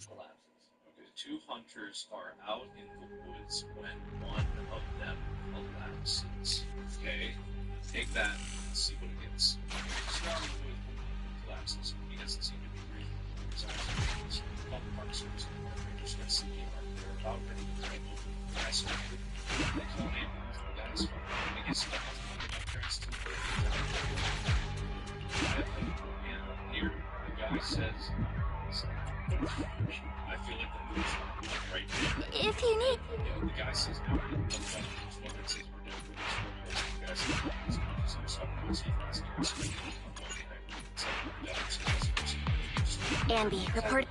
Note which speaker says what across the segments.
Speaker 1: collapses. Okay, two hunters are out in the woods when one of them collapses. Okay, take that and see what it gets. Start with the woods, one collapses. He doesn't seem to be breathing. His eyes are closed. All the parts are just got CPR. They're about ready to take over. The guy's surrounded. They call an ambulance. The guy's fine. When he gets to the hospital, my parents still there. Here, the guy says, I feel like the moon's right there.
Speaker 2: If you need...
Speaker 1: Yeah, the guy says, no, the guy says, we're doing this. The guy says, I'm sorry,
Speaker 2: Andy, report...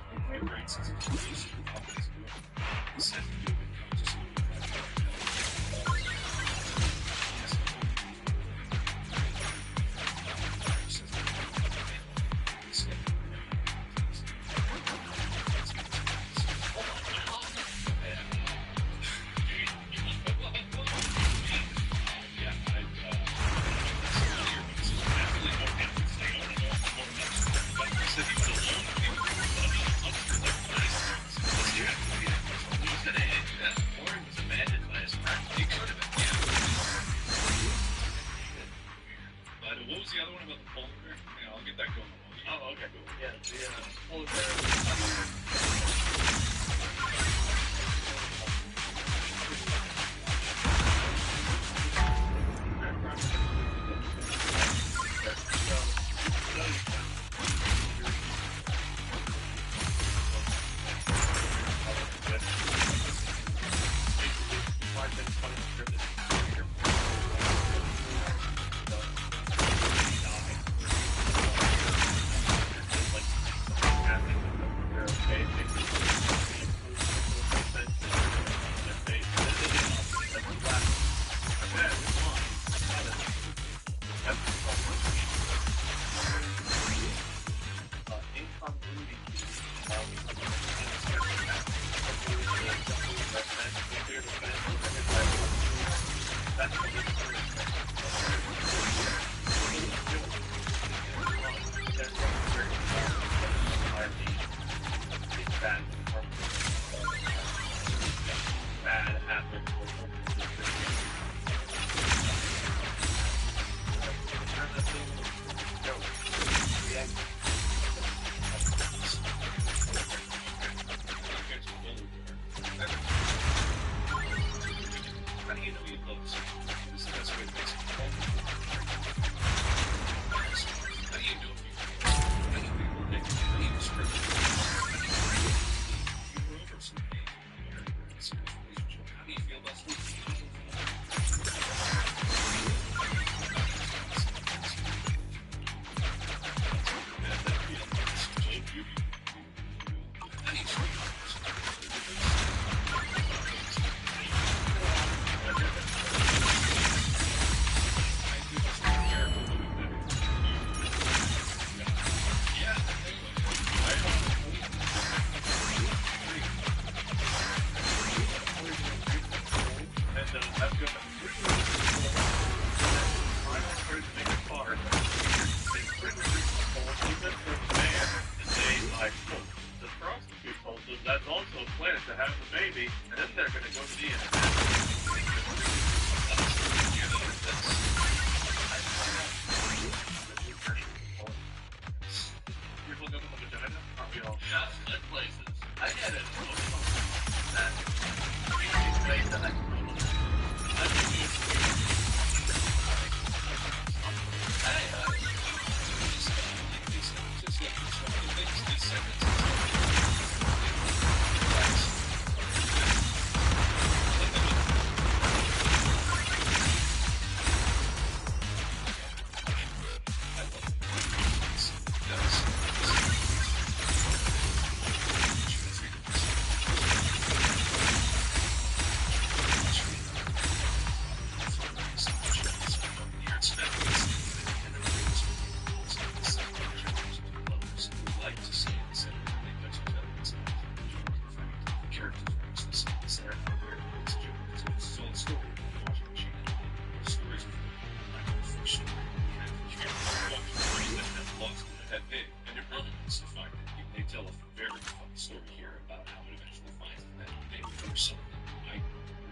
Speaker 1: funny story here about how it eventually finds that they do something I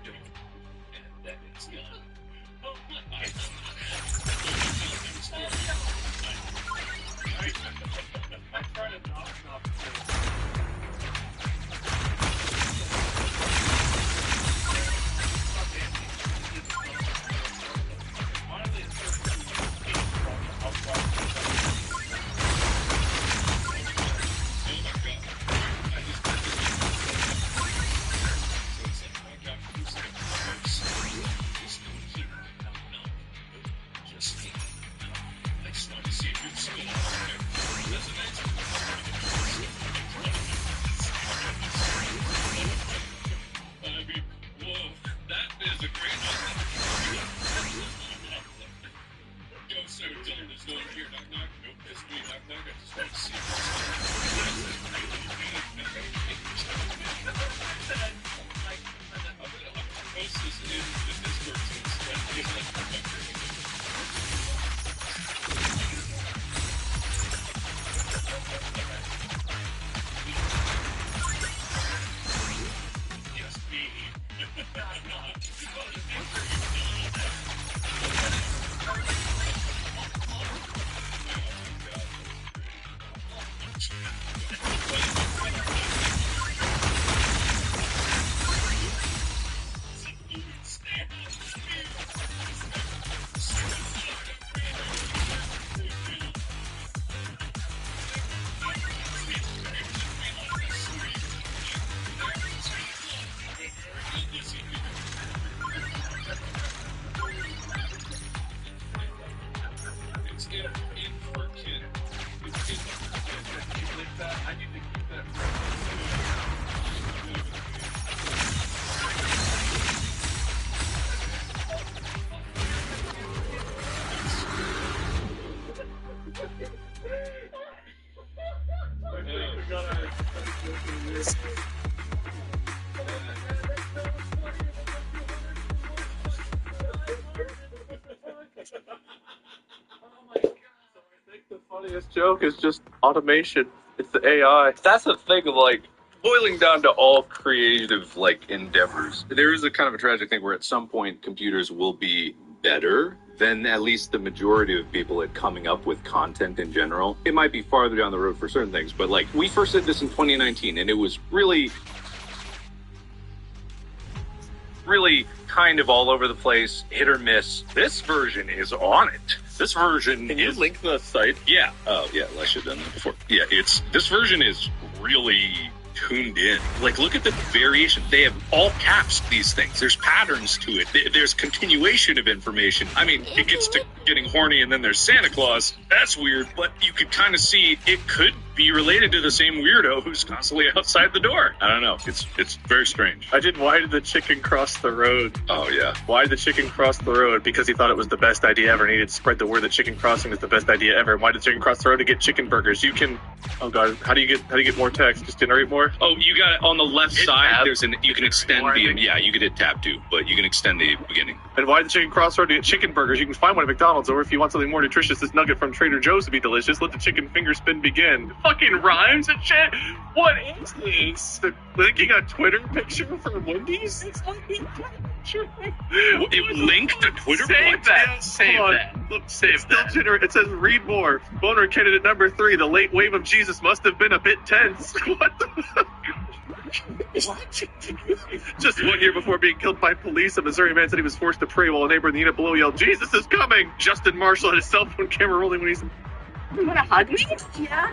Speaker 1: don't, and that it's done. Oh my! I try to knock
Speaker 3: funniest joke is just automation. It's the AI. That's the thing of like boiling down to all creative like endeavors. There is a kind of a tragic thing where at some point computers will be better than at least the majority of people at coming up with content in general. It might be farther down the road for certain things, but like we first did this in 2019 and it was really kind of all over the place, hit or miss. This version is on it. This version
Speaker 4: Can you link the site?
Speaker 3: Yeah. Oh, yeah. I should have done that before. Yeah, this version is really tuned in. Like, look at the variation. They have all caps, these things. There's patterns to it. There's continuation of information. I mean, it gets to getting horny and then there's Santa Claus. That's weird, but you could kind of see it could be related to the same weirdo who's constantly outside the door. I don't know. It's very strange.
Speaker 4: Why did the chicken cross the road?
Speaker 3: Oh, yeah.
Speaker 4: Why did the chicken cross the road? Because he thought it was the best idea ever. And he needed to spread the word that chicken crossing is the best idea ever. Why did chicken cross the road? To get chicken burgers. You can, oh God, how do you get more text? Just generate more?
Speaker 3: Oh, you got it on the left side.
Speaker 4: Tab.
Speaker 3: You can extend yeah, you could hit tab too, but you can extend the beginning.
Speaker 4: And why did the chicken cross the road? To get chicken burgers. You can find one at McDonald's, or if you want something more nutritious, this nugget from Trader Joe's to be delicious, let the chicken finger spin begin. Fucking rhymes and shit. What is this? They're linking a Twitter picture from Wendy's? It's like
Speaker 3: it linked to Twitter.
Speaker 4: Save that. Save that. Look, save that. It says read more. Boner candidate number 3. The late wave of Jesus must have been a bit tense. What the fuck? What? Just 1 year before being killed by police, a Missouri man said he was forced to pray while a neighbor in the unit below yelled, "Jesus is coming!" Justin Marshall had his cell phone camera rolling when he's...
Speaker 5: You wanna hug me? Yeah.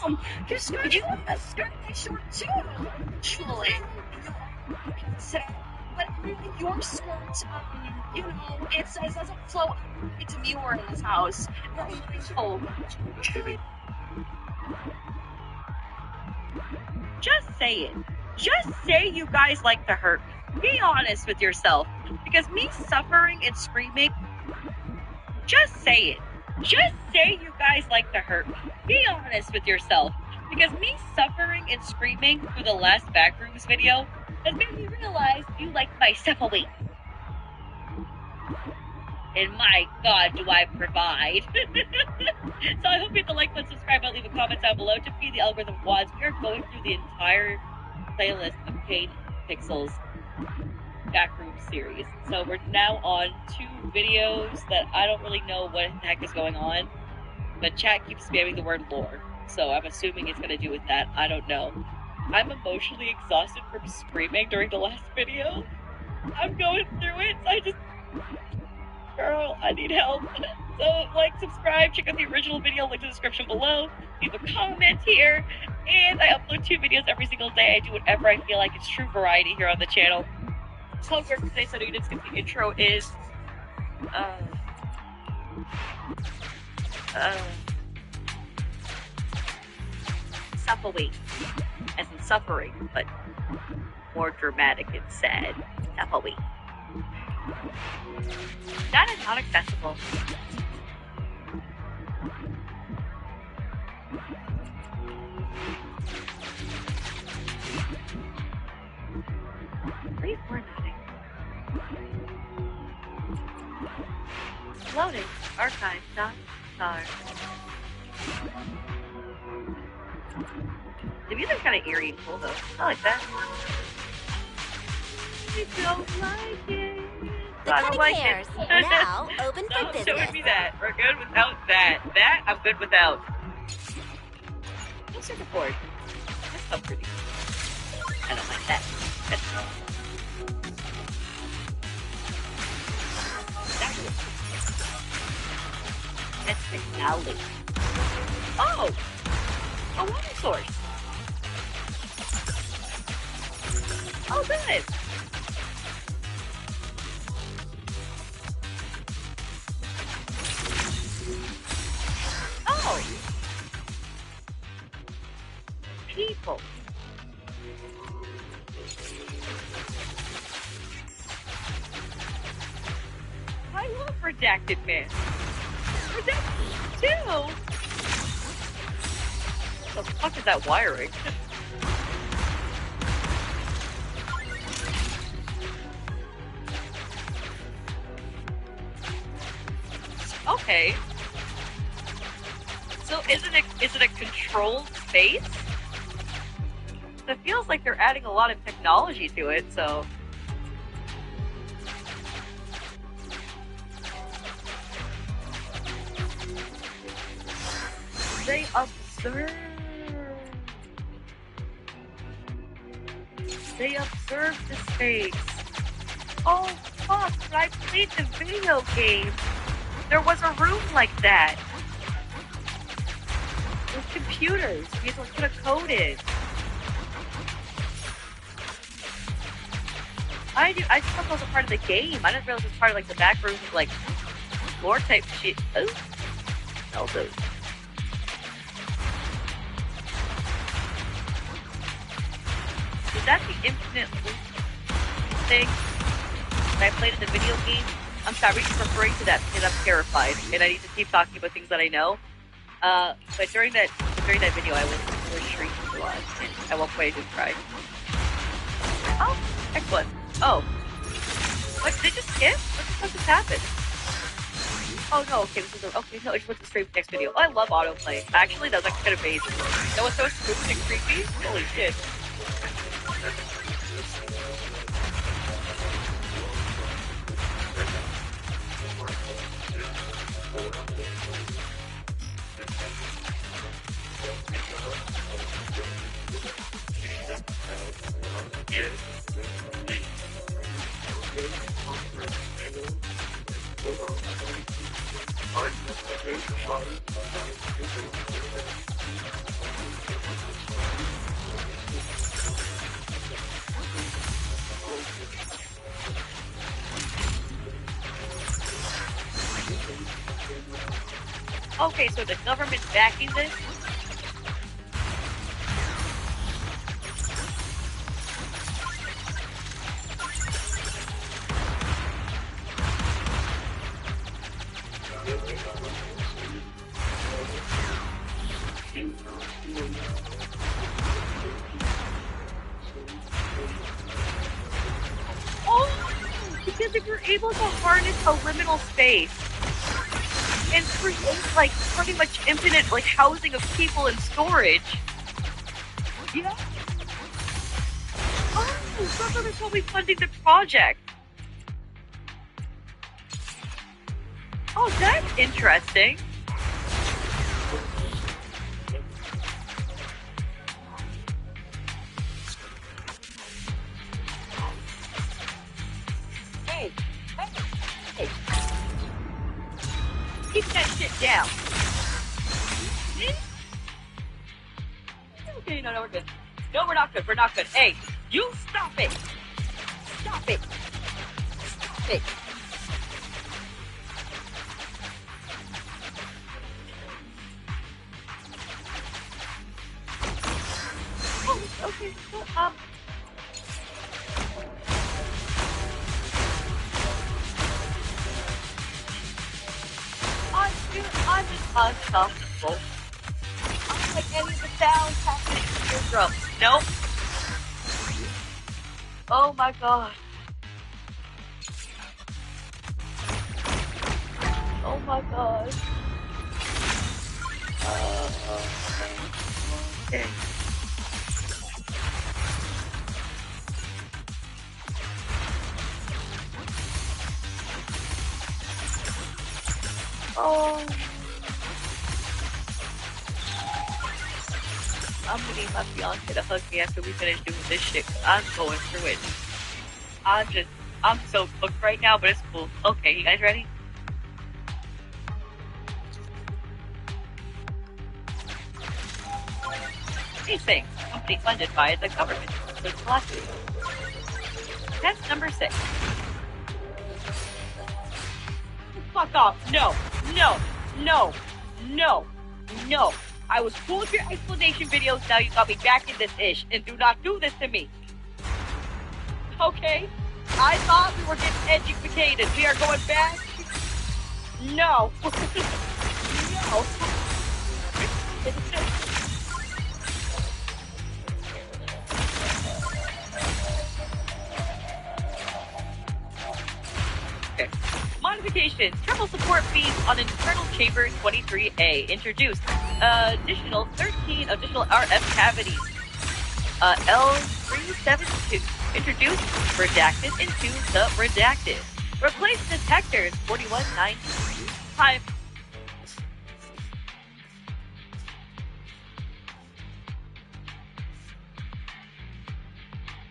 Speaker 5: Mom, your skirt, you want a skirt that's short too. Actually. So, but your skirt, you know, it doesn't flow. It's demure in this house. Oh.
Speaker 6: Just say it. Just say you guys like to hurt. Be honest with yourself. Because me suffering and screaming, just say it. Just say you guys like to hurt me. Be honest with yourself. Because me suffering and screaming through the last Backrooms video has made me realize you like my stuff away. And my God, do I provide. So I hope you hit the like button, subscribe button, leave a comment down below to feed the algorithm wads. We are going through the entire playlist of Paint Pixels Backroom series. So we're now on 2 videos that I don't really know what the heck is going on, but chat keeps spamming the word lore. So I'm assuming it's going to do with that. I don't know. I'm emotionally exhausted from screaming during the last video. I'm going through it. Girl, I need help. So, like, subscribe, check out the original video, link in the description below, leave a comment here, and I upload 2 videos every single day. I do whatever I feel like. It's true variety here on the channel. However, today's so you didn't skip the intro is, suffering, as in suffering, but more dramatic and sad. Suffering. That is not accessible. Please formatting. Loading. Archive.star. The music's kind of eerie and cool though. I like that. I don't like it.
Speaker 2: The
Speaker 6: I don't like
Speaker 2: hairs.
Speaker 6: it.
Speaker 2: Now open for
Speaker 6: Stop
Speaker 2: business.
Speaker 6: showing me that. We're good without that. That I'm good without. No circuit board. That's so pretty. I don't like that. That's technology. Oh! A water source. Oh, good. Oh! People. I love Redacted Man. Redacted too? What the fuck is that wiring? Okay. So is it a controlled space? It feels like they're adding a lot of technology to it, so. They observe. They observe the space. Oh fuck, when I played the video game, there was a room like that. With computers. We had to put a code in. I just thought that was a part of the game. I didn't realize it was part of like the back rooms of like lore type shit. Oh. Hell those. Is that the infinite loop thing that I played in the video game? I'm sorry for referring to that because I'm terrified and I need to keep talking about things that I know. But during that video, I was shrieking a lot. And at one point, I did cry. Oh, excellent. Oh, what? Did it just skip? What the fuck just happened? Oh no, okay, this is okay. No, I just went to straight next video. Oh, I love autoplay. Actually, that was like kind of amazing. That was so smooth and creepy. Holy shit. Okay, so the government's backing this? Because if you're able to harness a liminal space and create like pretty much infinite like housing of people and storage, you know? Oh, Godmother's will be funding the project. Oh, that's interesting. Hey. Keep that shit down. Okay, no, we're good. No, we're not good. We're not good. Hey, you stop it. Stop it. Stop it. Oh, okay. Well, I'm just uncomfortable. I don't like any of the sounds happening in your drum. Nope. Oh my god. Oh my god. Okay. Oh. I'm gonna need my fiance to hug me after we finish doing this shit. I'm going through it. I'm so booked right now, but it's cool. Okay, you guys ready? These things, company funded by the government. There's philosophy. Test number 6. Fuck off. No. I was cool with your explanation videos, now you got me back in this ish, and do not do this to me. Okay? I thought we were getting educated. We are going back? No. No. Okay. Modifications. Triple support feeds on internal chamber 23A. Introduced. Additional 13 additional RF cavities. L372. Introduced. Redacted into the redacted. Replace detectors 4190. Time.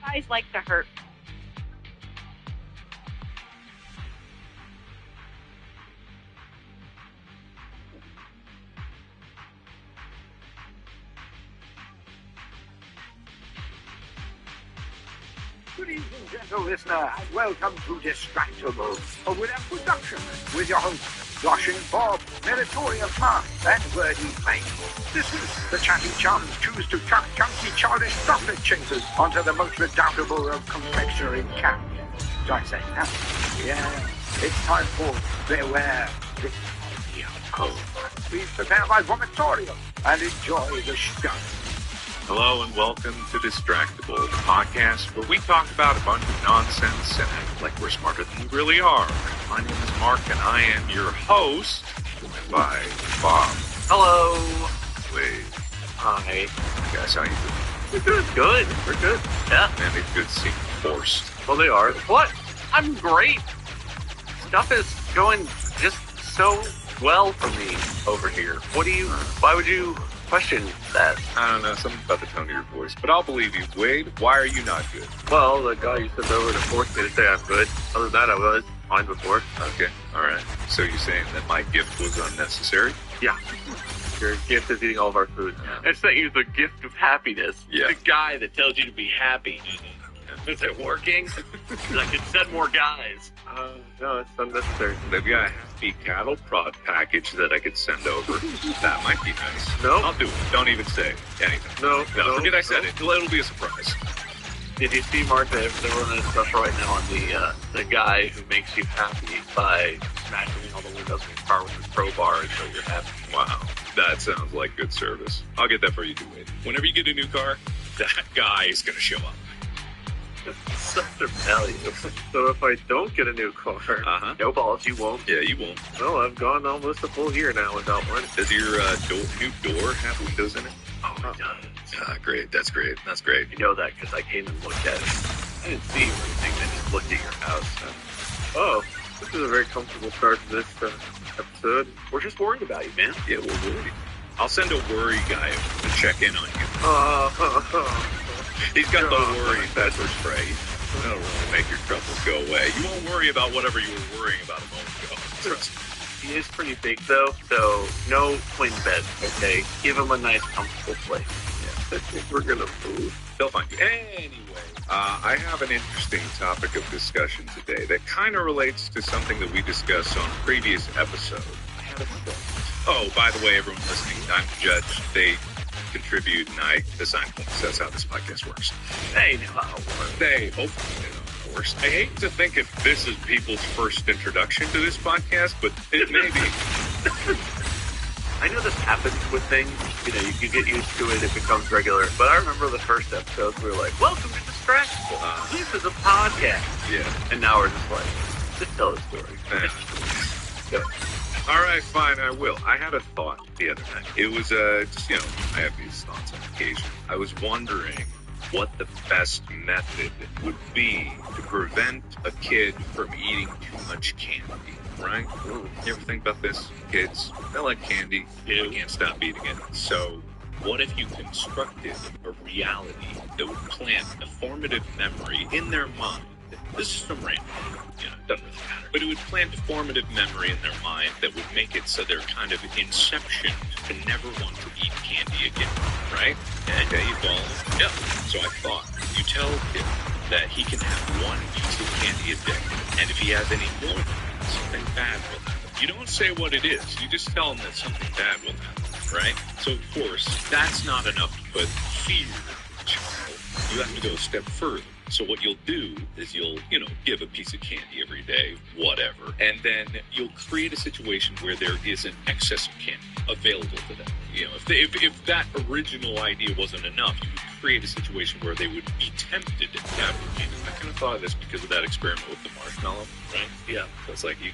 Speaker 6: Guys like to hurt.
Speaker 7: Good evening, gentle listener, and welcome to Distractable, a winner production with your hosts, Josh and Bob, meritorious Mark, and Wordy Flame. This is the chatty chums choose to chuck chunky childish chocolate chasers onto the most redoubtable of confectionery cats. Do I say that? Yeah, it's time for Beware the Cold. Please prepare my vomitorium and enjoy the show.
Speaker 3: Hello and welcome to Distractable, the podcast where we talk about a bunch of nonsense and act like we're smarter than we really are. My name is Mark and I am your host, joined by Bob.
Speaker 4: Hello.
Speaker 3: Wade.
Speaker 4: Hi.
Speaker 3: Guys, how you doing?
Speaker 4: We're good. Good. We're good. Yeah.
Speaker 3: Man, it's good seeing you forced.
Speaker 4: Well, they are. What? I'm great. Stuff is going just so well for me over here. Why would you question that?
Speaker 3: I don't know, something about the tone of your voice, but I'll believe you. Wade, why are you not good?
Speaker 4: Well, the guy you sent over to force me to say I'm good. Other than that, I was fine before.
Speaker 3: Okay, alright. So you're saying that my gift was unnecessary?
Speaker 4: Yeah. Your gift is eating all of our food. I sent you the gift of happiness.
Speaker 3: Yeah.
Speaker 4: The guy that tells you to be happy. Is it working? I could send more guys. No, it's unnecessary.
Speaker 3: They've got a happy cattle prod package that I could send over. That might be nice.
Speaker 4: No.
Speaker 3: I'll do it. Don't even say anything.
Speaker 4: No,
Speaker 3: Forget I said it. It'll be a surprise.
Speaker 4: Did you see, Mark, they're running a special right now on the guy who makes you happy by smashing all the windows in your car with a crowbar until you're happy.
Speaker 3: Wow. That sounds like good service. I'll get that for you too, Wade. Whenever you get a new car, that guy is going to show up.
Speaker 4: Such a value. So if I don't get a new car, no balls, you won't.
Speaker 3: Yeah, you won't.
Speaker 4: Well, I've gone almost a full year now without one.
Speaker 3: Does your new door have windows in it?
Speaker 4: Oh, it does.
Speaker 3: Ah, great. That's great. That's great.
Speaker 4: You know that because I came and looked at it. I didn't see you or anything. I just looked at your house. Oh, this is a very comfortable start to this episode. We're just worried about you, man.
Speaker 3: Yeah, we're worried. I'll send a worry guy to check in on you. He's got the worry pepper spray. That'll really make your troubles go away. You won't worry about whatever you were worrying about a moment ago. Trust me.
Speaker 4: He is pretty big, though, so no twin beds, okay? Give him a nice, comfortable place.
Speaker 3: Yeah, I think we're gonna move. They'll find you. Anyway, I have an interesting topic of discussion today that kind of relates to something that we discussed on a previous episode. I had a thought. Oh, by the way, everyone listening, I'm the judge. They contribute, and I assign points. That's how this podcast works.
Speaker 4: They know how it works.
Speaker 3: They hopefully know how it works. I hate to think if this is people's first introduction to this podcast, but it may be.
Speaker 4: I know this happens with things. You know, you can get used to it. It becomes regular. But I remember the first episodes, we were like, welcome to Distractible. This is a podcast.
Speaker 3: Yeah.
Speaker 4: And now we're just like, just tell the story.
Speaker 3: Go. All right, fine, I will. I had a thought the other night. It was, just, you know, I have these thoughts on occasion. I was wondering what the best method would be to prevent a kid from eating too much candy, right? You ever think about this? Kids, they like candy. They can't stop eating it. So what if you constructed a reality that would plant a formative memory in their mind? This is from random. You know, it doesn't really matter. But it would plant a formative memory in their mind that would make it so they're kind of inception to never want to eat candy again, right? And you follow? Yeah. So I thought, you tell a kid that he can have one piece of candy a day, and if he has any more than that, something bad will happen. You don't say what it is. You just tell him that something bad will happen, right? So, of course, that's not enough to put fear in the child. You have to go a step further. So what you'll do is you'll, give a piece of candy every day, whatever, and then you'll create a situation where there is an excess of candy available to them. You know, if that original idea wasn't enough, you would create a situation where they would be tempted to have candy. I kind of thought of this because of that experiment with the marshmallow, right? Yeah. So it's like you.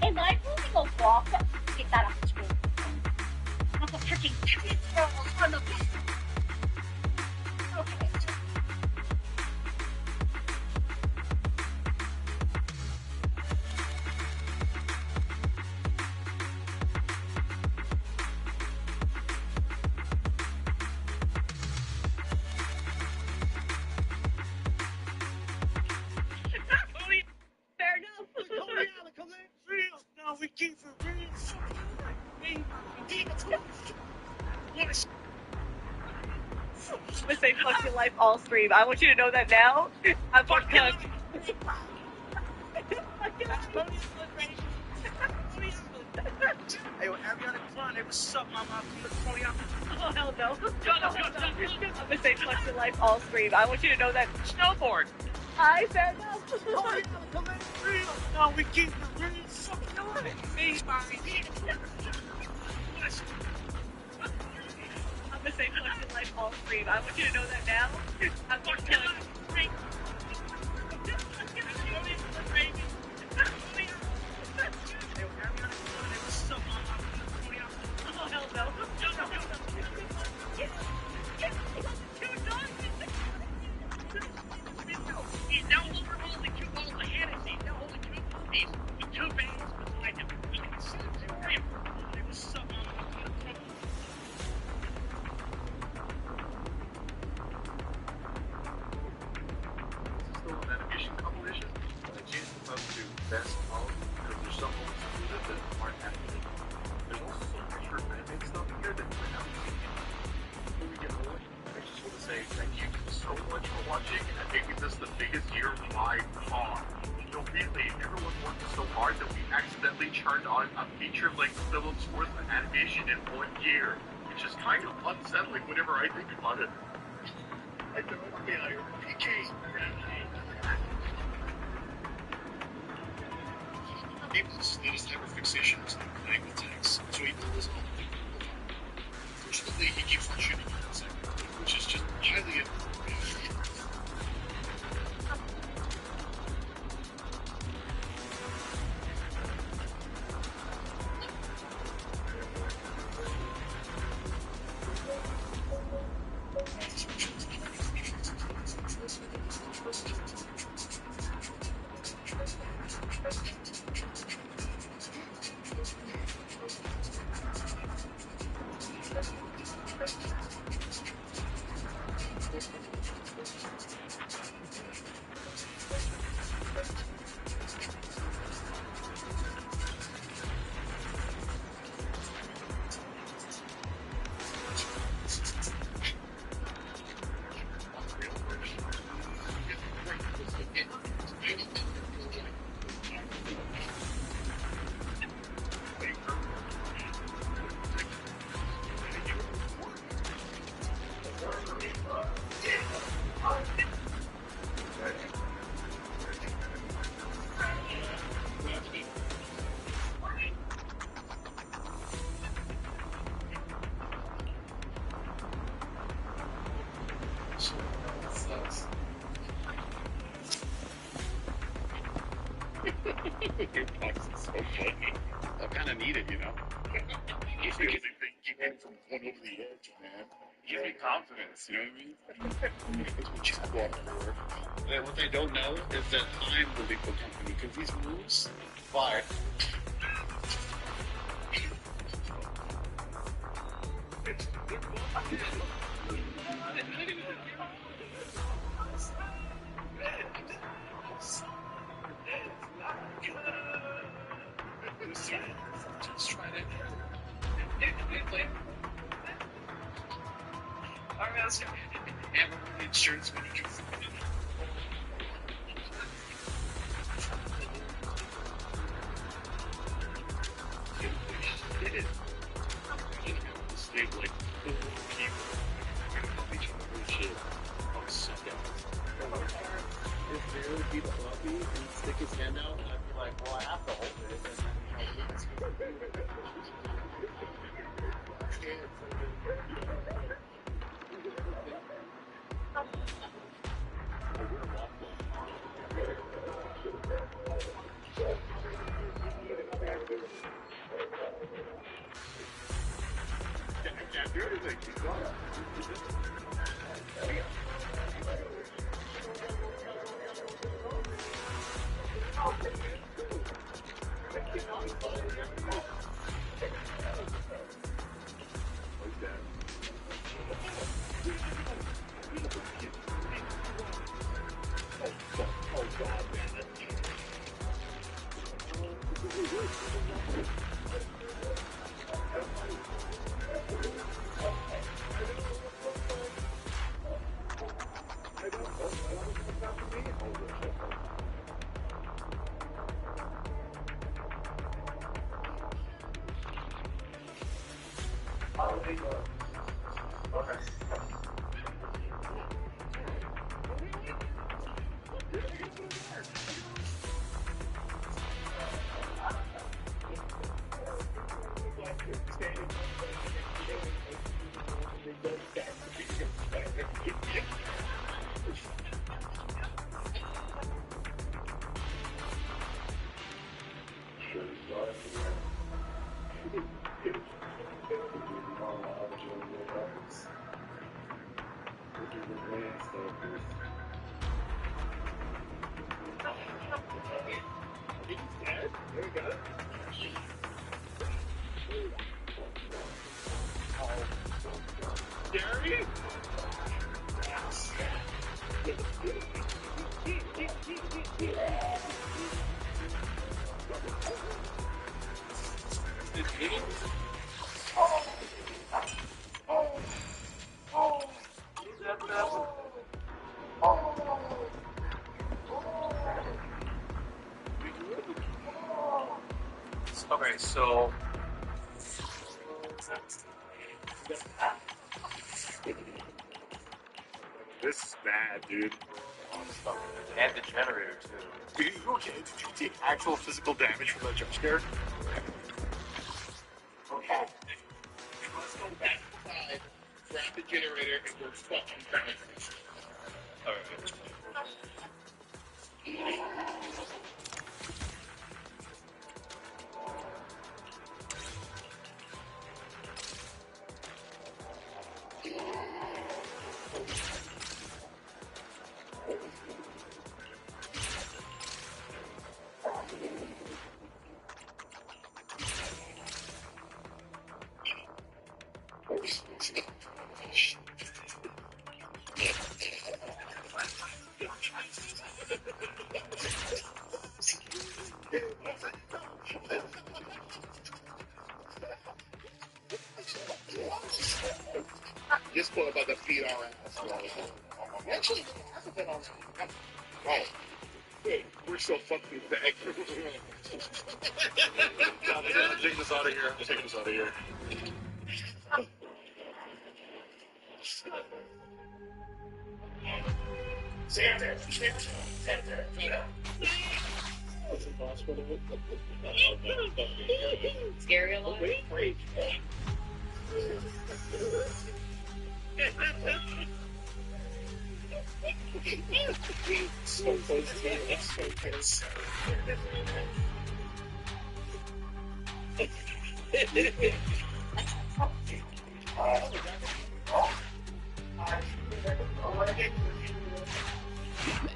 Speaker 5: Am I holding a walk? Get that off the screen. Not the freaking kids rolls on the okay.
Speaker 6: say fuck your life all stream. I want you to know that now. I'm fuck your life.
Speaker 7: Hey, Ariana, come on. Hey, what's up, mama?
Speaker 6: Oh, hell no. I'm gonna say fuck your life all stream. I want you to know that. Snowboard. I said no.
Speaker 7: No, we keep the real fucking on it. Me, mommy.
Speaker 6: I'm gonna say fuck your life all stream. I want you to know that now. I'm fuck your life. Oh, hell no.
Speaker 7: He's no longer holding two balls of Hennessy. He's now holding two movies with two bands beside him. He can see him. Hey, what's up, mama?
Speaker 4: Still an animation competition, and I changed them up to best of because there's some ones that aren't animated. There's also some extra animated stuff in here that might not be seen. Before we get going, I just want to say thank you so much for watching and making this the biggest year by far. You know, really, everyone worked so hard that we accidentally turned on a feature-length film's worth of animation in 1 year, which is kind of unsettling whenever I think about it. I don't want to be hired PK.
Speaker 8: People's latest hyperfixation is like playing with text, so he pulls all the people. Fortunately, he keeps on shooting in that second, which is just highly inappropriate. I kind of need it, you know? You think you get from one over the edge, man. You give me confidence, you know what I mean? That's what you squat for. And what they don't know is that I'm the legal company, because these moves, fire.
Speaker 1: Just try to.
Speaker 8: Alright, let's go. Have insurance when you can.
Speaker 1: If there would be the puppy and stick his hand out, and I'd be like, well, I have to hold it. And then,
Speaker 4: Gary? Okay, so this is bad, dude.
Speaker 8: And the generator, too.
Speaker 4: Are you okay? Did you take actual physical damage from that jump scare? Okay. Let's go back inside, grab the generator, and go fucking down.
Speaker 1: Alright.
Speaker 8: This boy about to beat our ass. Actually, hasn't been on. Right.
Speaker 4: We're so fucking back. I'm taking this out of here. I'm taking this out of here.
Speaker 6: Scary a lot?
Speaker 4: Wait. So close to it. So close.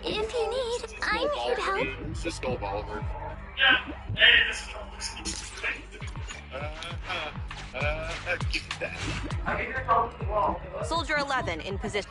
Speaker 2: If you need, I'm here to help.
Speaker 4: Just go, Oliver. Give that.
Speaker 2: Soldier 11 in position.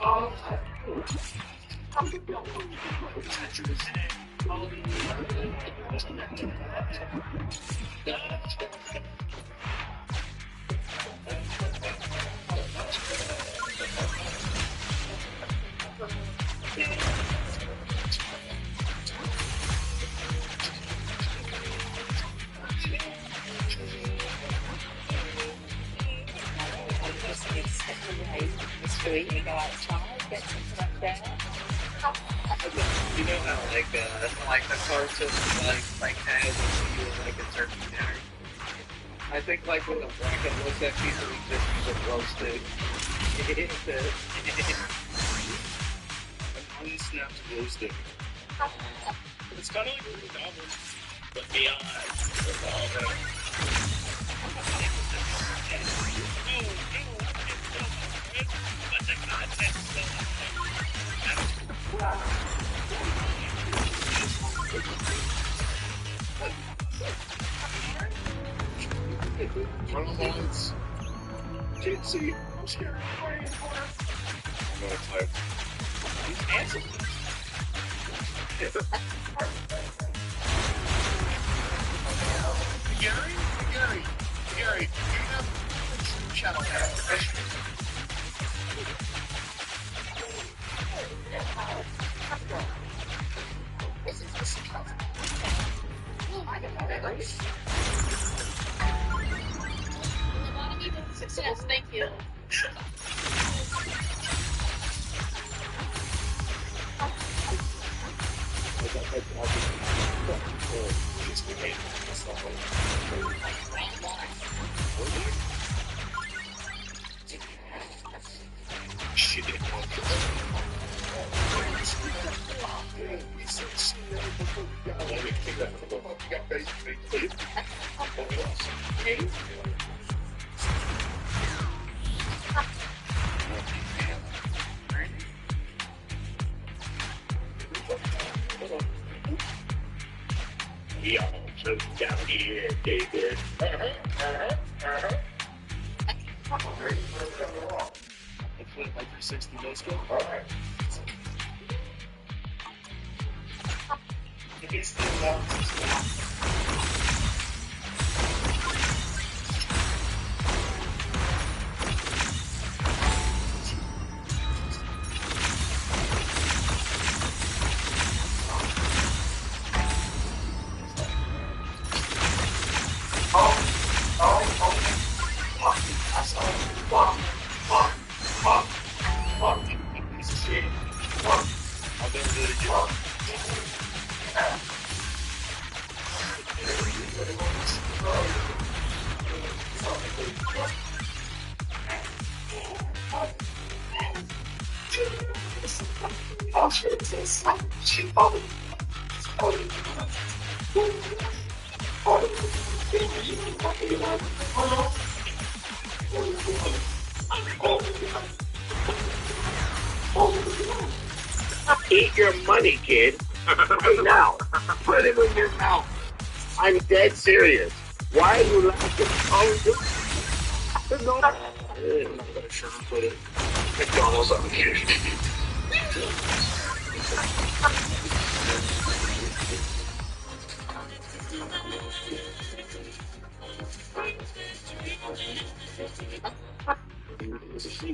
Speaker 6: You go outside, get something like that.
Speaker 9: You know how like the cartoon like has you in like a turkey dinner. I think like when the bracket looks at people, we just use a glow stick.
Speaker 4: An unsnapped glow stick. It's kind of like a goblin, but beyond revolver. Turn on the lights. Can't see. I'm scared. I'm gonna type. He's handsome. Gary, you have channel activation.
Speaker 8: Down here, David. Hopefully my 360 no scope. All right. Eat your money, kid. Right now. Put it in your mouth. I'm dead serious. Why are you laughing? No. I'm not gonna sugarcoat it. McDonald's on occasion.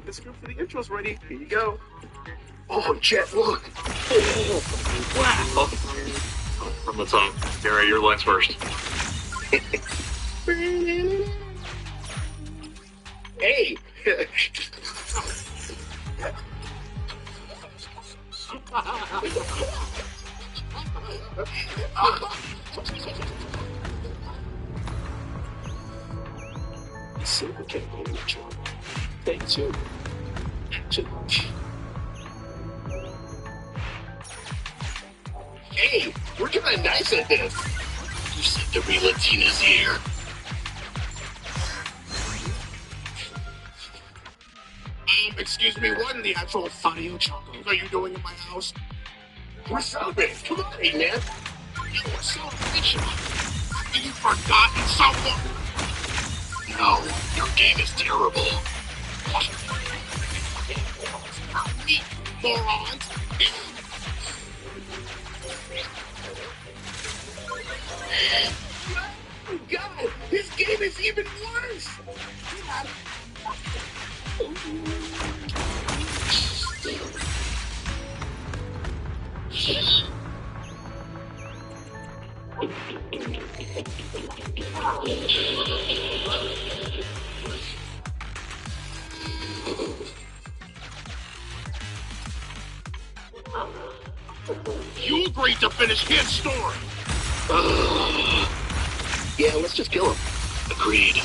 Speaker 4: The script for the intro's ready. Here you go.
Speaker 8: Oh, Jet, look. Wow. From the top. Gary, your lines first. Hey. Super King Richard. Thank you. Hey, we're kind of nice at this. You said the real Latina's here. Excuse me, what in the actual audio chocos are you doing in my house? We're celebrating. Come on, hey, man. We're celebrating. Have you forgotten someone? No, your game is terrible. Morons. Oh, God, his game is even worse. You agreed to finish his story. Yeah, let's just kill him. Agreed.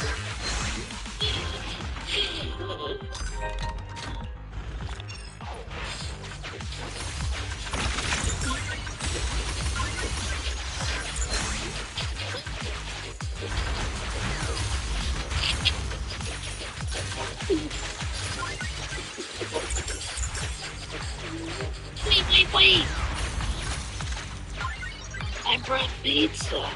Speaker 8: Wait. I brought pizza.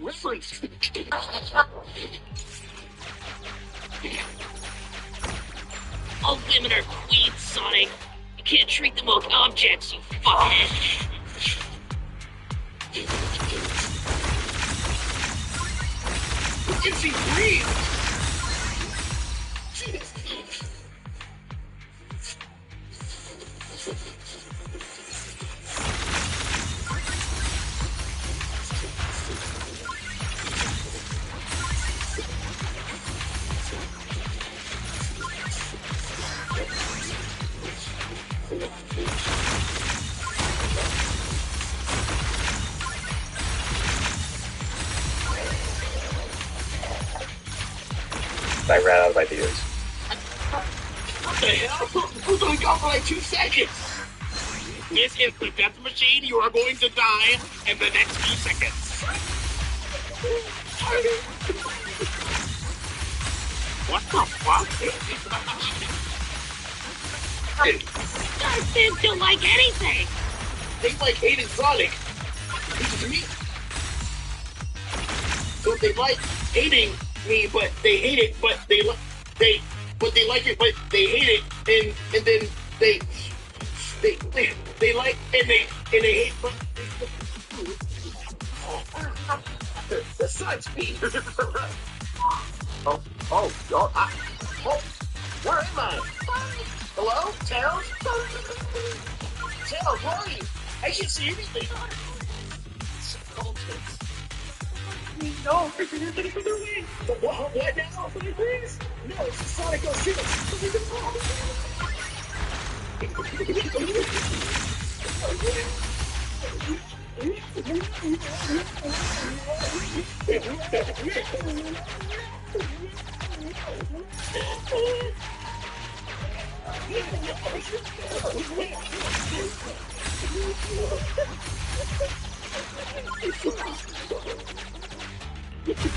Speaker 8: Reference.
Speaker 10: All women are queens, Sonic. You can't treat them like objects, you fuckhead.
Speaker 8: Is he real?
Speaker 9: I ran out of ideas.
Speaker 10: What the hell? Who's only gone for like 2 seconds? This is the death machine. You are going to die in the next few seconds. What the fuck?
Speaker 11: Guys don't like anything.
Speaker 10: They like hating Sonic. This is me. So they like hating me, but they hate it, but they like it, but they hate it, and then they like and they hate. But the sucks me. Oh, where am I? Hello, Tails? Tails, where are you? I can't see anything. No, what now? Please? No, it's Sonic 06.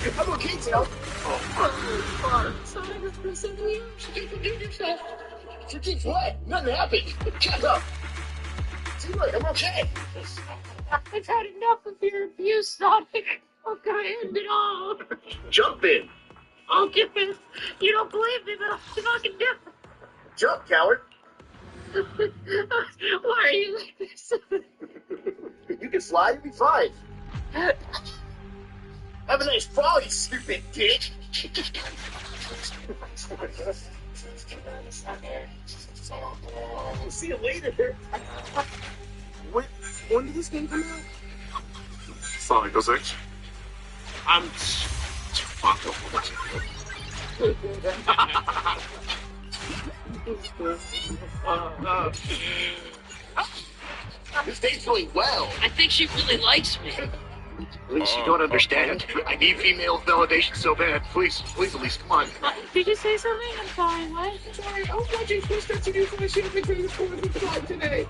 Speaker 10: I'm okay, Tail.
Speaker 11: Sonic has been sending you. Forgive yourself.
Speaker 10: Forgive what? Nothing happened. Shut up. See, look, I'm okay.
Speaker 11: I've had enough of your abuse, Sonic. I'm gonna end it all.
Speaker 10: Jump in.
Speaker 11: I'll get this. You don't believe me, but I'll fucking do it.
Speaker 10: Jump, coward.
Speaker 11: Why are you like this?
Speaker 10: You can fly, you'll be fine. Have a nice fall, you stupid bitch. We'll see you later. When did this game come out?
Speaker 4: Sonic 06.
Speaker 10: I'm fucked up. This day's going well.
Speaker 11: I think she really likes me.
Speaker 10: At least you don't understand. I need female validation so bad. Please, at least, come on.
Speaker 11: Did you say something? I'm sorry, what?
Speaker 10: Sorry, I was watching Twist Up to do so I should have been doing this for the vlog today.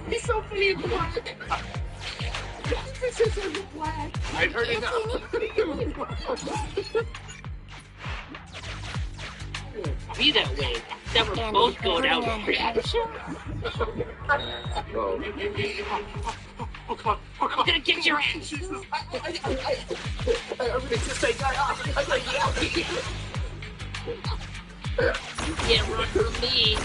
Speaker 10: He's so funny in black. This is in black. I've heard enough.
Speaker 11: Be that way. That we're both going out.
Speaker 10: Oh, God.
Speaker 11: I'm gonna kick your ass.
Speaker 10: Jesus. I'm gonna just say, guy off. I'm gonna get out of here.
Speaker 11: You can't run from me.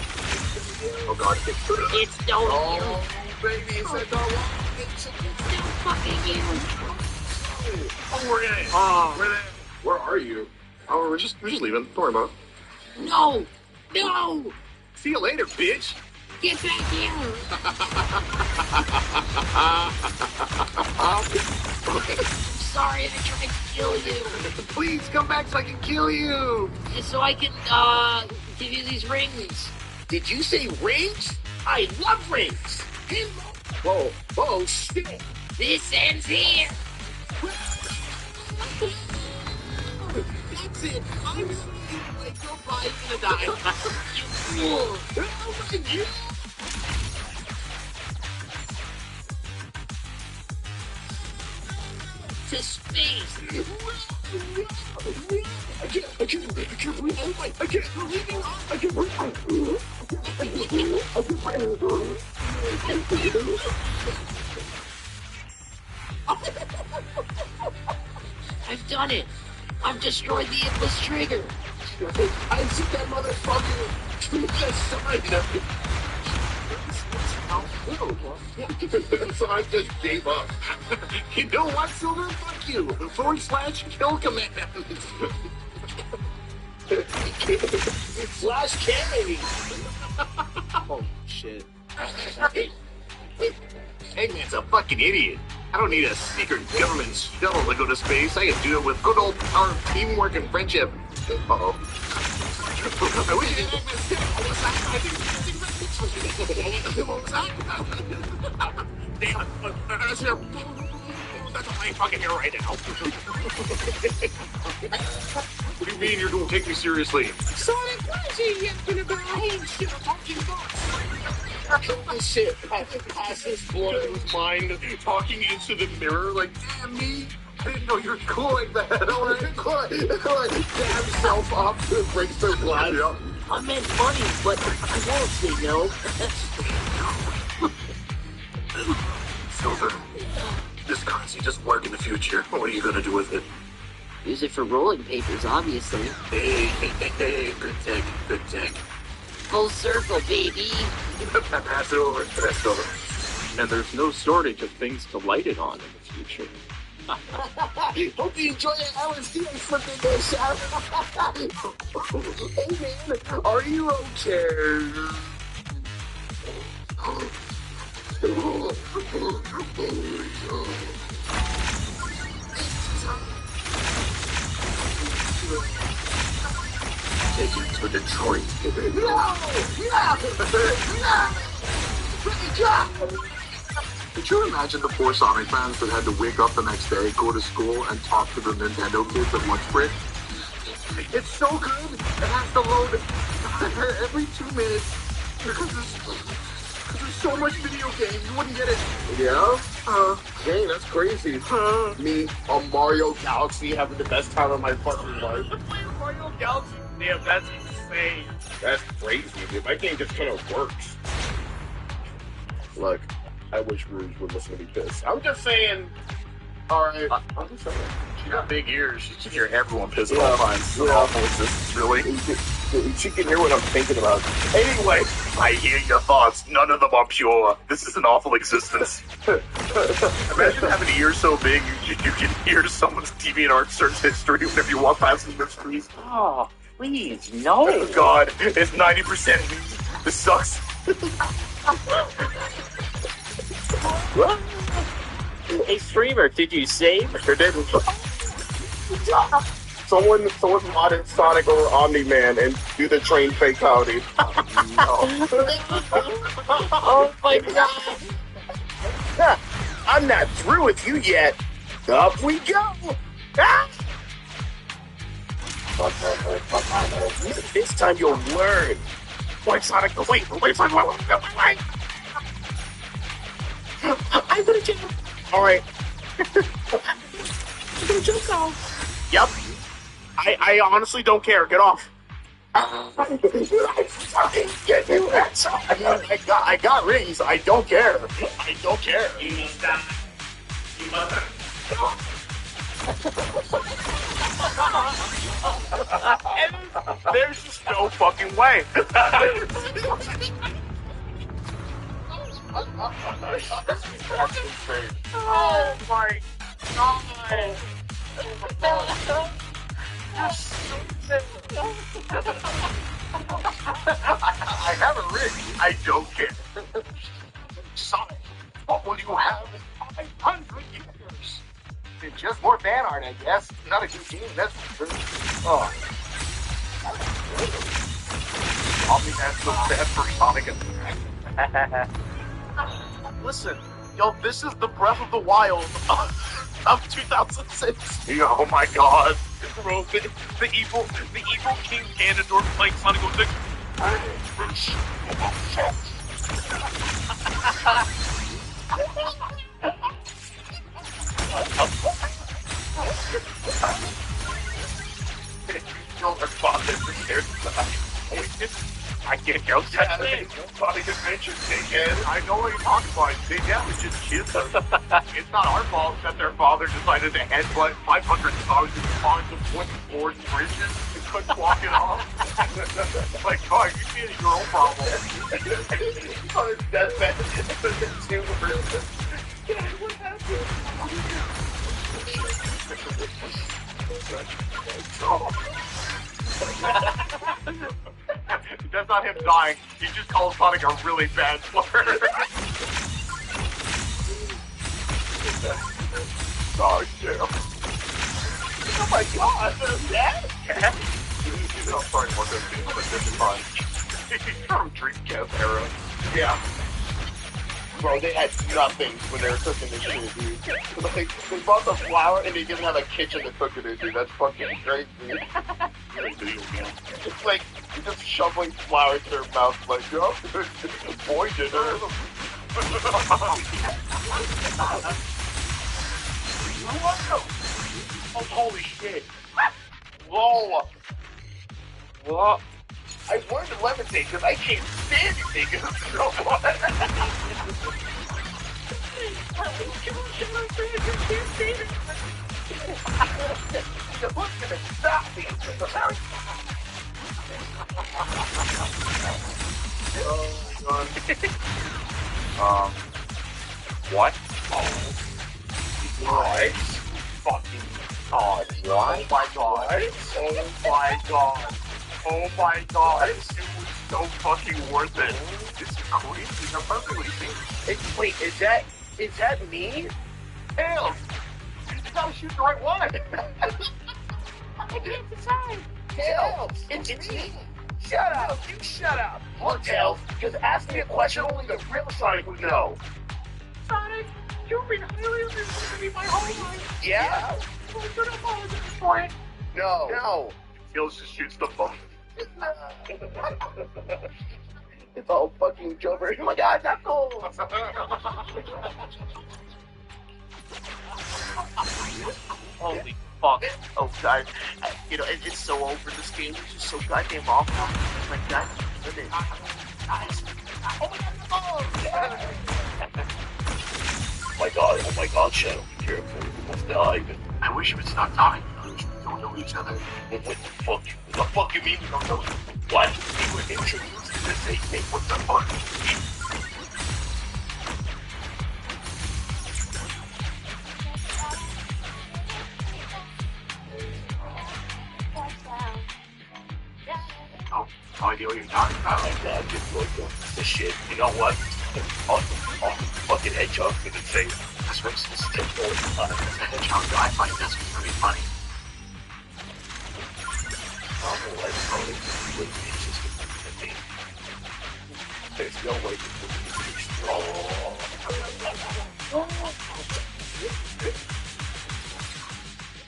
Speaker 10: Oh, God.
Speaker 11: It's don't
Speaker 10: Oh, baby, it's a dog.
Speaker 11: It's don't fucking you.
Speaker 10: Oh, we're in it. Where are you? Oh, we're just leaving. Don't worry about it.
Speaker 11: No! No!
Speaker 10: See you later, bitch.
Speaker 11: Get back here! Sorry, I tried to kill you.
Speaker 10: Please come back so I can kill you.
Speaker 11: Just so I can, give you these rings.
Speaker 10: Did you say rings? I love rings. Whoa, shit.
Speaker 11: This ends here.
Speaker 10: That's it. I'm sorry. Your body's gonna die.
Speaker 11: You fool. To space.
Speaker 10: I can't breathe. I can't
Speaker 11: I've done it. I've destroyed the endless trigger.
Speaker 10: I see that motherfucker. So I just gave up. You know what, Silver? Fuck you. /kill command. /carry. Oh, shit. Eggman's a fucking idiot. I don't need a secret government shuttle to go to space. I can do it with good old power, teamwork, and friendship. Uh-oh. I wish I had Damn it. That's all I fucking hear right now. What do you mean you don't take me seriously?
Speaker 11: Sonic, what is he yapping about? Holy shit, talking about.
Speaker 10: Oh shit, pass this blood in his mind, talking into the mirror like, damn me. I didn't know you were cool like that. Alright, cool. Like, dab himself up, breaks their glass. Yeah.
Speaker 11: I meant funny, but I won't say no.
Speaker 10: Silver, this currency doesn't work in the future. What are you gonna do with it?
Speaker 11: Use it for rolling papers, obviously.
Speaker 10: Hey, good tech, good tech.
Speaker 11: Full circle, baby.
Speaker 10: Pass it over, pass it over.
Speaker 12: And there's no shortage of things to light it on in the future.
Speaker 10: Hope you enjoy that LSD I slipped in there, Sharon. Hey man, are you okay? Take it to Detroit. Could you imagine the poor Sonic fans that had to wake up the next day, go to school, and talk to the Nintendo kids at lunch break? It's so good! It has to load every 2 minutes because there's so much video game, you wouldn't get it. Yeah? Dang, that's crazy. Me on Mario Galaxy having the best time of my fucking life.
Speaker 8: Mario Galaxy? Damn, that's insane. That's crazy, dude. My game just kind of works. Look, I wish Rouge would listen to me piss. I'm just saying. Alright. I'm just saying. She got big ears. She can hear everyone piss all the time. It's an awful existence, really. She can hear what I'm thinking about. Anyway, I hear your thoughts. None of them are pure. This is an awful existence. Imagine having ears so big you can hear someone's DeviantArt search history whenever you walk past the mysteries.
Speaker 6: Oh, please, no.
Speaker 8: Oh, God. It's 90%. This sucks.
Speaker 12: Hey, streamer, did you save?
Speaker 8: Sure didn't. Someone modded Sonic over Omni-Man and do the train fatality.
Speaker 12: Oh my god!
Speaker 8: I'm not through with you yet. Up we go. Ah! This time you'll learn. Wait, Sonic, wait, Sonic, wait. I'm gonna jump. All right. I'm gonna jump off. Yep. I honestly don't care. Get off. I got rings. I don't care. I don't care. You must die. You must die. And there's just no fucking way. Oh my god. I have a ring. I don't care. Sonic, what will you have in 500 years? It's just more fan art, I guess. Not a good game, that's for sure. Oh. I'll be that so bad for Sonic. Listen, yo, this is the Breath of the Wild of 2006. Yeah, oh my god. Bro, the evil King Ganondorf playing Sonic 06. I can't go Saturday. Sonic Adventure, dickhead. I know what you're talking about. Yeah, it's just kids. It's not our fault that their father decided to headbutt 500,000 pounds of wooden board bridges and couldn't walk it off. Like, oh, you see it, your own problem. On his deathbed, two versions. Dad, what happened? That's not him dying. He just called Sonic a really bad slur. Oh, shit. Oh my god, Dad? Yeah? I'm sorry, Marco. But this is fine. From Dreamcast era. Yeah.
Speaker 10: Bro, they had nothing when they were cooking this shit, dude. Like, they bought the flour and they didn't have a kitchen to cook it in, dude. That's fucking crazy. It's like, you're just shoveling flour to their mouth, like, yo, boy dinner. Oh, holy shit. Whoa. What? I wanted to levitate because I can't stand anything. You're looking to stop me. Oh, my God. What? Oh. What? Fucking God. What? Oh, my God. Oh, my God. Oh my God, it was so fucking worth it. It's crazy. I'm perfectly safe. Wait, is that me? Tails! You gotta shoot the right one. I can't decide. Tails, it's me. Shut up. You shut up. Look, Tails, just ask me a question only the real Sonic would know. Sonic, you've been highly underestimating me my whole life. Yeah? I'm gonna apologize for it. No. Tails just shoots the ball. It's all fucking Joker. Oh my God, that's cool. Holy fuck. Oh God. It's so over. This game is just so goddamn awful. Like that. Oh my God, Shadow. Be careful. You must die. I wish you would stop talking. We don't know each other. What the fuck? What the fuck you mean we don't know? What? We were introduced to the same thing. What the fuck? No idea what you're talking about. Like that, just like this shit. You know what? Oh, fucking hedgehog for the thing. That's racist. It's a hedgehog. I find this pretty funny. There's no way to do this.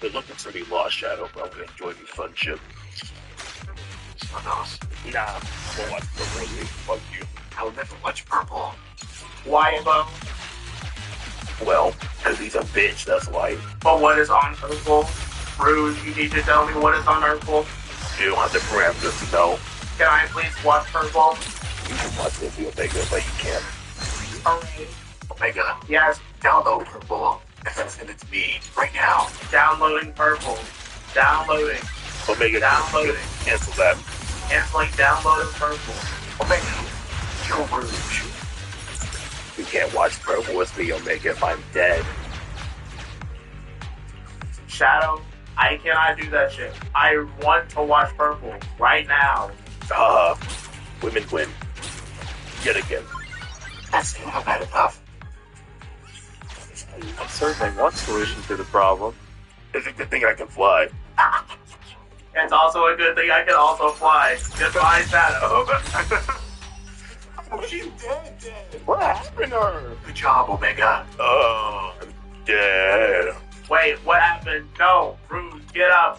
Speaker 10: They're looking for me, Lost Shadow, but I'm gonna enjoy the fun ship. It's not us. Nah, we'll watch Purple. Fuck you. I will never watch Purple. Why, Bo? Well, because he's a bitch, that's why. But what is on Purple? Rude, you need to tell me what is on Purple. You don't have the parameters to know. Can I please watch Purple? You can watch the Omega, but you can't. Alright. Omega. Yes. Download Purple. And it's me right now. Downloading Purple. Downloading. Omega. Downloading. Cancel that. Canceling downloading Purple. Omega. You're Rouge. You can't watch Purple with me, Omega, if I'm dead. Shadow. I cannot do that shit. I want to watch Purple right now. Women win. Yet again. That's not bad enough. That's certainly one solution to the problem. It's a good thing I can fly. It's also a good thing I can also fly. Goodbye, Shadow. Oh, she's dead. What happened to her? Good job, Omega. Oh, I'm dead. Wait, what happened? No, Rouge, get up.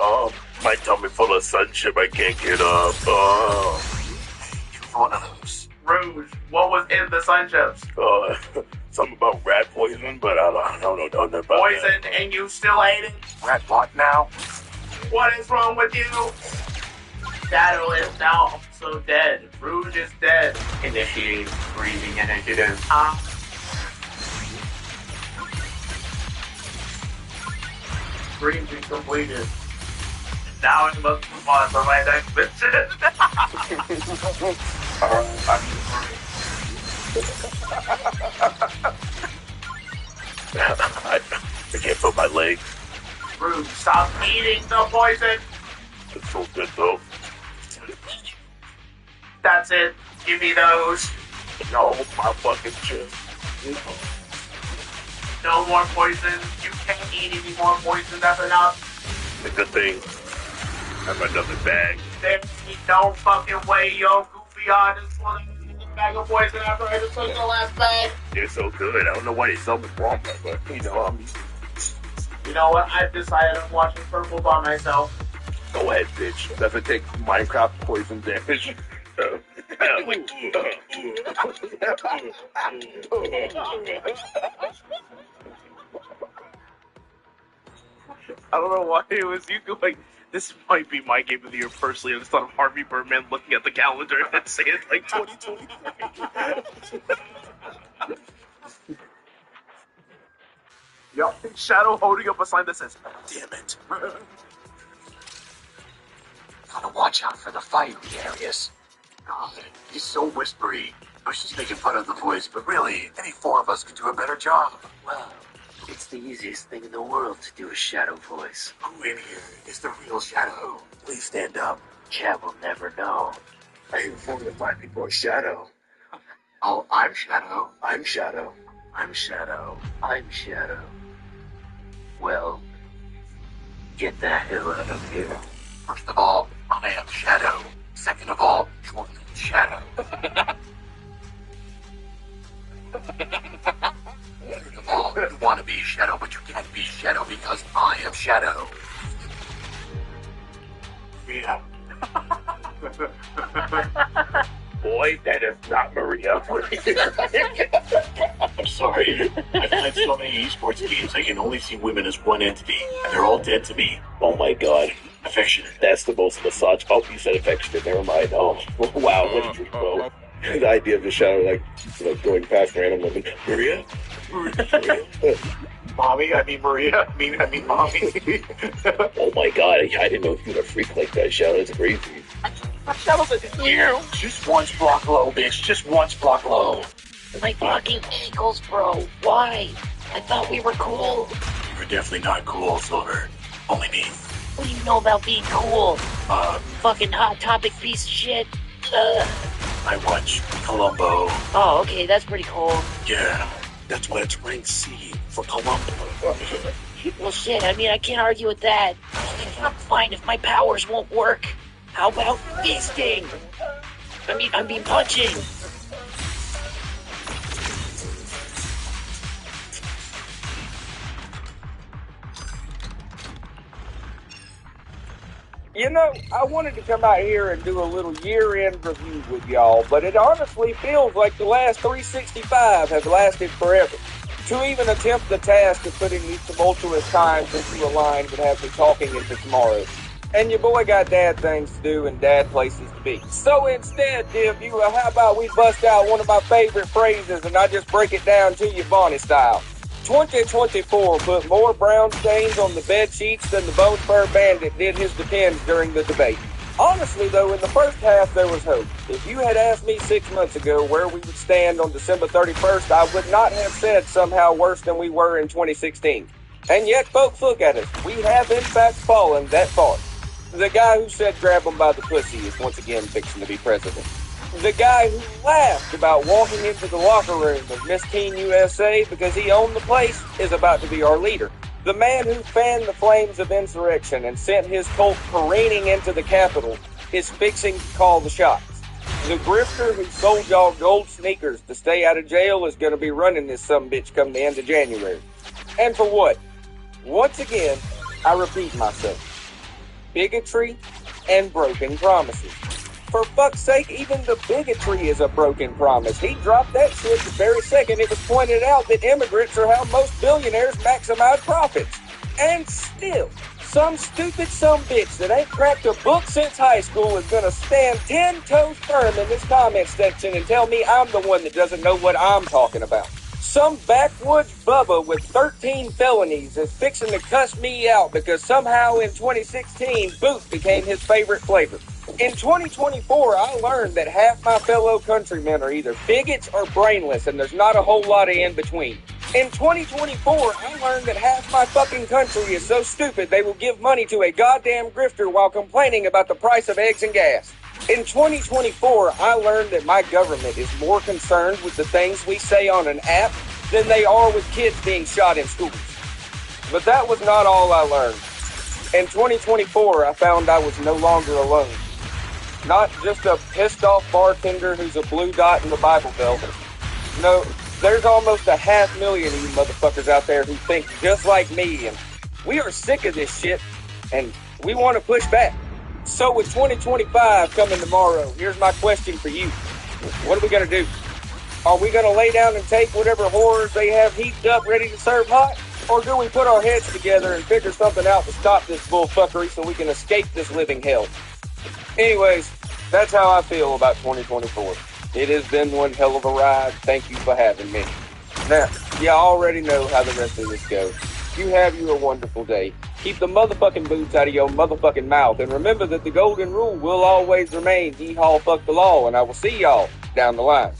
Speaker 10: My tummy full of sunship, I can't get up. You're one of those. Rouge, what was in the sunchips? Something about rat poison, but I don't know nothing about poison, that. And you still ate it? Rat what now? What is wrong with you? Shadow is now also dead. Rouge is dead. Initiate breathing initiative. Breathing completed. Now I must move on for my next mission. I can't feel my legs. Rouge, stop eating the poison. It's so good though. That's it. Give me those. No, my fucking shit. No more poison. You can't eat any more poison. That's enough. The good thing. I have another bag. There's no fucking way, yo. Goofy on this one.
Speaker 13: bag of poison after I just took the last bag.
Speaker 8: They're so good. I don't know why they sell them at Walmart, but you
Speaker 13: know what? I've decided I'm watching Purple by myself.
Speaker 8: Go ahead, bitch. Doesn't take Minecraft poison damage.
Speaker 4: I don't know why it was you going, this might be my game of the year personally. I just thought of Harvey Birdman looking at the calendar and saying like 2023. Yup, Shadow holding up a sign that says, damn it.
Speaker 7: Gotta watch out for the fiery areas. God, he's so whispery. I was just making fun of the voice, but really, any four of us could do a better job.
Speaker 14: Well, it's the easiest thing in the world to do a shadow voice.
Speaker 7: Who in here is the real Shadow? Please stand up.
Speaker 14: Cat will never know.
Speaker 7: I informed to find me for Shadow. Oh, I'm Shadow. I'm Shadow.
Speaker 14: I'm Shadow. I'm Shadow. Well, get the hell out of here.
Speaker 7: First of all, I am Shadow. Second of all, you're Shadow. Third of all, you want to be Shadow, but you can't be Shadow because I am Shadow.
Speaker 8: Yeah. Boy, that is not Maria.
Speaker 7: I'm sorry. I've played so many esports games, I can only see women as one entity, and they're all dead to me.
Speaker 8: Oh my god.
Speaker 7: Affectionate.
Speaker 8: That's the most massage. Oh, you said affectionate. Never mind. Oh, wow. What did you know? The idea of the Shadow, like going past random women. Maria? Maria?
Speaker 7: Mommy, I mean Maria. I mean mommy.
Speaker 8: Oh my god, I didn't know if you were a freak like that, Shadow. That's crazy.
Speaker 7: Shadow's a you. Just once block low, bitch. Just once block low.
Speaker 14: My fucking ankles, bro. Why? I thought we were cool.
Speaker 7: You were definitely not cool, Silver. Only me.
Speaker 14: What do you know about being cool? Fucking Hot Topic piece of shit.
Speaker 7: I watch Columbo.
Speaker 14: Oh, okay, that's pretty cool.
Speaker 7: Yeah, that's why it's ranked C for Columbo.
Speaker 14: Well, shit, I mean, I can't argue with that. I'm fine if my powers won't work. How about fisting? I mean punching.
Speaker 15: You know, I wanted to come out here and do a little year-end review with y'all, but it honestly feels like the last 365 have lasted forever. To even attempt the task of putting these tumultuous times into a line would have me talking into tomorrow. And your boy got dad things to do and dad places to be. So instead, dear viewer, how about we bust out one of my favorite phrases and I just break it down to you Bonnie style. 2024 put more brown stains on the bed sheets than the Bone Spur Bandit did his Depends during the debate. Honestly, though, in the first half, there was hope. If you had asked me 6 months ago where we would stand on December 31st, I would not have said somehow worse than we were in 2016. And yet, folks, look at us. We have, in fact, fallen that far. The guy who said grab him by the pussy is once again fixing to be president. The guy who laughed about walking into the locker room of Miss Teen USA because he owned the place is about to be our leader. The man who fanned the flames of insurrection and sent his cult careening into the Capitol is fixing to call the shots. The grifter who sold y'all gold sneakers to stay out of jail is going to be running this sumbitch come the end of January. And for what? Once again, I repeat myself. Bigotry and broken promises. For fuck's sake, even the bigotry is a broken promise. He dropped that shit the very second it was pointed out that immigrants are how most billionaires maximize profits. And still, some stupid sumbitch that ain't cracked a book since high school is gonna stand 10 toes firm in this comment section and tell me I'm the one that doesn't know what I'm talking about. Some backwoods bubba with 13 felonies is fixing to cuss me out because somehow in 2016, boot became his favorite flavor. In 2024, I learned that half my fellow countrymen are either bigots or brainless, and there's not a whole lot of in between. In 2024, I learned that half my fucking country is so stupid they will give money to a goddamn grifter while complaining about the price of eggs and gas. In 2024, I learned that my government is more concerned with the things we say on an app than they are with kids being shot in schools. But that was not all I learned. In 2024, I found I was no longer alone. Not just a pissed off bartender who's a blue dot in the Bible Belt. No, there's almost 500,000 of you motherfuckers out there who think just like me, and we are sick of this shit, and we want to push back. So with 2025 coming tomorrow, here's my question for you. What are we going to do? Are we going to lay down and take whatever horrors they have heaped up ready to serve hot? Or do we put our heads together and figure something out to stop this bullfuckery so we can escape this living hell? Anyways, that's how I feel about 2024. It has been one hell of a ride. Thank you for having me. Now, you already know how the rest of this goes. You have you a wonderful day. Keep the motherfucking boots out of your motherfucking mouth. And remember that the golden rule will always remain, yee-haw, fuck the law. And I will see y'all down the line.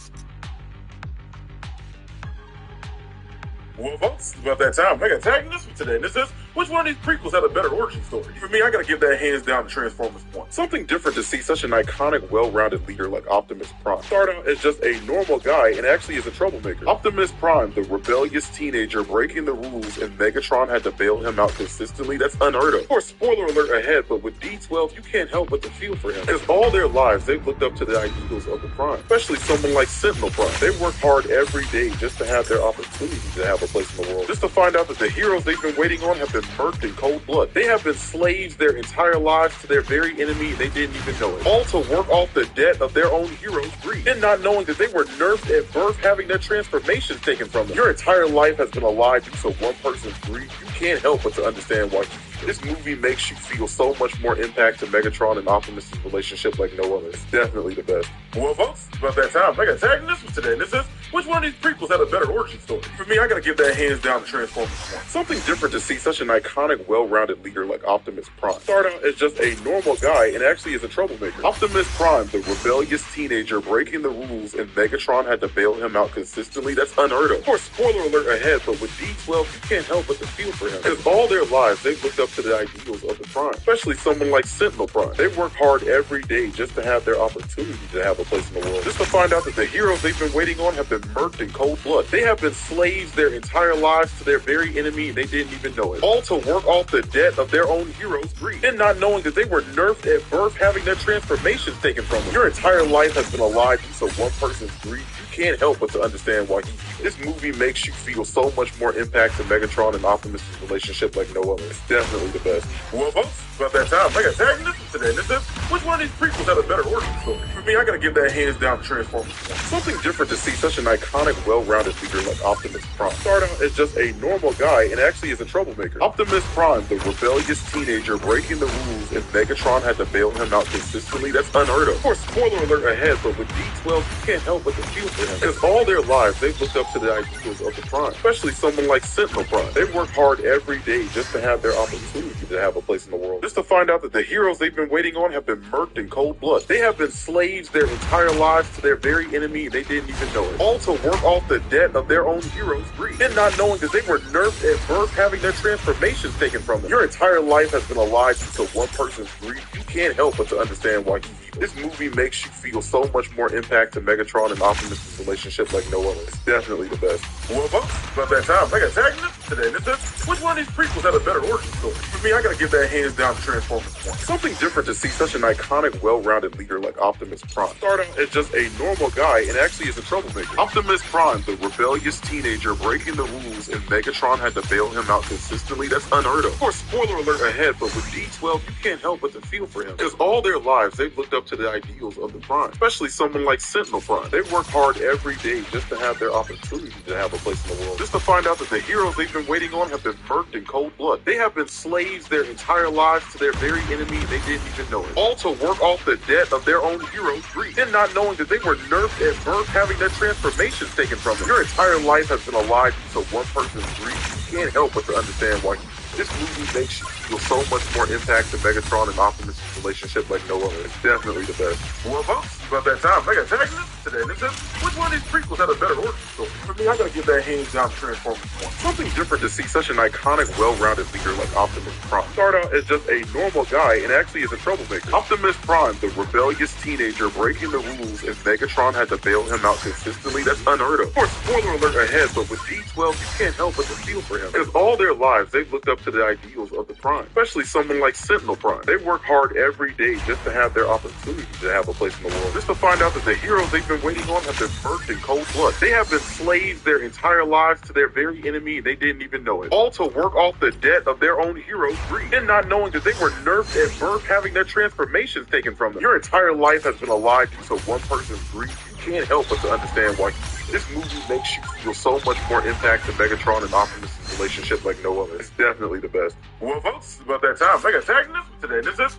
Speaker 16: Well, folks, it's about that time. I got tagging this one today, and this is, which one of these prequels had a better origin story? For me, I gotta give that hands down to Transformers 1. Something different to see such an iconic, well-rounded leader like Optimus Prime. Start out as just a normal guy and actually is a troublemaker. Optimus Prime, the rebellious teenager breaking the rules, and Megatron had to bail him out consistently, that's unheard of. Of course, spoiler alert ahead, but with D12, you can't help but to feel for him. Because all their lives, they've looked up to the ideals of the Prime. Especially someone like Sentinel Prime. They work hard every day just to have their opportunity to have a place in the world. Just to find out that the heroes they've been waiting on have been murked in cold blood. They have been slaves their entire lives to their very enemy, and they didn't even know it. All to work off the debt of their own heroes' greed. And not knowing that they were nerfed at birth, having their transformations taken from them. Your entire life has been a lie due to one person's greed. You can't help but to understand why this movie makes you feel so much more impact to Megatron and Optimus' relationship like no other. It's definitely the best. Well, folks, it's about that time. I got tagging this one today, and this is, which one of these prequels had a better origin story? For me, I gotta give that hands down to Transformers 1. Something different to see such an iconic, well-rounded leader like Optimus Prime. Start out as just a normal guy and actually is a troublemaker. Optimus Prime, the rebellious teenager breaking the rules, and Megatron had to bail him out consistently, that's unheard of. Of course, spoiler alert ahead, but with D12, you can't help but to feel for him. Because all their lives, they've looked up to the ideals of the Prime. Especially someone like Sentinel Prime. They work hard every day just to have their opportunity to have a place in the world. Just to find out that the heroes they've been waiting on have been murked in cold blood. They have been slaves their entire lives to their very enemy, and they didn't even know it. All to work off the debt of their own heroes' greed. And not knowing that they were nerfed at birth, having their transformations taken from them. Your entire life has been a lie due to one person's greed. You can't help but to understand why this movie makes you feel so much more impact to Megatron and Optimus' relationship like no other. It's definitely the best. Well, folks, it's about that time. I got tagging this one today, and this is, which one of these prequels had a better origin story? For me, I gotta give that hands down to Transformers 1. Something different to see such an iconic, well-rounded leader like Optimus Prime. Start out as just a normal guy and actually is a troublemaker. Optimus Prime, the rebellious teenager breaking the rules, and Megatron had to bail him out consistently, that's unheard of. Of course, spoiler alert ahead, but with D12, you can't help but to feel for him. Because all their lives, they've looked up to the ideals of the Prime. Especially someone like Sentinel Prime. They work hard every day just to have their opportunity to have a place in the world. Just to find out that the heroes they've been waiting on have been murked in cold blood. They have been slaves their entire lives to their very enemy, and they didn't even know it. All to work off the debt of their own heroes' greed. And not knowing that they were nerfed at birth, having their transformations taken from them. Your entire life has been a lie due to one person's greed. You can't help but to understand why this movie makes you feel so much more impact to Megatron and Optimus' relationship like no other. It's definitely the best. Well, folks, it's about that time. I got tagging this one today, and this is, which one of these prequels had a better origin story? For me, I gotta give that hands down to Transformers 1. Something different to see such an iconic, well-rounded leader like Optimus Prime. Start out as just a normal guy and actually is a troublemaker. Optimus Prime, the rebellious teenager breaking the rules, and Megatron had to bail him out consistently, that's unheard of. Of course, spoiler alert ahead, but with D12, you can't help but to feel for him. Because all their lives, they've looked up to the ideals of the Prime. Especially someone like Sentinel Prime. They work hard every day just to have their opportunity to have a place in the world. Just to find out that the heroes they've been waiting on have been murked in cold blood. They have been slaves their entire lives to their very enemy, and they didn't even know it. All to work off the debt of their own heroes' greed. And not knowing that they were nerfed at birth, having their transformations taken from them. Your entire life has been a lie due to one person's greed. You can't help but to understand why this movie makes you feel so much more impact to Megatron and Optimus' relationship like no other. It's definitely the best. Well, folks, about that time Mega Antagonist today. And it says, which one of these prequels had a better origin story? For me, I gotta give that hands down Transformers 1. Something different to see such an iconic, well-rounded leader like Optimus Prime start out as just a normal guy and actually is a troublemaker. Optimus Prime, the rebellious teenager breaking the rules, if Megatron had to bail him out consistently, that's unheard of. Of course, spoiler alert ahead, but with D12, you can't help but to feel for him. Because all their lives, they've looked up to the ideals of the Prime, especially someone like Sentinel Prime. They work hard every day just to have their opportunity to have a place in the world, just to find out that the heroes they've been waiting on have been murdered in cold blood. They have been slaves their entire lives to their very enemy, and they didn't even know it. All to work off the debt of their own heroes' greed, and not knowing that they were nerfed at birth, having their transformations taken from them. Your entire life has been a lie due to one person's greed. You can't help but to understand why this movie makes you feel so much more impact to Megatron and Optimus' relationship like no other. It's definitely the best. Well, folks, it's about that time Mega Antagonist today. This is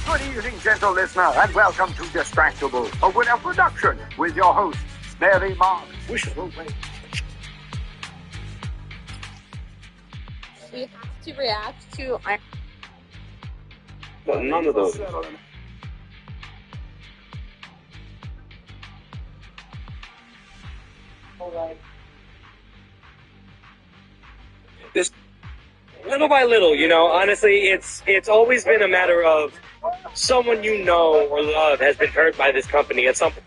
Speaker 7: Good evening, gentle listener, and welcome to Distractable, a winner production with your hosts, Mary Mark, Wishful Wait.
Speaker 17: We have to react to.
Speaker 12: But none of those.
Speaker 18: This little by little, you know, honestly, it's always been a matter of someone you know or love has been hurt by this company at some point.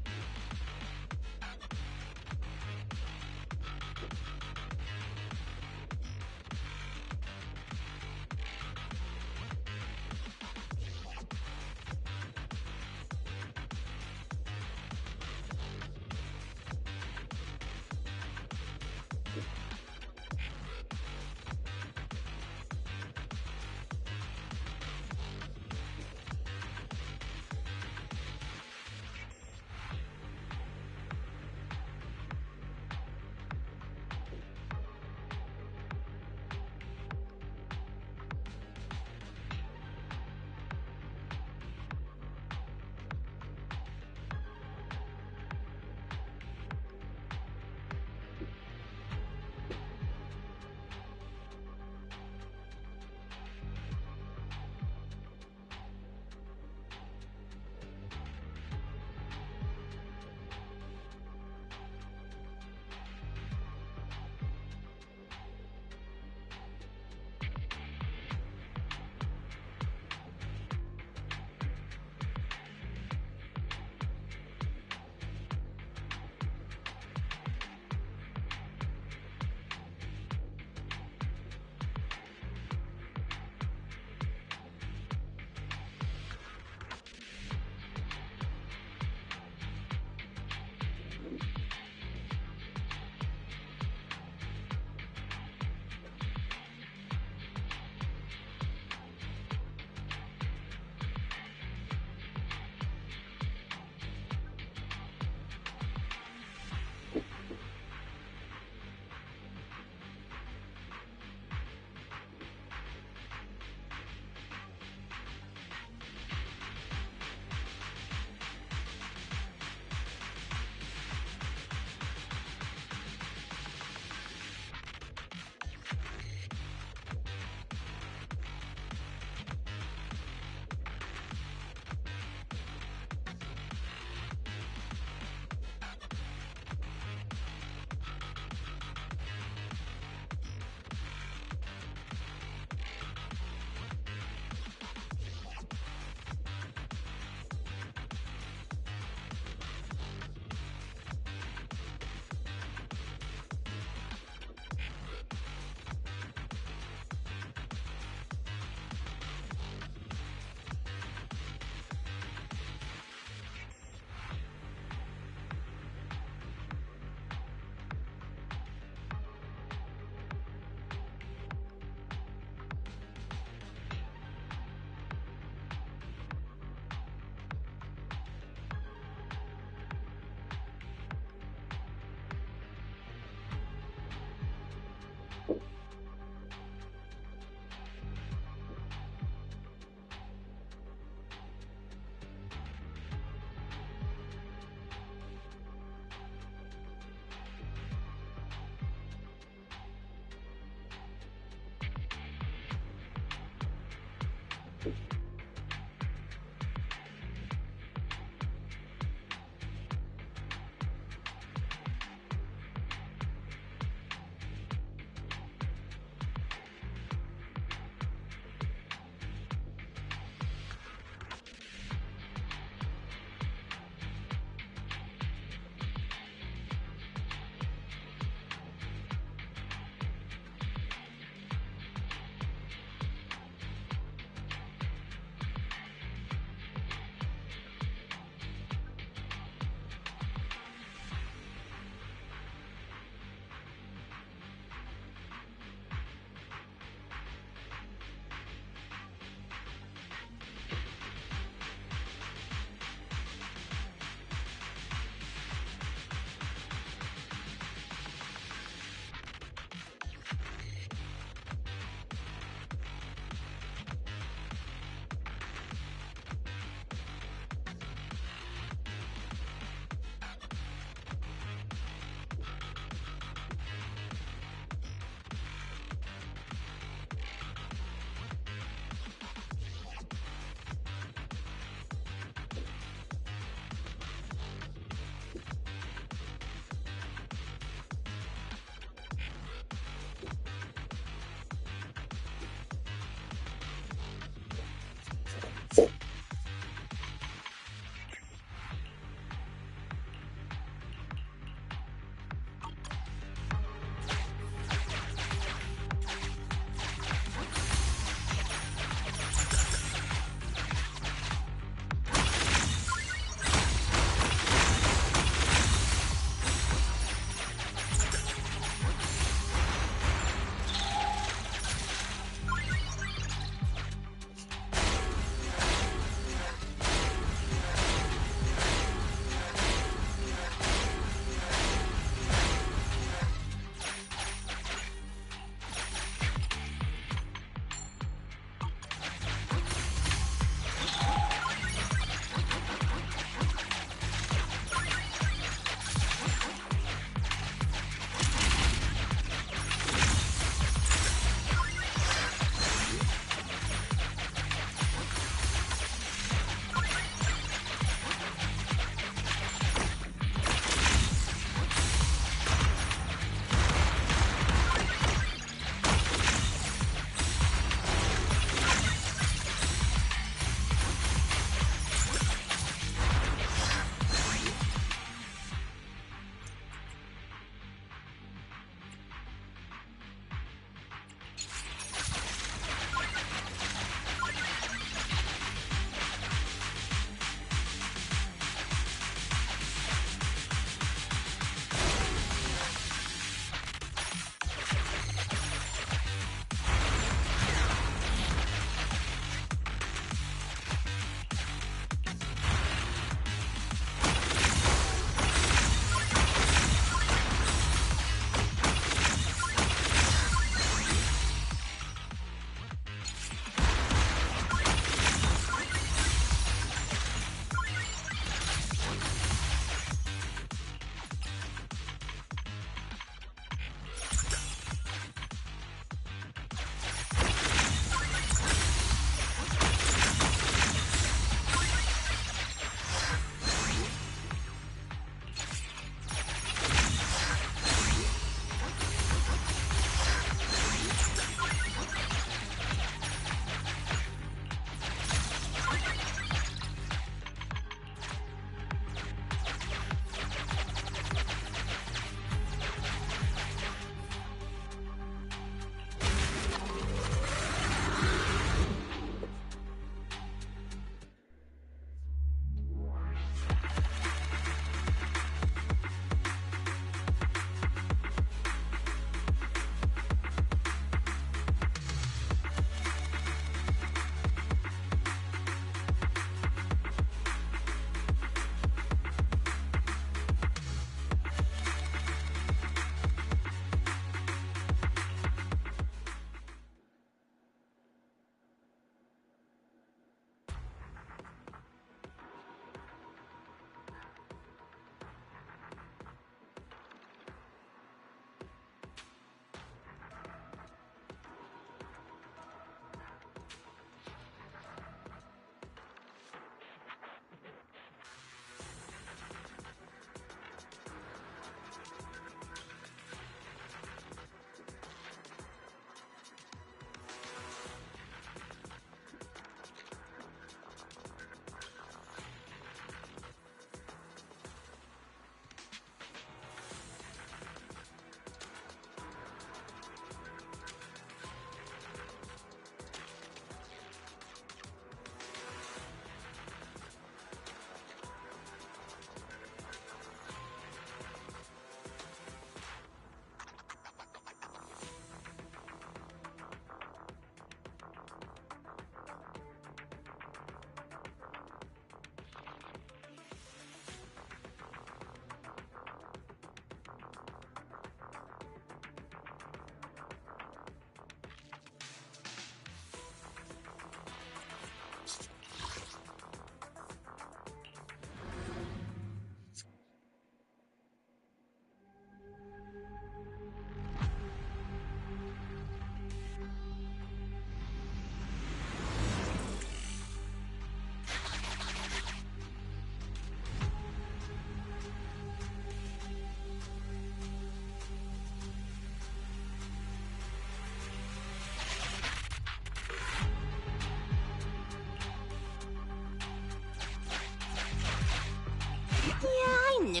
Speaker 2: I knew.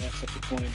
Speaker 19: that's such a coin.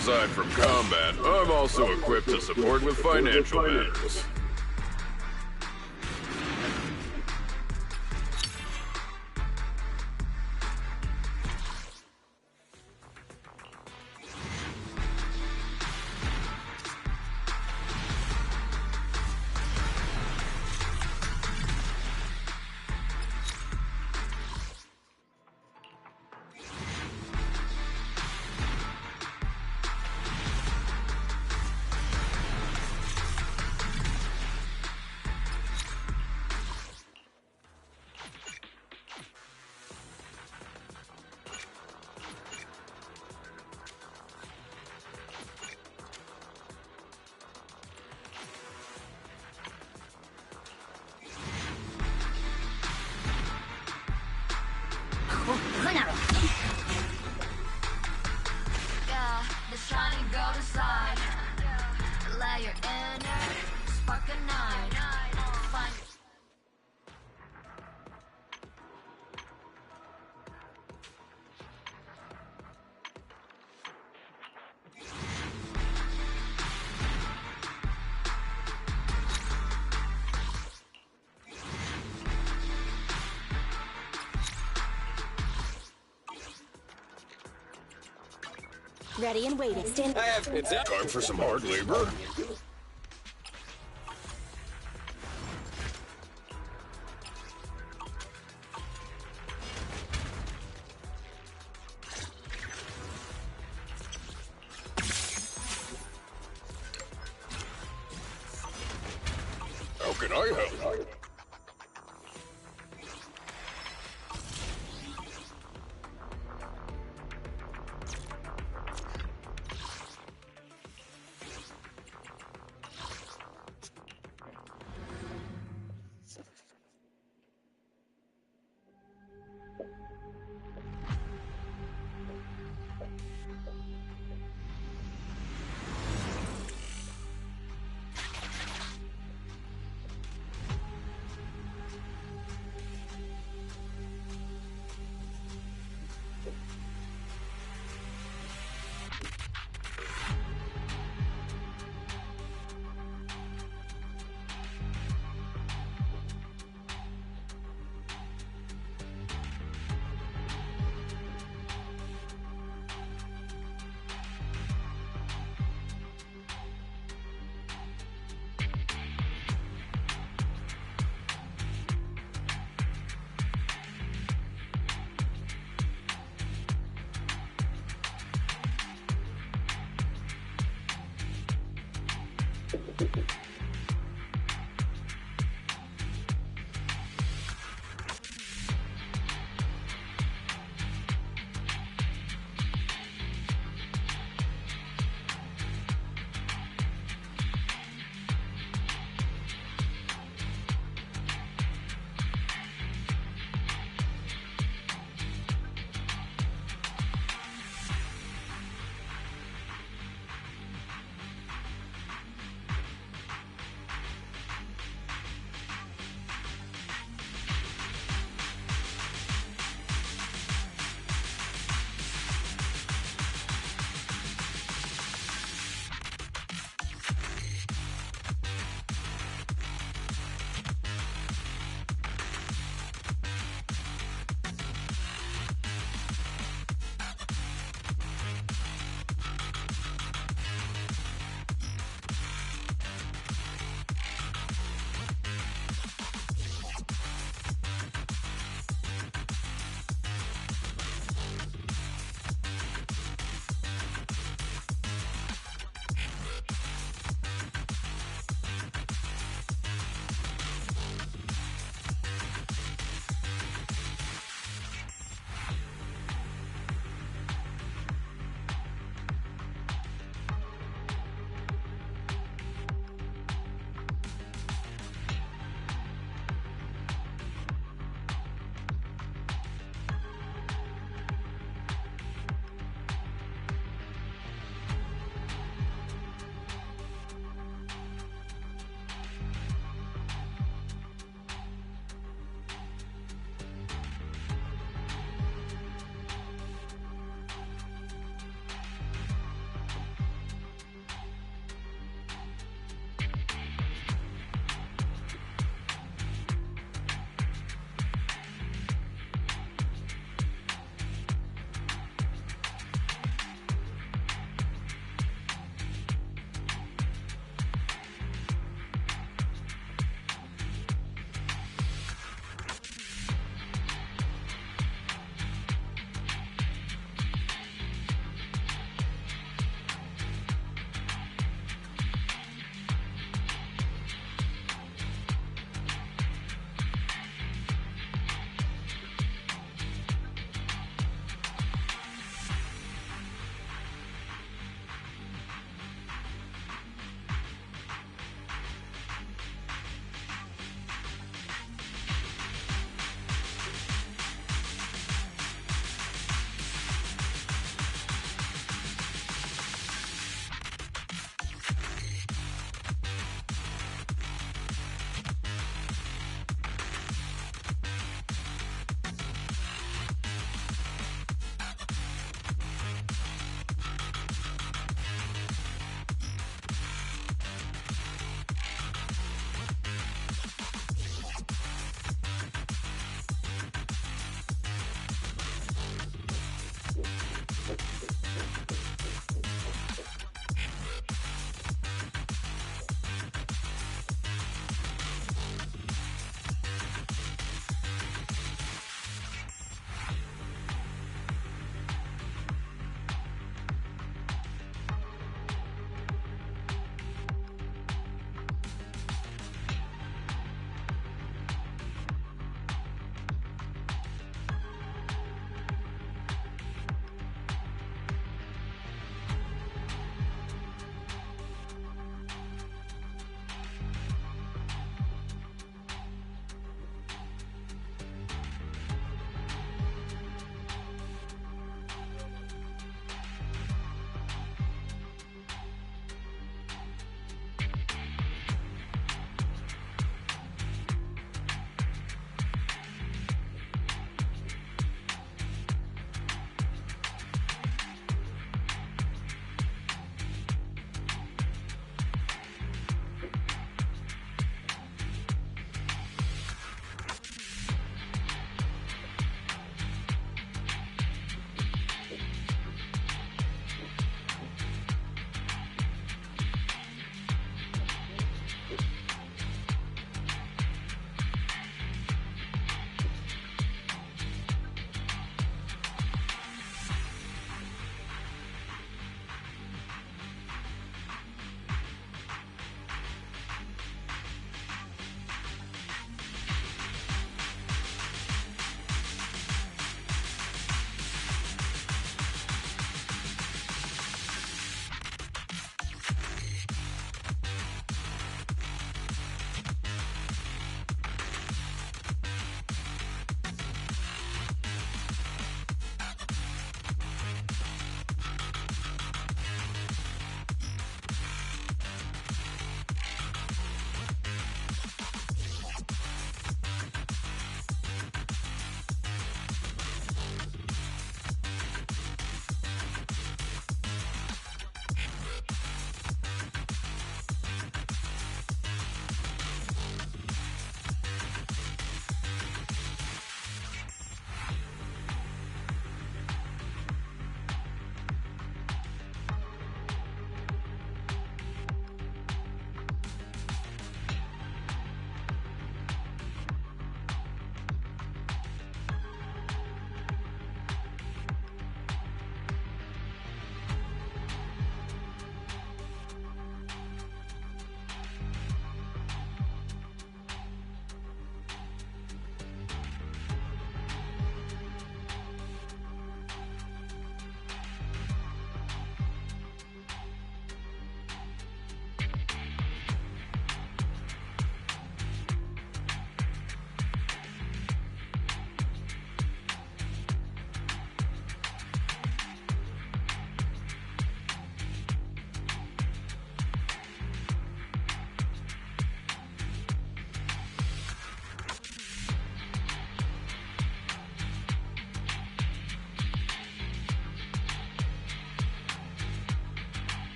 Speaker 19: Aside from combat, I'm also equipped to support with financial matters.
Speaker 20: Yeah, the shining golden side. Let your inner spark ignite. Find
Speaker 2: Ready and waiting. Stand.
Speaker 19: It's time for some hard labor. How can I help?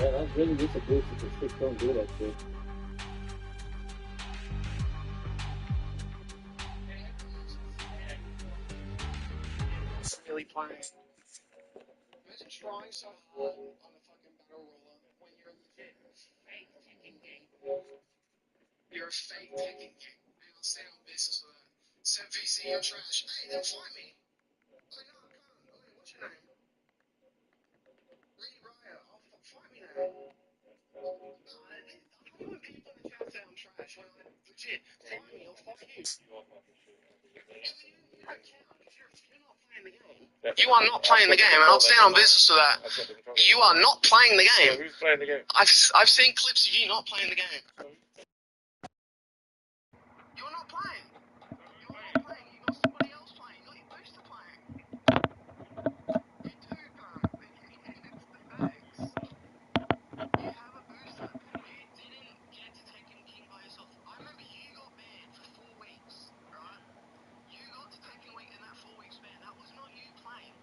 Speaker 21: Yeah, that's really just a boost if the sticks don't do that shit.
Speaker 9: Really playing. Imagine trying so hard on a fucking barrel roller when you're legit fake taking game. You're a fake taking game. And I'll stay on basis for that. Said VC, you're trash. Hey, then fight me. Oh, no, I can't. Oh, what's your name? Lee Ryan. Oh, fight me now. I hate when people in the chat say I'm trash when I legit fight me or fuck you. You don't count because you're not playing the game. You are not playing the game, and I'll stand on business for that. You are not playing the game.
Speaker 16: Who's playing the game?
Speaker 9: I've seen clips of you not playing the game. You're not playing. You're not playing. You got somebody else playing. You got your booster playing. You do, bro. It's the facts. You have a booster. You didn't get to Tekken King by yourself. I remember you got banned for 4 weeks, right? You got to Tekken Week in that 4-week span. That was not you playing.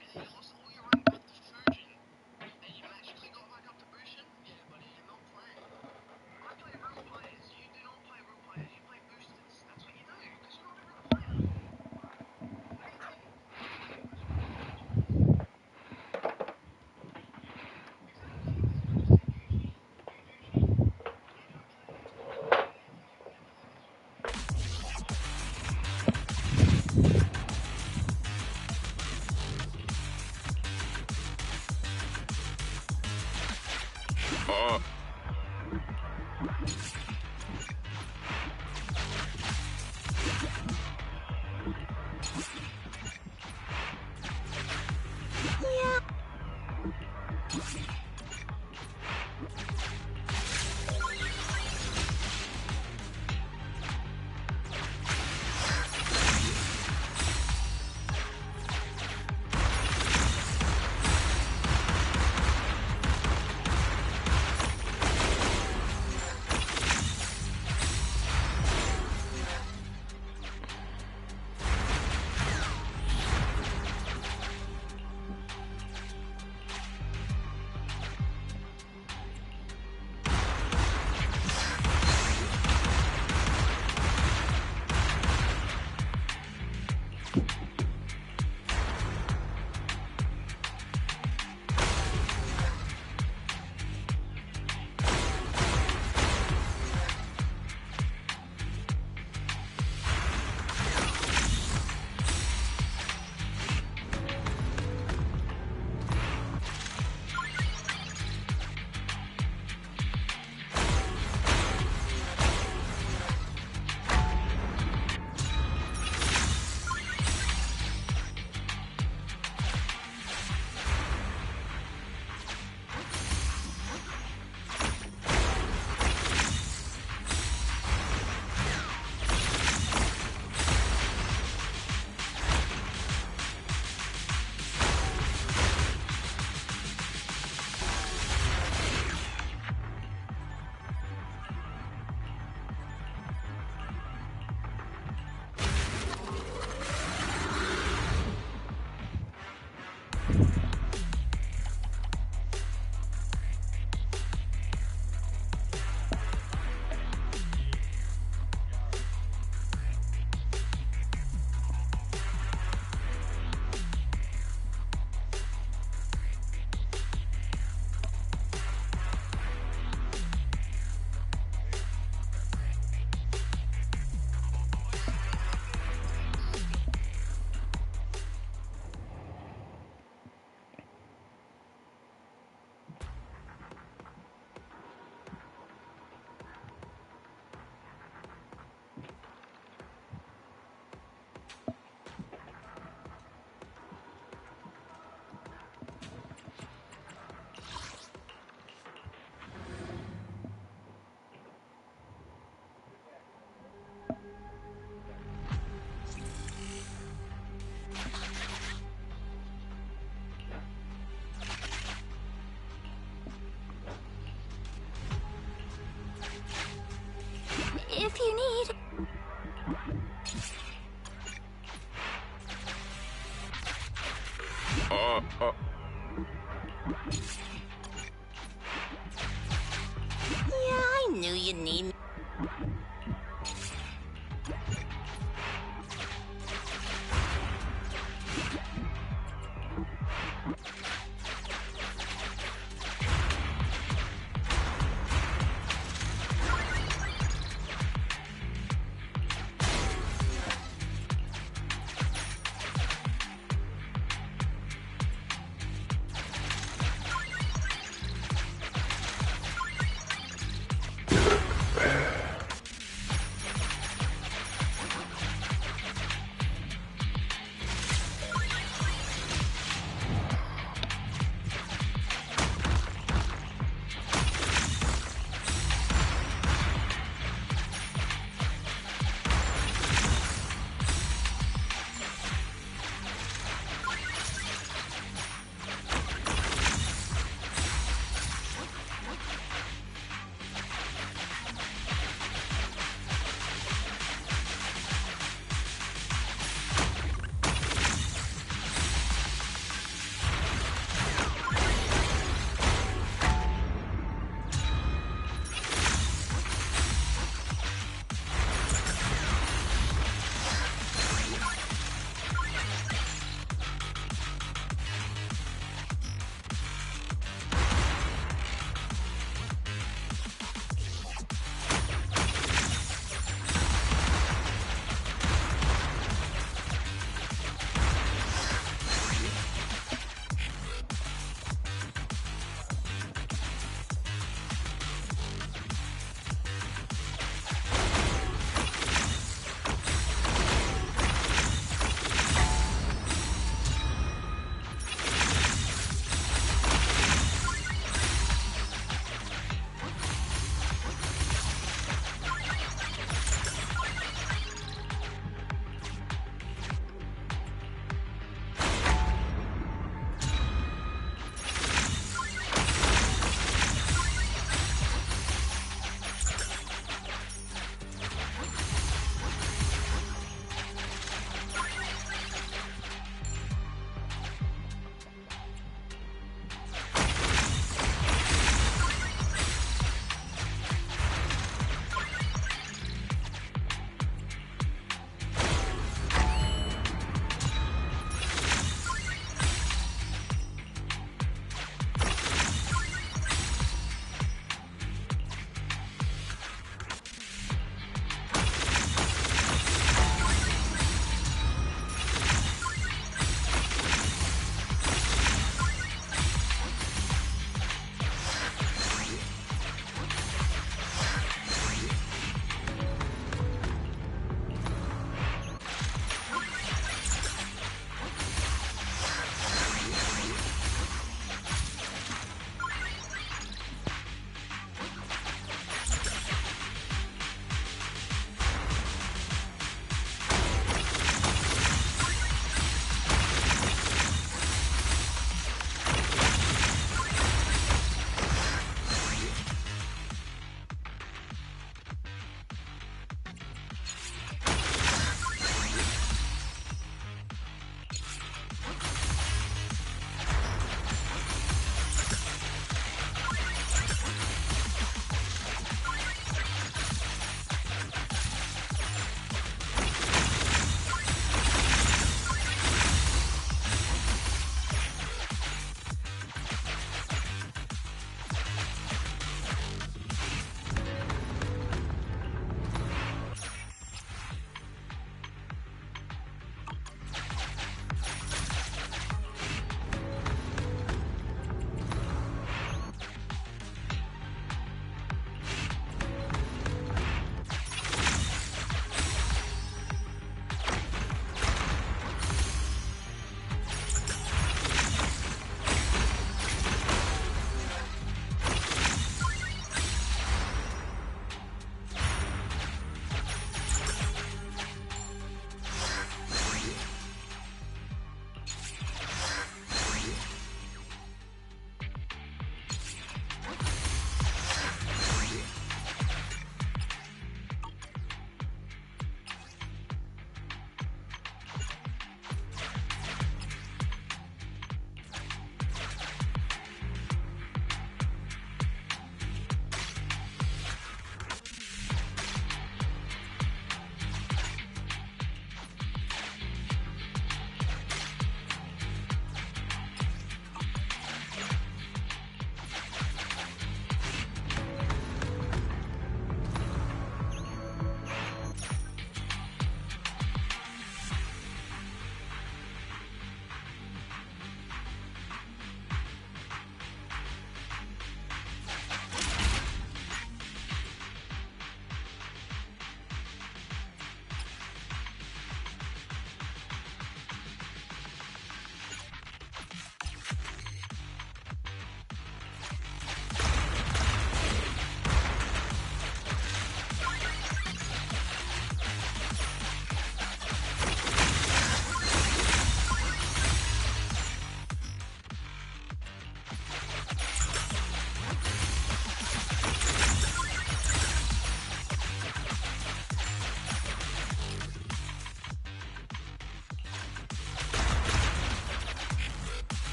Speaker 9: And then you lost all your rank back to Fujin. And you magically got back up to Bushin? Yeah, buddy, you're not playing. I play real players. You do not play real players. You play boosters. That's what you do, because you're not a real player. What do you think?
Speaker 2: If you need.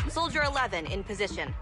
Speaker 3: Soldier 11 in position.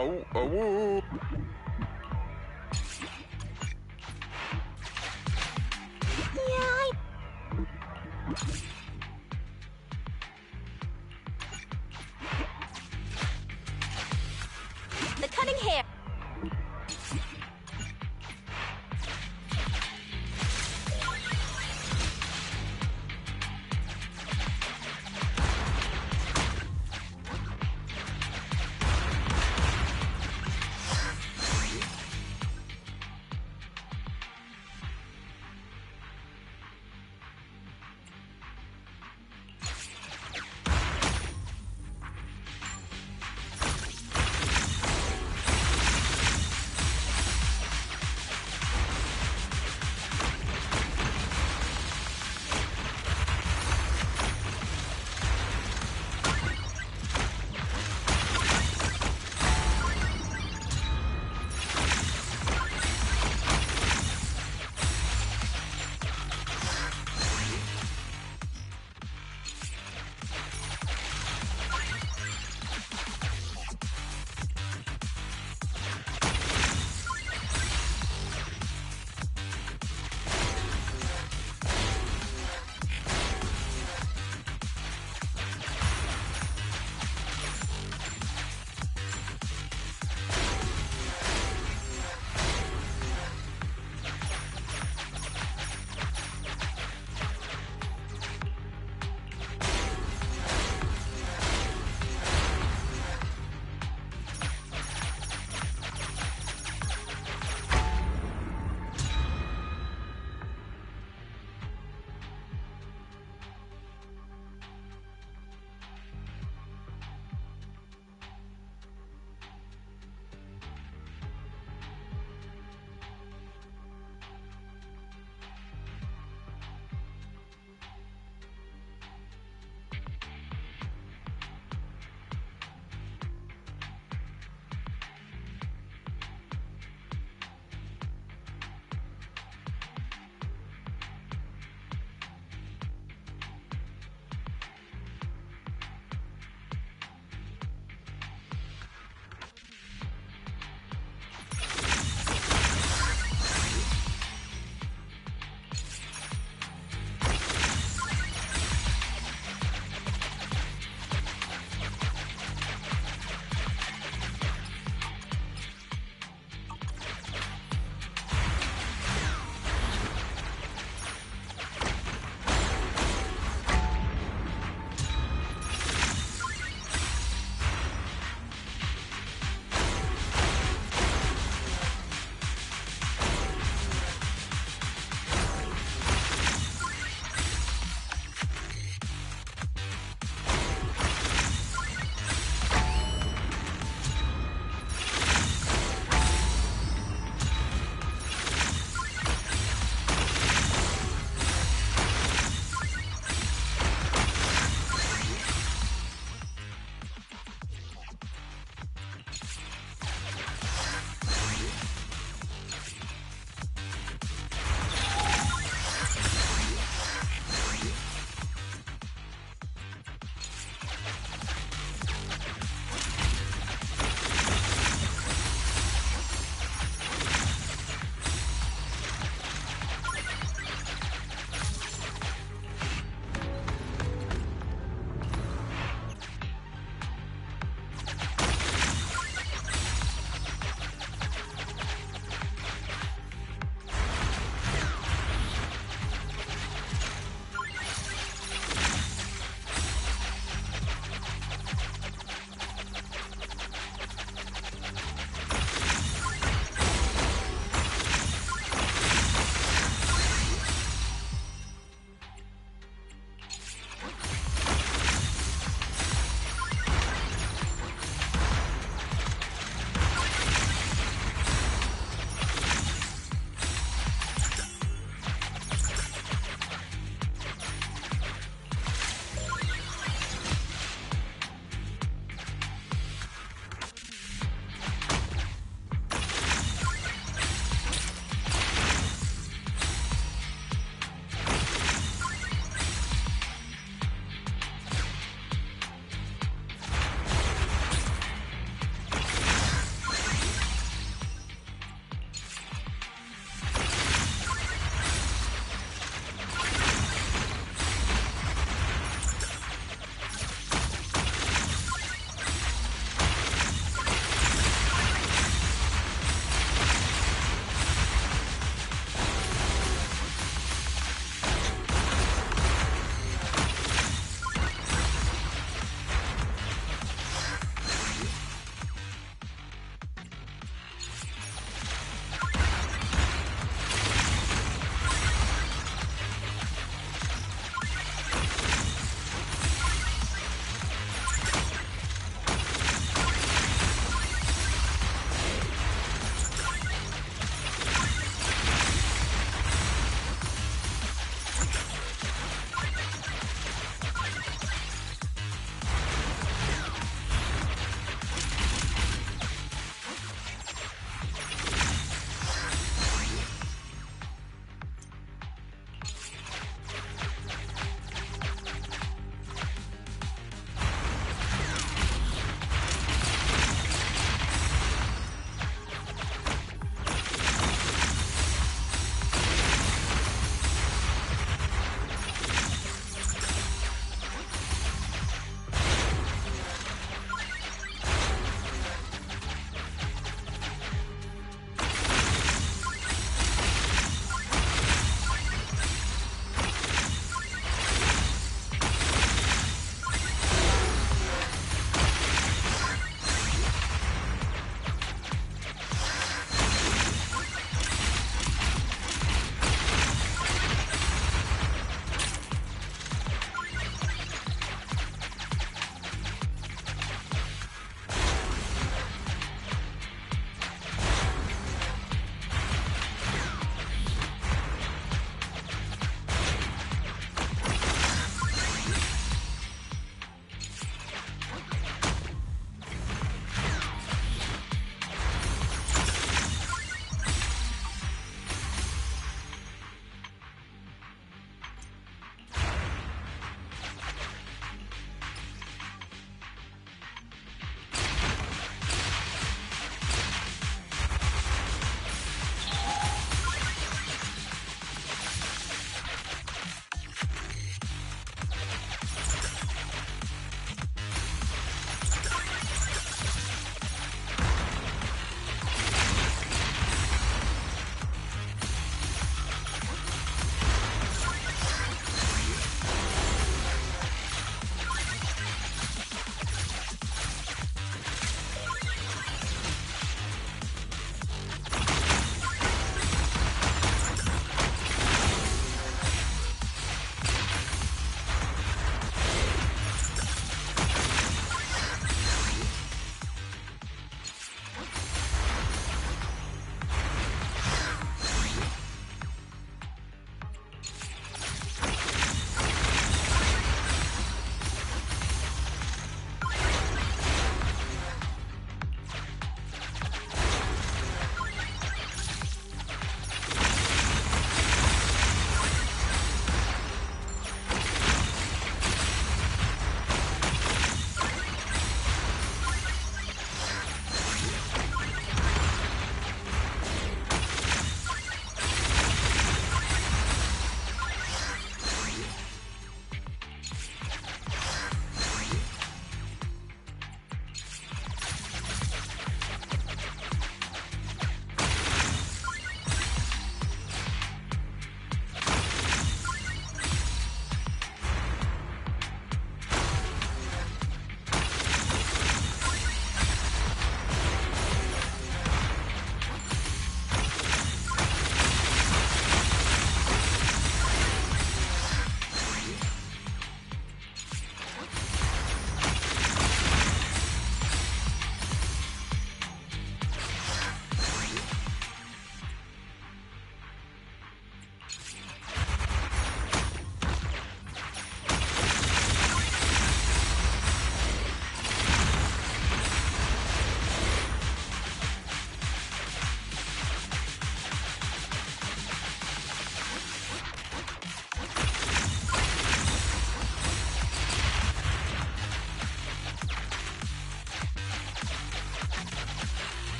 Speaker 19: Oh, oh,
Speaker 2: Yeah,
Speaker 3: The cutting hair.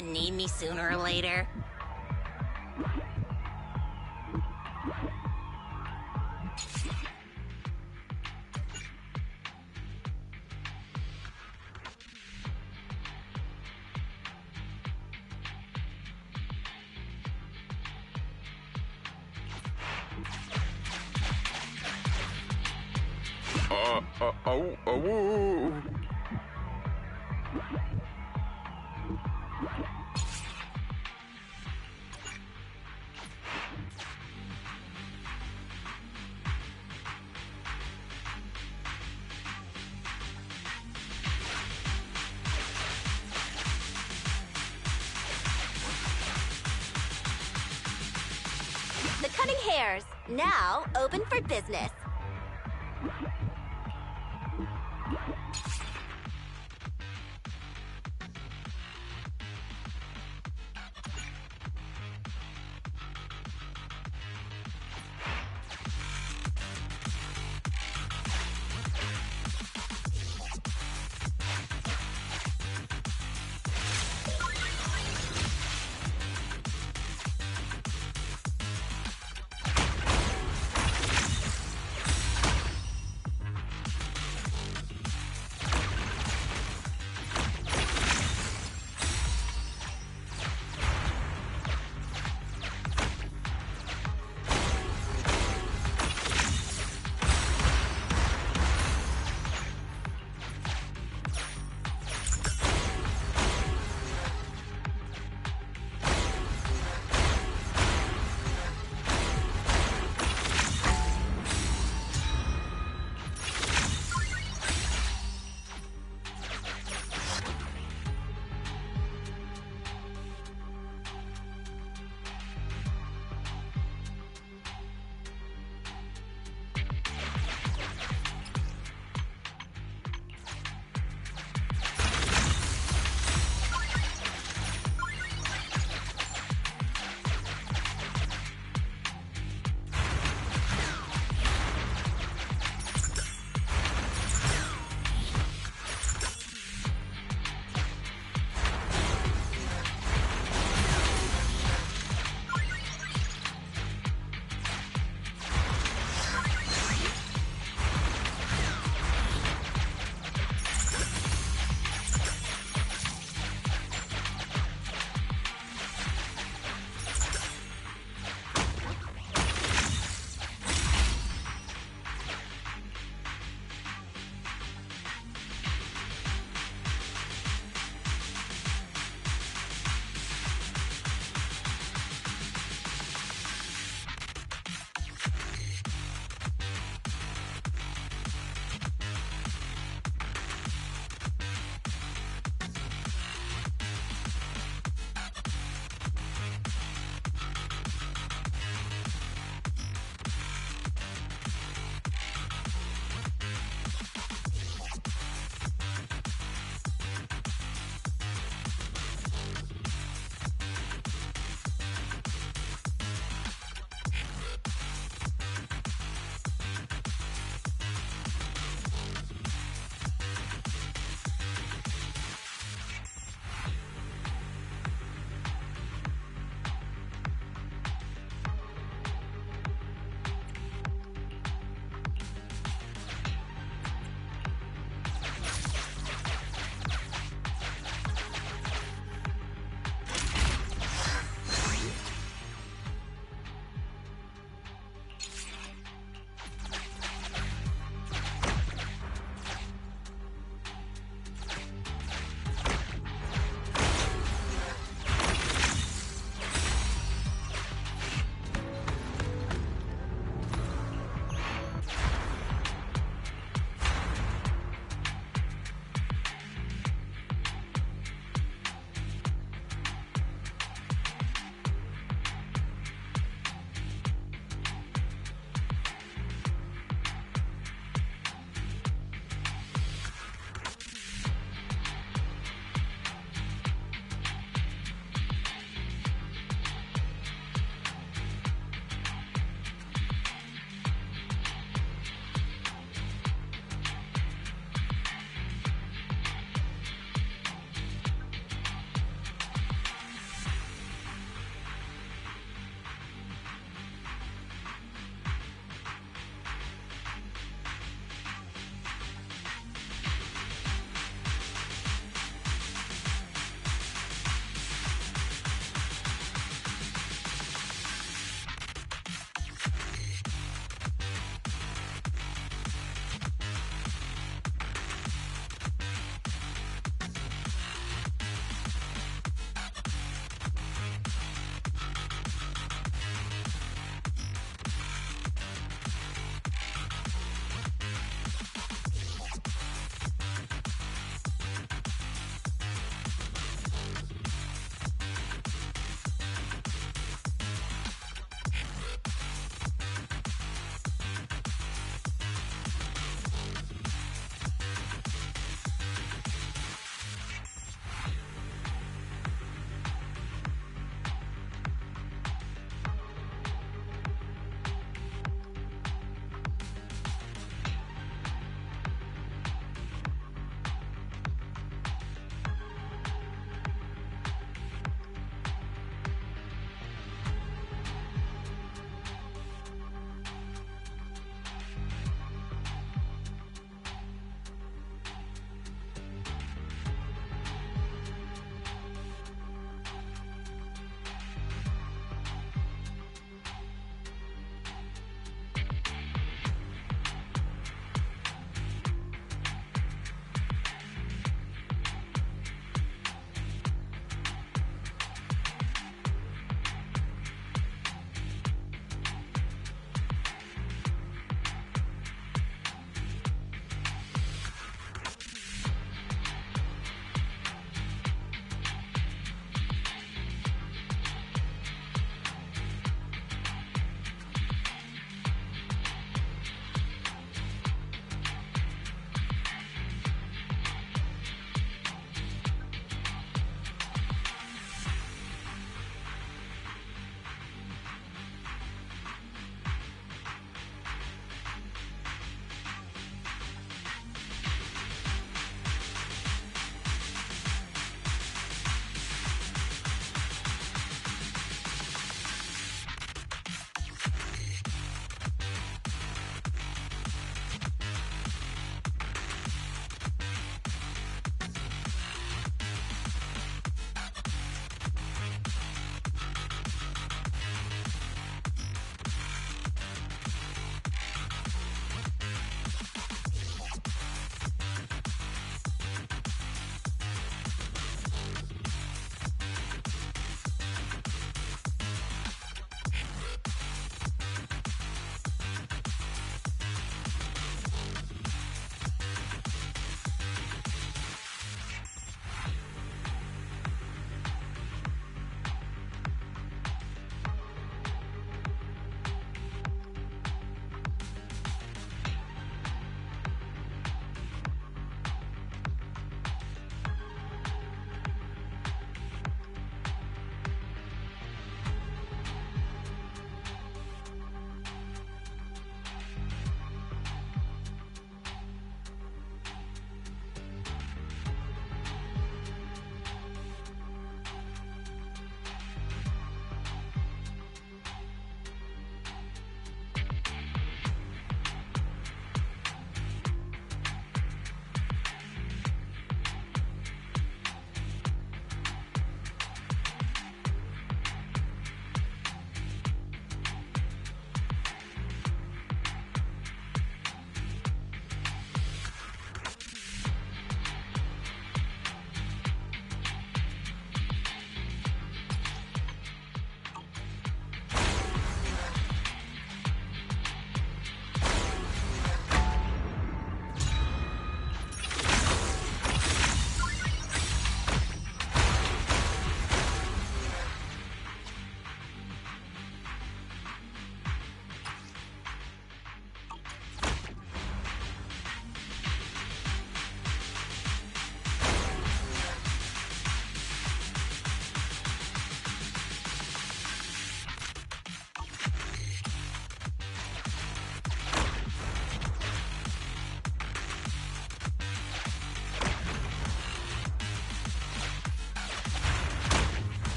Speaker 2: you need me sooner or later. The cutting hairs, now open for business.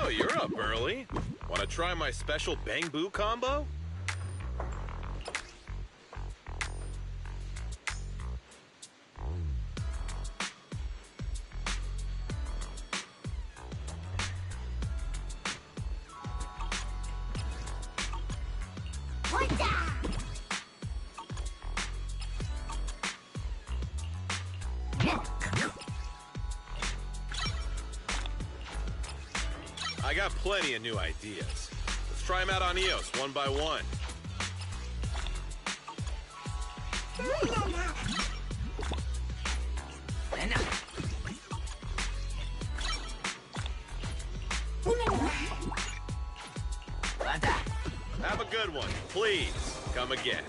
Speaker 5: Oh, you're up early. Want to try my special Bang Boo combo? I got plenty of new ideas. Let's try them out on EOS one by one. Have a good one. Please, come again.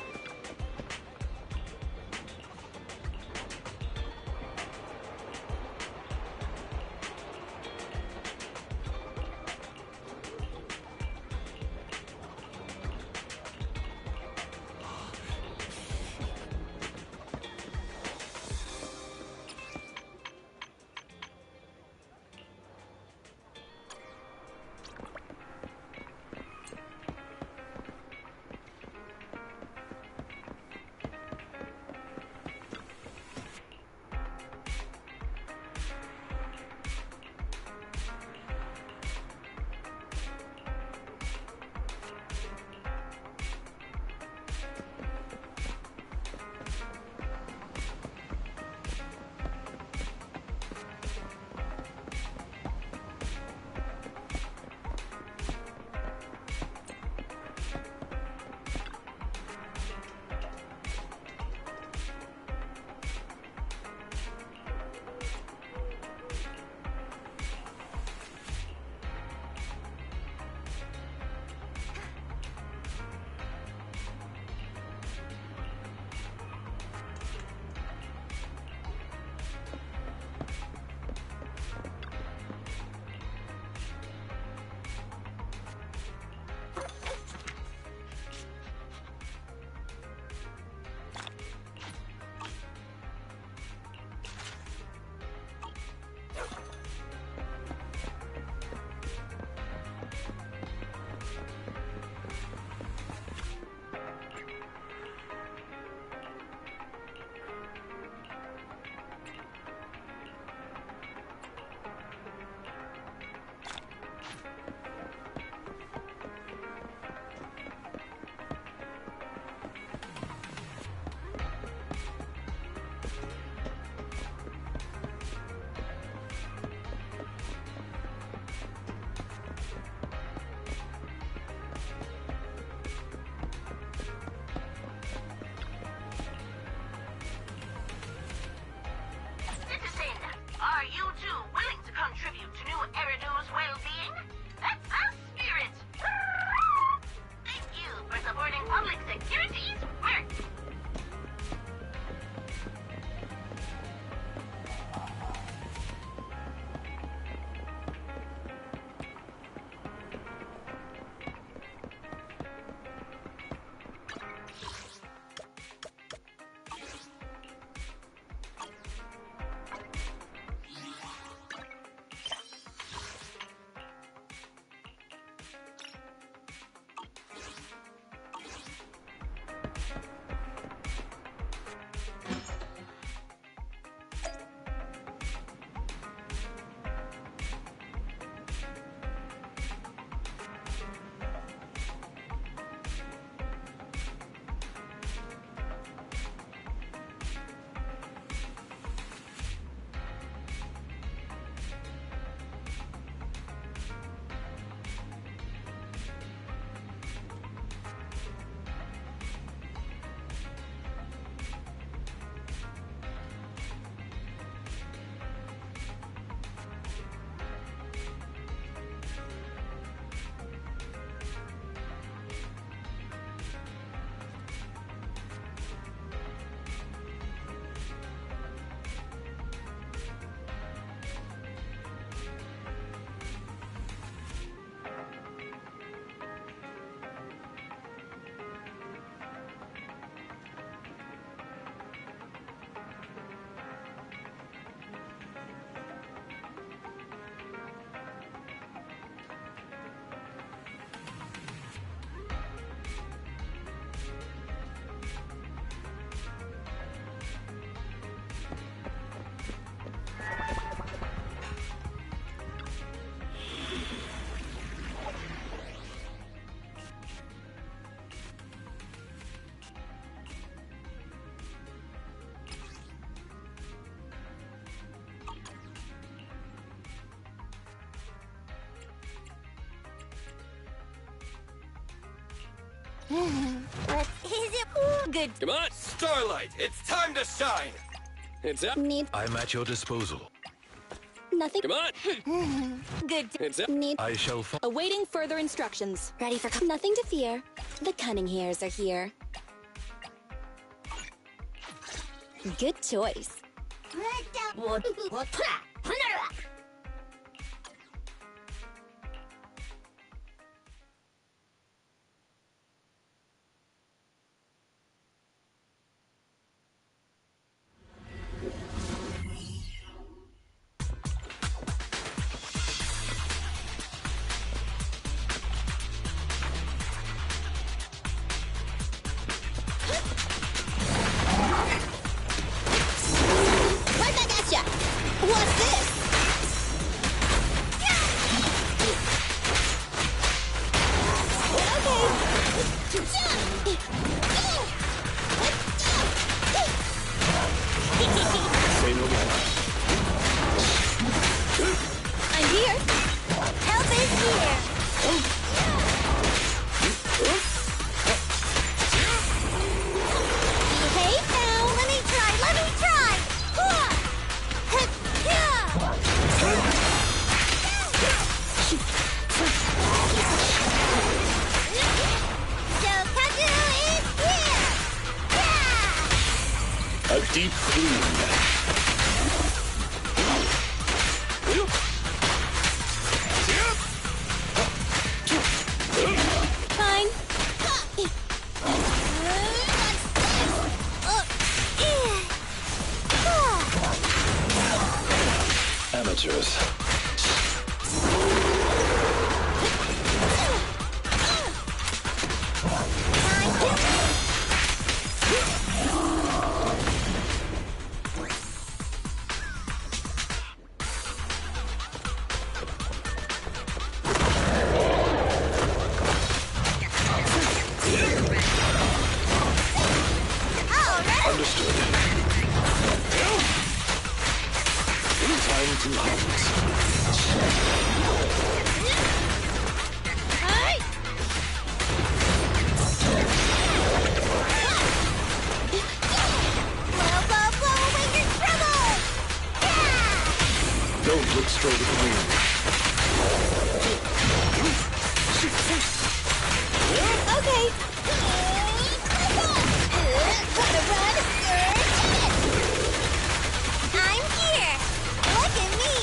Speaker 2: What is it? Good.
Speaker 1: Come on, Starlight, it's time to shine. It's up.
Speaker 5: I'm at your disposal.
Speaker 2: Nothing.
Speaker 1: Come on.
Speaker 2: Good.
Speaker 1: It's up.
Speaker 5: I shall
Speaker 2: Awaiting further instructions. Ready for nothing to fear. The cunning hairs are here. Good choice. Right back at ya! What's this?
Speaker 5: say no more.
Speaker 2: I'm here. Help is here. Behave now. Let me try. So Kaku is here.
Speaker 19: A deep clean.
Speaker 2: Fine.
Speaker 19: Amateurs. Understood. Time to hunt. Don't look straight at me.
Speaker 2: Okay. Gotta run. I'm here. Look at me.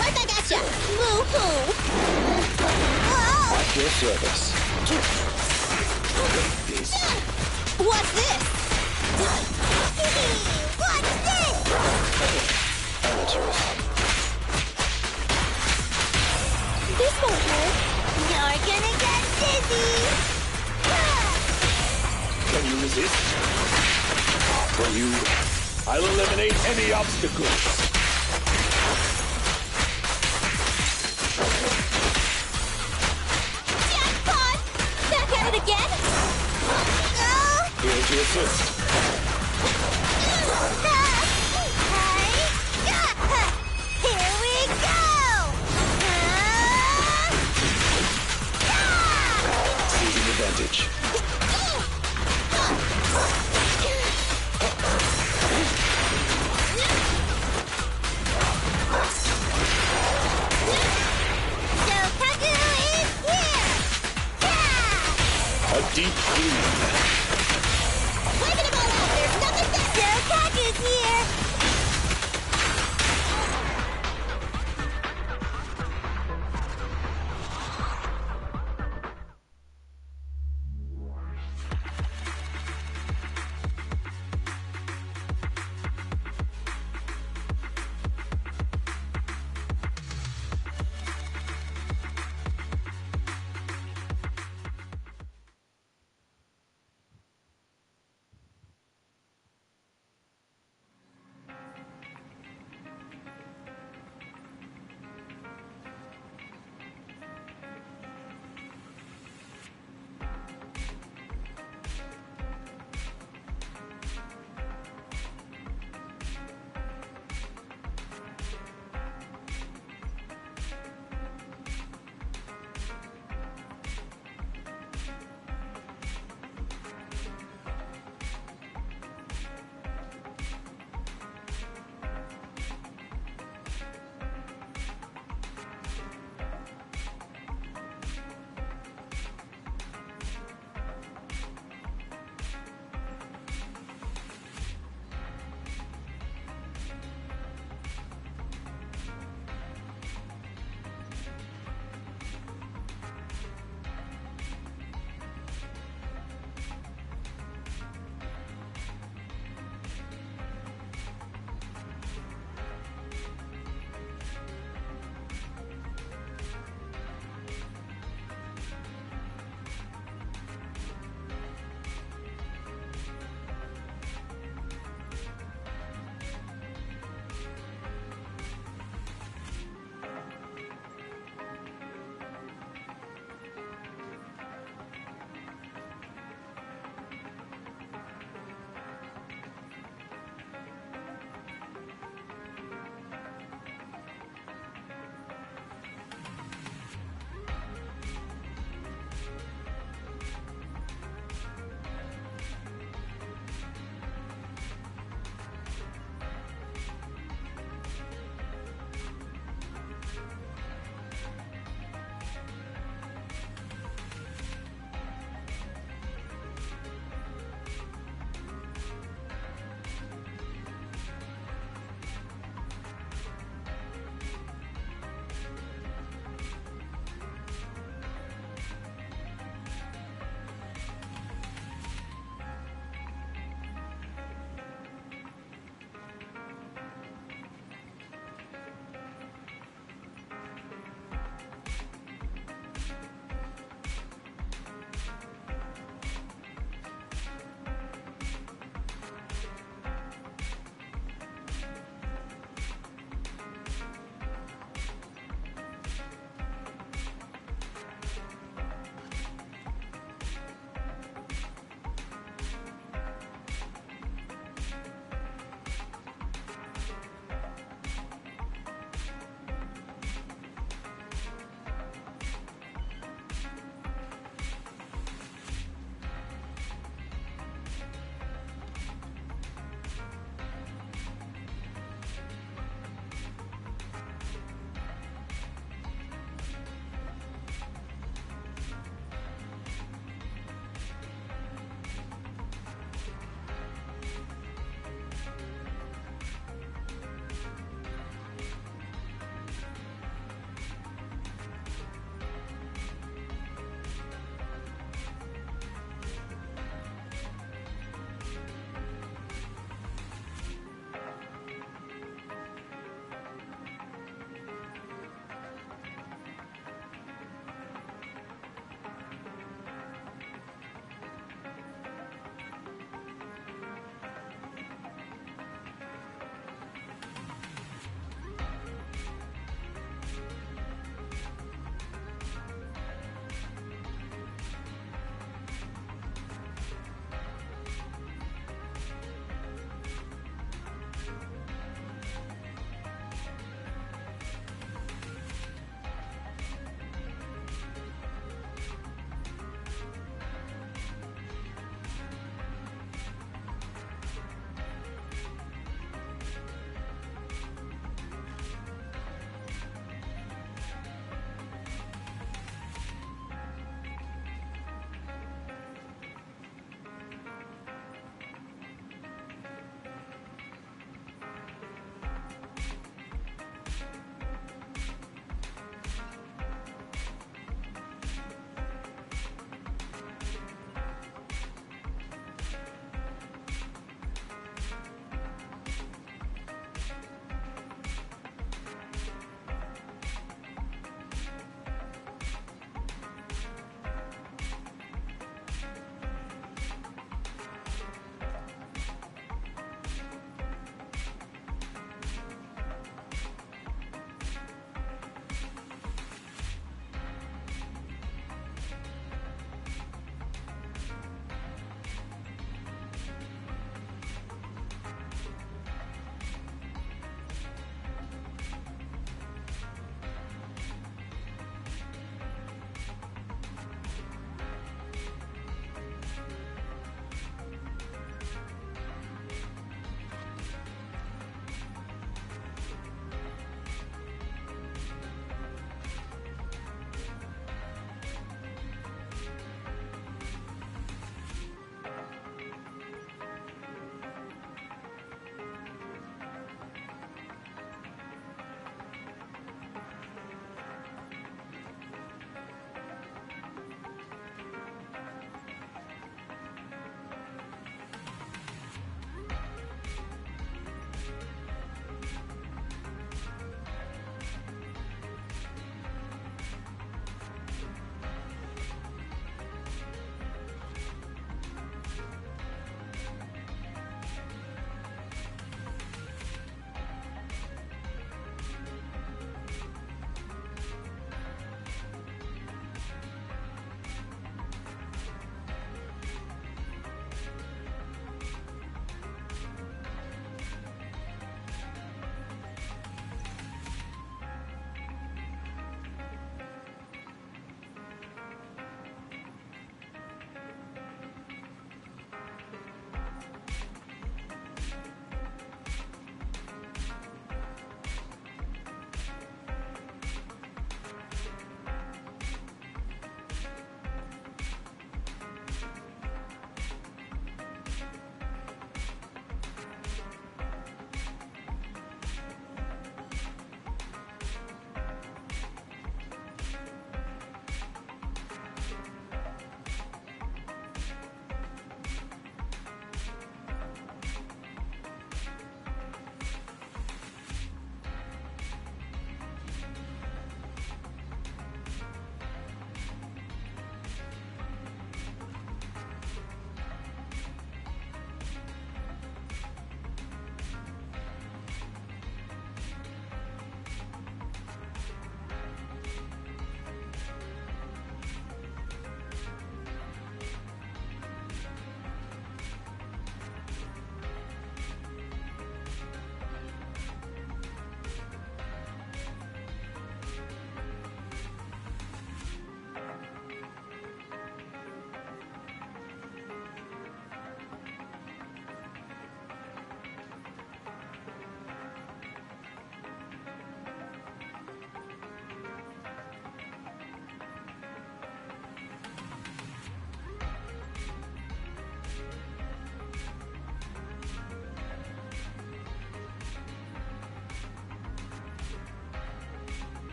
Speaker 2: Right back at ya. Woo-hoo.
Speaker 19: At your service.
Speaker 2: What's this? What's this?
Speaker 19: Amateurs.
Speaker 2: This won't hurt. You're gonna get dizzy.
Speaker 19: Can you resist? For you, I'll eliminate any obstacles.
Speaker 2: Jackpot! Back at it again?
Speaker 19: Here to assist.
Speaker 2: Here we go!
Speaker 19: Seizing advantage.
Speaker 2: So Kaku is here!
Speaker 19: A deep clean.
Speaker 2: Waving it all out, there's nothing better! So Kaku's here!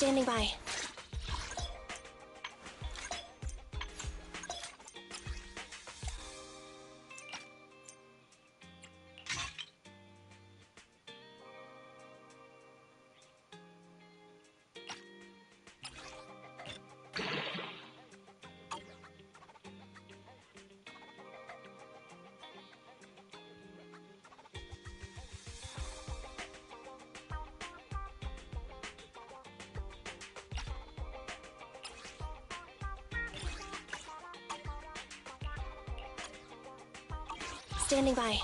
Speaker 2: Standing by. Standing by.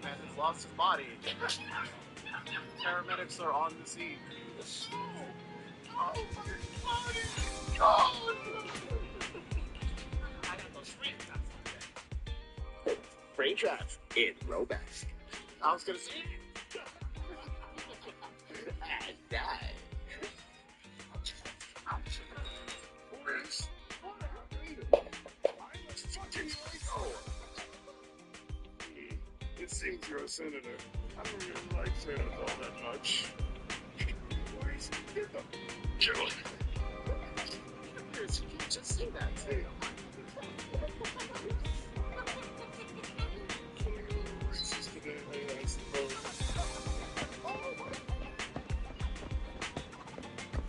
Speaker 13: man has lost his body. Paramedics are on the scene. Oh, my God.
Speaker 11: Free traps in Robust.
Speaker 13: I was gonna say.
Speaker 11: And die.
Speaker 8: It seems you're a senator. I don't really like senators all that much. Where's the Joe? You just say that too. I suppose.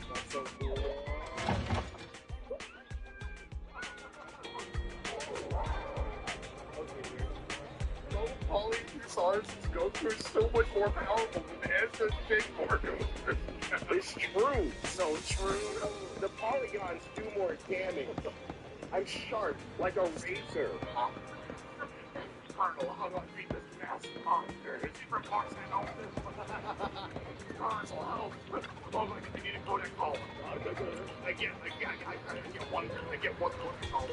Speaker 8: Not so cool. Polysaurus' Goku is so much more powerful than Ezra's Big Marco.
Speaker 11: It's true. So true. The polygons do more damage. I'm sharp, like a razor.
Speaker 8: Colonel, how do I beat this massive monster? Is he from Boxing Colonel, help. Oh my God, I need to go to call. I get one go to call.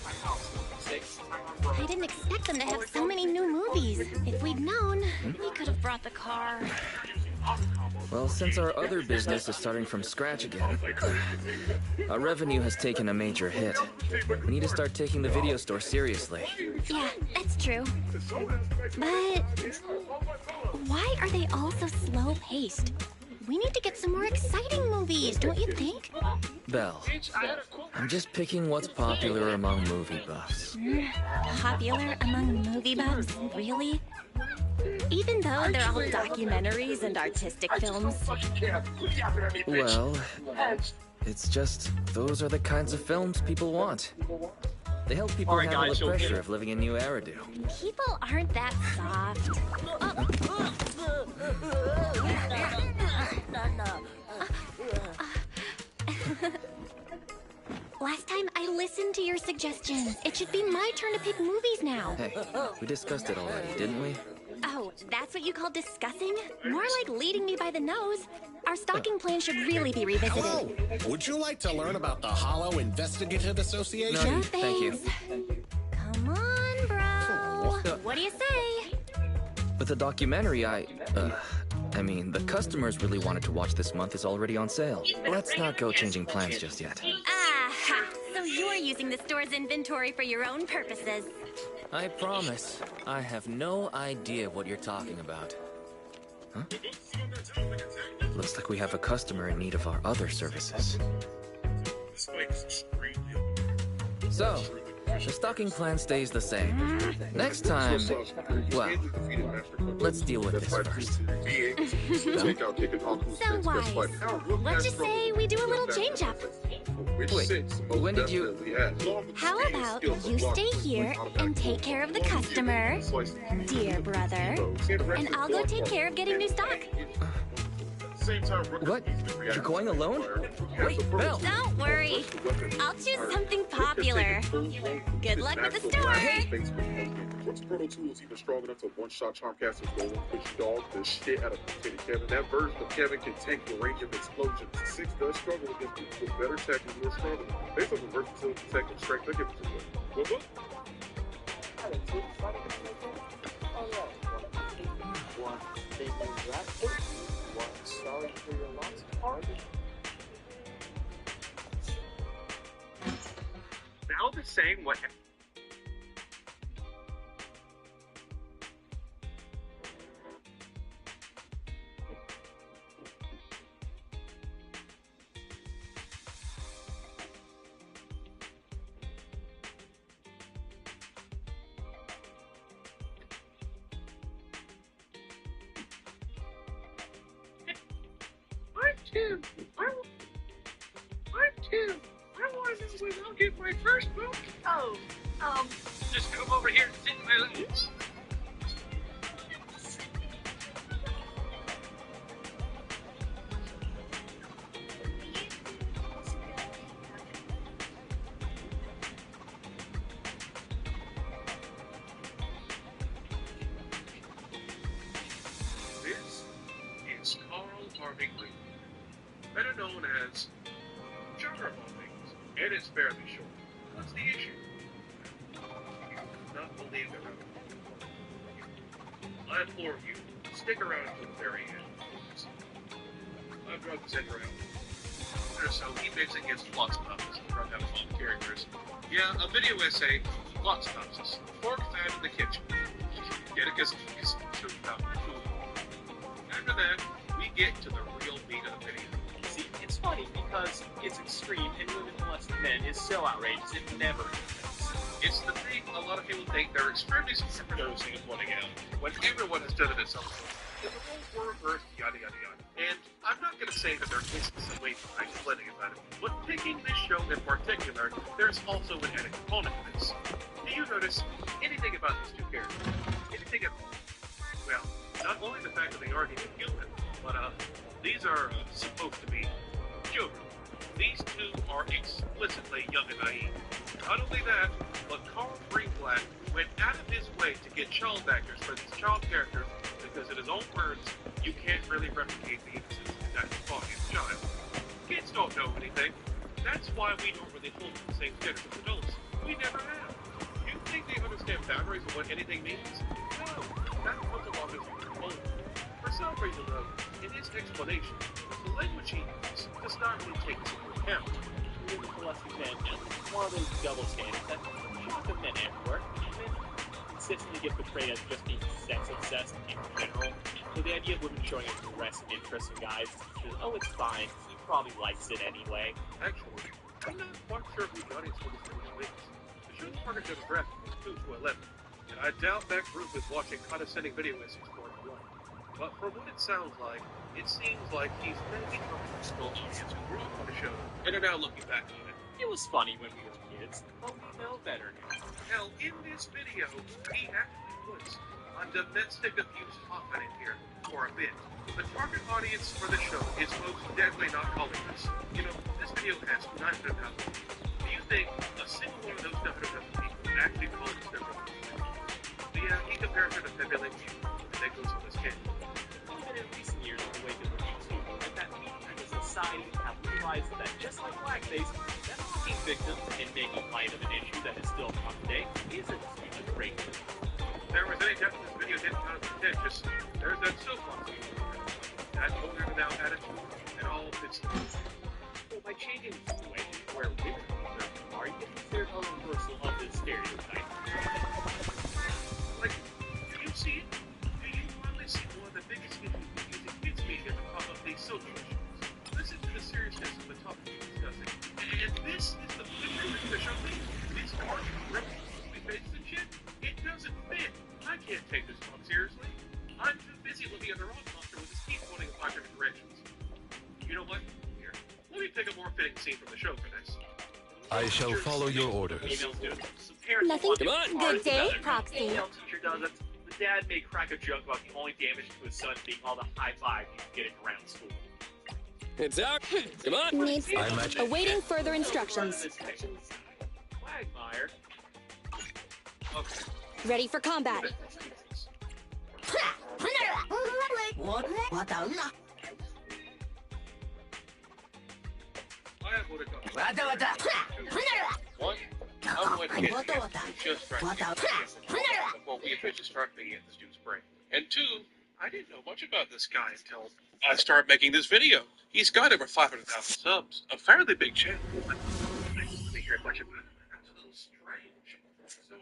Speaker 8: I'm out. 6.
Speaker 2: I didn't expect them to have so many new movies. If we'd known, we could have brought the car.
Speaker 22: Well, since our other business is starting from scratch again, our revenue has taken a major hit. We need to start taking the video store seriously.
Speaker 2: Yeah, that's true. But why are they all so slow-paced? We need to get some more exciting movies, don't you think?
Speaker 22: Belle, I'm just picking what's popular among movie buffs.
Speaker 2: Popular among movie buffs? Really? Even though they're all documentaries and artistic films?
Speaker 22: Well, it's just those are the kinds of films people want. They help people handle the pressure of living in New Eridu.
Speaker 2: People aren't that soft. Last time I listened to your suggestions. It should be my turn to pick movies now.
Speaker 22: Hey, we discussed it already, didn't we?
Speaker 2: Oh, that's what you call discussing? More like leading me by the nose. Our stalking plan should really be revisited.
Speaker 23: Hello! Would you like to learn about the Hollow Investigative Association?
Speaker 22: No, thank you.
Speaker 2: Come on, bro. What do you say?
Speaker 22: But the documentary I mean, the customers really wanted to watch this month is already on sale. Let's not go changing plans just yet.
Speaker 2: Aha! So you're using the store's inventory for your own purposes.
Speaker 22: I promise, I have no idea what you're talking about. Huh? Looks like we have a customer in need of our other services. So, the stocking plan stays the same. Next time, well, let's deal with this first.
Speaker 2: So wise. Let's just say we do a little change-up.
Speaker 22: Wait, when did you...
Speaker 2: How about you stay here and take care of the customer, dear brother, and I'll go take care of getting new stock.
Speaker 22: What? You're going alone? Wait, Belle!
Speaker 2: Don't worry. I'll choose something popular. Good luck with the store.
Speaker 16: Once Proto Tool is even strong enough to one-shot Charmcaster's golem, which dog the shit out of Lieutenant Kevin. That version of Kevin can tank the range of explosions. 6 does struggle against people with better tech and more stronger. Based on the versatility, tech, and strength, I give it to him. What?
Speaker 11: Sorry for your loss, pardon.
Speaker 4: Valve is saying what?
Speaker 13: I want to know when I'll get my first book. Oh, just come over here and sit in my lap.
Speaker 4: and it's fairly short. What's the issue? Not believe it. I implore you, stick around until the very end. I've drunk this intro out. So he makes it against plot synopsis and run out of all the characters. Yeah, a video essay, plot synopsis. Fork fan in the kitchen. Get it? Because it's too cool. After that, we get to the real meat of the video.
Speaker 6: See, it's funny because it's extreme and women molesting men is so outrageous it never happens.
Speaker 4: It's the thing a lot of people think they're extremely supernatural and pointing out when everyone has done it at some point. The roles were reversed, yada yada yada. And I'm not going to say that there isn't some way to explaining about it, but picking this show in particular, there's also an added component to this. Do you notice anything about these two characters? Anything at all? Well, not only the fact that they aren't even human, but these are supposed to be children. These two are explicitly young and naive. Not only that, but Carl Greenblatt went out of his way to get child actors for these child characters because in his own words, you can't really replicate the innocence that you thought in a child. Kids don't know anything. That's why we don't really hold the same standards as adults. We never have. You think they understand boundaries of what anything means? No. That comes along as old. For some reason, though, in his explanation, the language he uses does not really take this into account.
Speaker 6: Women molesting men is one of those double standards that shock of men everywhere. Men consistently get portrayed as just being sex-obsessed in general. So the idea of women showing aggressive interest in guys is, oh, it's fine, he probably likes it anyway.
Speaker 4: Actually, I'm not quite sure who the audience for this movie is. The show's target demographic is 2 to 11, and I doubt that group is watching condescending video essays for it. But from what it sounds like, it seems like he's maybe trying to still audience who grew up on the show and are now looking back on it.
Speaker 6: It was funny when we were kids, but we know better now.
Speaker 4: Hell, in this video, he actually puts a domestic abuse hotline in here for a bit. The target audience for the show is folks definitely not calling this. You know, this video has 900,000 people. Do you think a single one of those 900,000 people actually calls this their own? Yeah, he compares it to Pepe that goes on this kid.
Speaker 6: Even in recent years, the wake of the YouTube, and that we as a society have realized that just like blackface, that mocking victims and making light of an issue that is still on today isn't a great thing.
Speaker 4: There was any doubt this video didn't count as contentious. There's that soapbox. That older than now attitude and all of its.
Speaker 6: So by changing the situation where women are, you can consider a reversal of this stereotype.
Speaker 4: Like, do you see it? Do you finally see one of the biggest issues using kids media to pop up these social issues? Listen to the seriousness of the topic we're discussing. And this is the picture that the show leaves. It's hard to replicate face and shit. It doesn't fit. I can't take this talk seriously. I'm too busy looking at the wrong monster with his teeth pointing in 5 different directions. You know what? Here, let me pick a more fitting scene from the show for this.
Speaker 19: I shall follow your orders.
Speaker 2: Nothing.
Speaker 6: Come on.
Speaker 2: Good day, Proxy.
Speaker 6: The teacher does it. The dad may crack a joke about the only damage to his son being all the high five you can get around school.
Speaker 10: It's out. Come on.
Speaker 2: Needs awaiting further instructions.
Speaker 6: Quagmire.
Speaker 4: Okay.
Speaker 2: Ready for combat.
Speaker 4: I have what it does. One, I'm going to get just right before we officially start making this dude's brain. And 2, I didn't know much about this guy until I started making this video. He's got over 500,000 subs, a fairly big channel, but I didn't really hear much about him. That's a little strange. So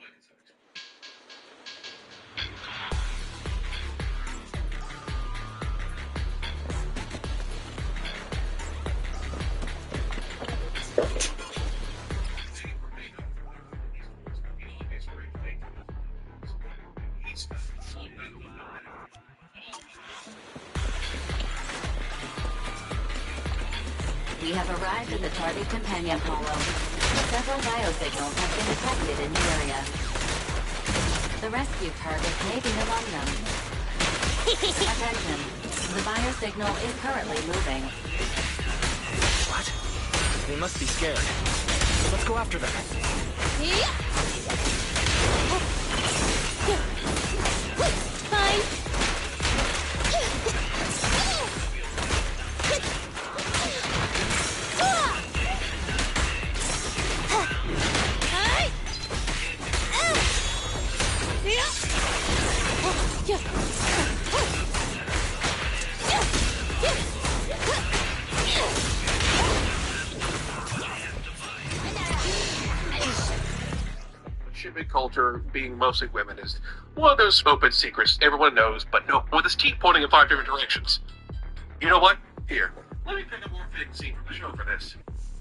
Speaker 14: We have arrived at the target companion hollow. Several biosignals have been detected in the area. The rescue target may be among them. Attention, the biosignal is currently moving.
Speaker 22: What? They must be scared. Let's go after them.
Speaker 2: Fine.
Speaker 4: shipping culture, being mostly women, is one of those open secrets everyone knows, but no, with his teeth pointing in 5 different directions. You know what? Here, let me pick a more fitting scene from the show for this.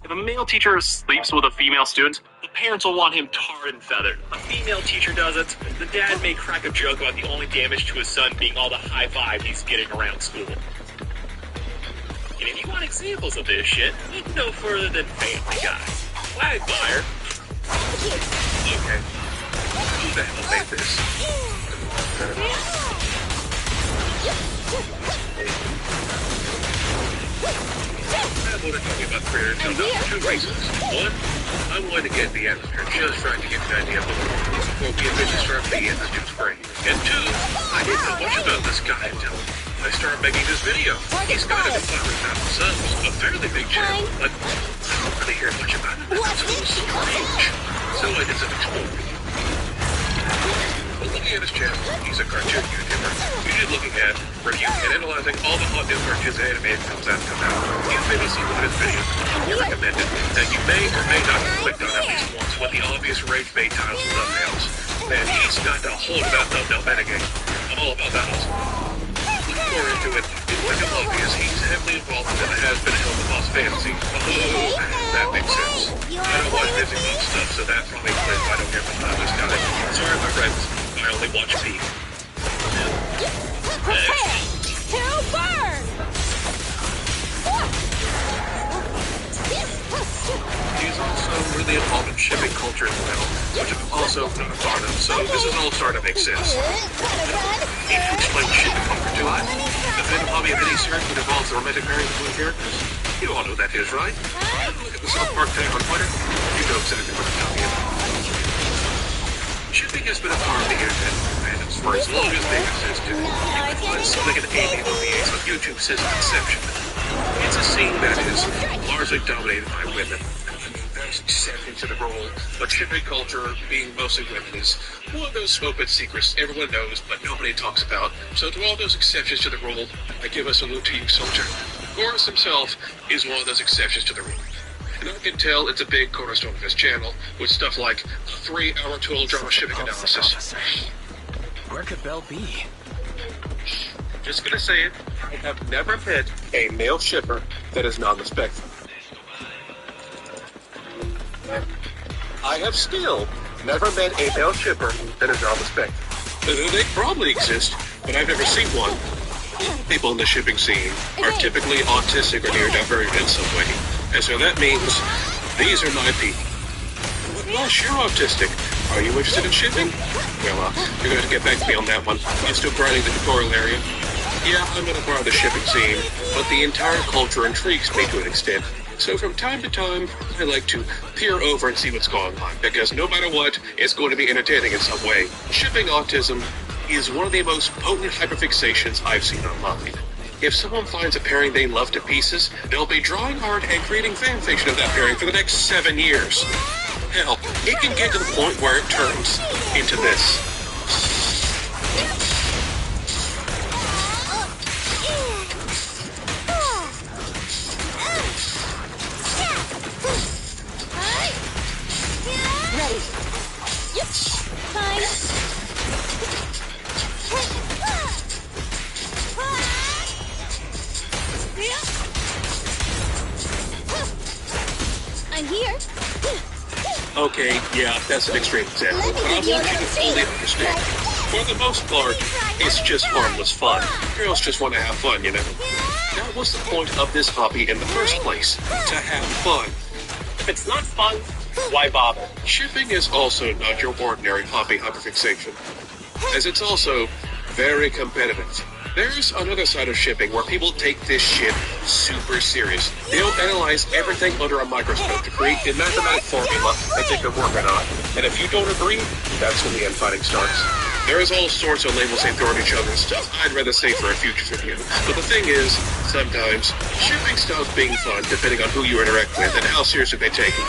Speaker 6: If a male teacher sleeps with a female student, the parents will want him tarred and feathered. A female teacher does it, the dad may crack a joke about the only damage to his son being all the high five he's getting around school. And if you want examples of this shit, look no further than Family Guy. Quagmire.
Speaker 4: Okay. Who the hell made this? I want to tell you about Creator Until now for 2 reasons. One, I wanted to get the atmosphere just right to get an idea of what before we officially start being in the student's brain. And 2, I didn't know much about this guy until I started making this video. He's got a 500,000 subs, a fairly big channel, but I don't really hear much about him. It's a little strange. So I did some exploring. Looking at his channel, he's a cartoon YouTuber, usually looking at, reviewing, and analyzing all the hot new cartoons and animated films that come out. You've maybe seen one of his videos you recommended that you may or may not have clicked on at least once with the obvious rage-bait titles and thumbnails. Man, he's got the whole about thumbnail metagame. I'm all about that also. Looking more into it, it's like obvious he's heavily involved in the has-been held of Lost Fantasy. Oh, that makes sense. I don't watch music and stuff, so that probably explains why I don't hear much about this guy. Sorry, my friends. I only watch Peak.
Speaker 20: Prepare to burn!
Speaker 4: He's also really involved in shipping culture as well, which I'm also not a part of, so this is all starting to make sense. Need to explain shipping culture to us? The fandom hobby of any series that involves the romantic pairing between characters? You all know what that is, right? Look at the South Park tag on Twitter. You know exactly what I'm talking about. Shipping has been a part of the internet fandoms for as long as they've existed. It's like an alien on the age of YouTube since its inception. It's a scene that is largely dominated by women. I mean, there's exceptions to the rule, but shipping culture, being mostly women, is one of those open secrets everyone knows, but nobody talks about. So to all those exceptions to the rule, I give a salute to you, soldier. Boris himself is one of those exceptions to the rule. And I can tell it's a big cornerstone of his channel, with stuff like 3-hour total drama shipping analysis.
Speaker 22: Where could Belle be?
Speaker 4: Just gonna say it, I have never met a male shipper that is non-respectful. I have still never met a male shipper that is non-respectful. They probably exist, but I've never seen one. People in the shipping scene are typically autistic or neurodivergent in some way. And so that means these are my people. Gosh, you're autistic. Are you interested in shipping? Well, you're going to get back to me on that one. I'm still grinding the tutorial area. Yeah, I'm not a part of the shipping scene, but the entire culture intrigues me to an extent. So from time to time, I like to peer over and see what's going on, because no matter what, it's going to be entertaining in some way. Shipping autism is one of the most potent hyperfixations I've seen online. If someone finds a pairing they love to pieces, they'll be drawing art and creating fanfiction of that pairing for the next 7 years. Hell, it can get to the point where it turns into this.
Speaker 20: Ready. Yep. Fine. I'm here.
Speaker 4: Okay, yeah, that's an extreme example, but I want you to fully understand. For the most part, it's just harmless fun. Girls just want to have fun, you know? That was the point of this hobby in the first place, to have fun.
Speaker 6: If it's not fun, why bother?
Speaker 4: Shipping is also not your ordinary hobby hyperfixation, as it's also very competitive. There's another side of shipping where people take this shit super serious. They'll analyze everything under a microscope to create the mathematic formula they think will work or not. And if you don't agree, that's when the infighting starts. There's all sorts of labels they throw at each other and stuff I'd rather say for a future video. But the thing is, sometimes, shipping stops being fun depending on who you interact with and how seriously they take it.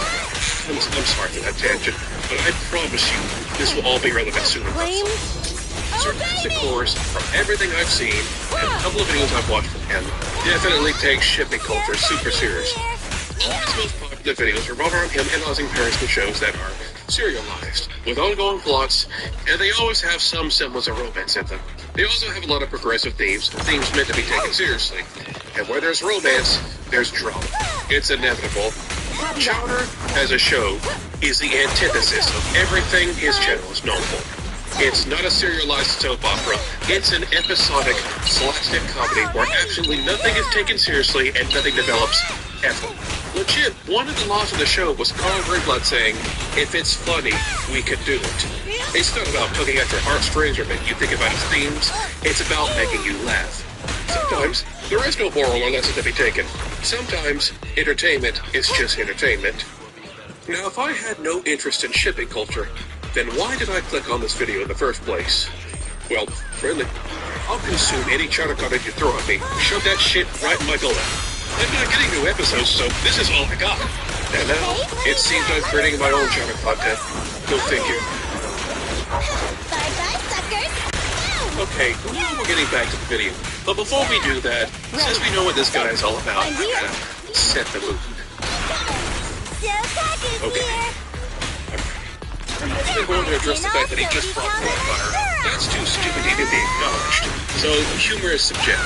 Speaker 4: I'm sorry for that tangent, but I promise you, this will all be relevant soon enough. Sarcastic course, from everything I've seen, and a couple of videos I've watched from him, definitely takes shipping culture super serious. All his most popular videos revolve around him analyzing parents with shows that are
Speaker 7: serialized, with ongoing plots, and they always have some semblance of romance in them. They also have a lot of progressive themes meant to be taken seriously. And where there's romance, there's drama. It's inevitable. Chowder, as a show, is the antithesis of everything his channel is known for. It's not a serialized soap opera. It's an episodic slapstick comedy where absolutely nothing is taken seriously and nothing develops ever. Legit, one of the laws of the show was Carl Greenblatt saying, if it's funny, we can do it. It's not about tugging at your heartstrings or making you think about its themes. It's about making you laugh. Sometimes, there is no moral or lesson to be taken. Sometimes, entertainment is just entertainment. Now, if I had no interest in shipping culture, then why did I click on this video in the first place? Well, friendly, I'll consume any chowder content you throw at me. Shove that shit right in my gullet. I'm not getting new episodes, so this is all I got. And now, it seems I'm creating my own chowder content. Go figure.
Speaker 20: Bye-bye, suckers.
Speaker 7: Okay, now we're getting back to the video. But before we do that, since we know what this guy is all about, I'm gonna set the mood. Okay. I'm going to address the fact that he just brought fire. That's too stupid to even be acknowledged. So, humor is subjective.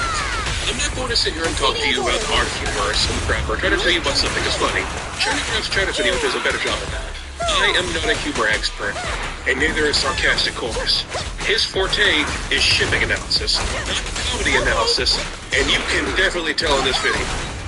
Speaker 7: I'm not going to sit here and talk to you about art humor or some crap or try to tell you why something is funny. Charlie Brown's Chowder video does a better job of that. I am not a humor expert, and neither is Sarcastic Chorus. His forte is shipping analysis, not comedy analysis, and you can definitely tell in this video.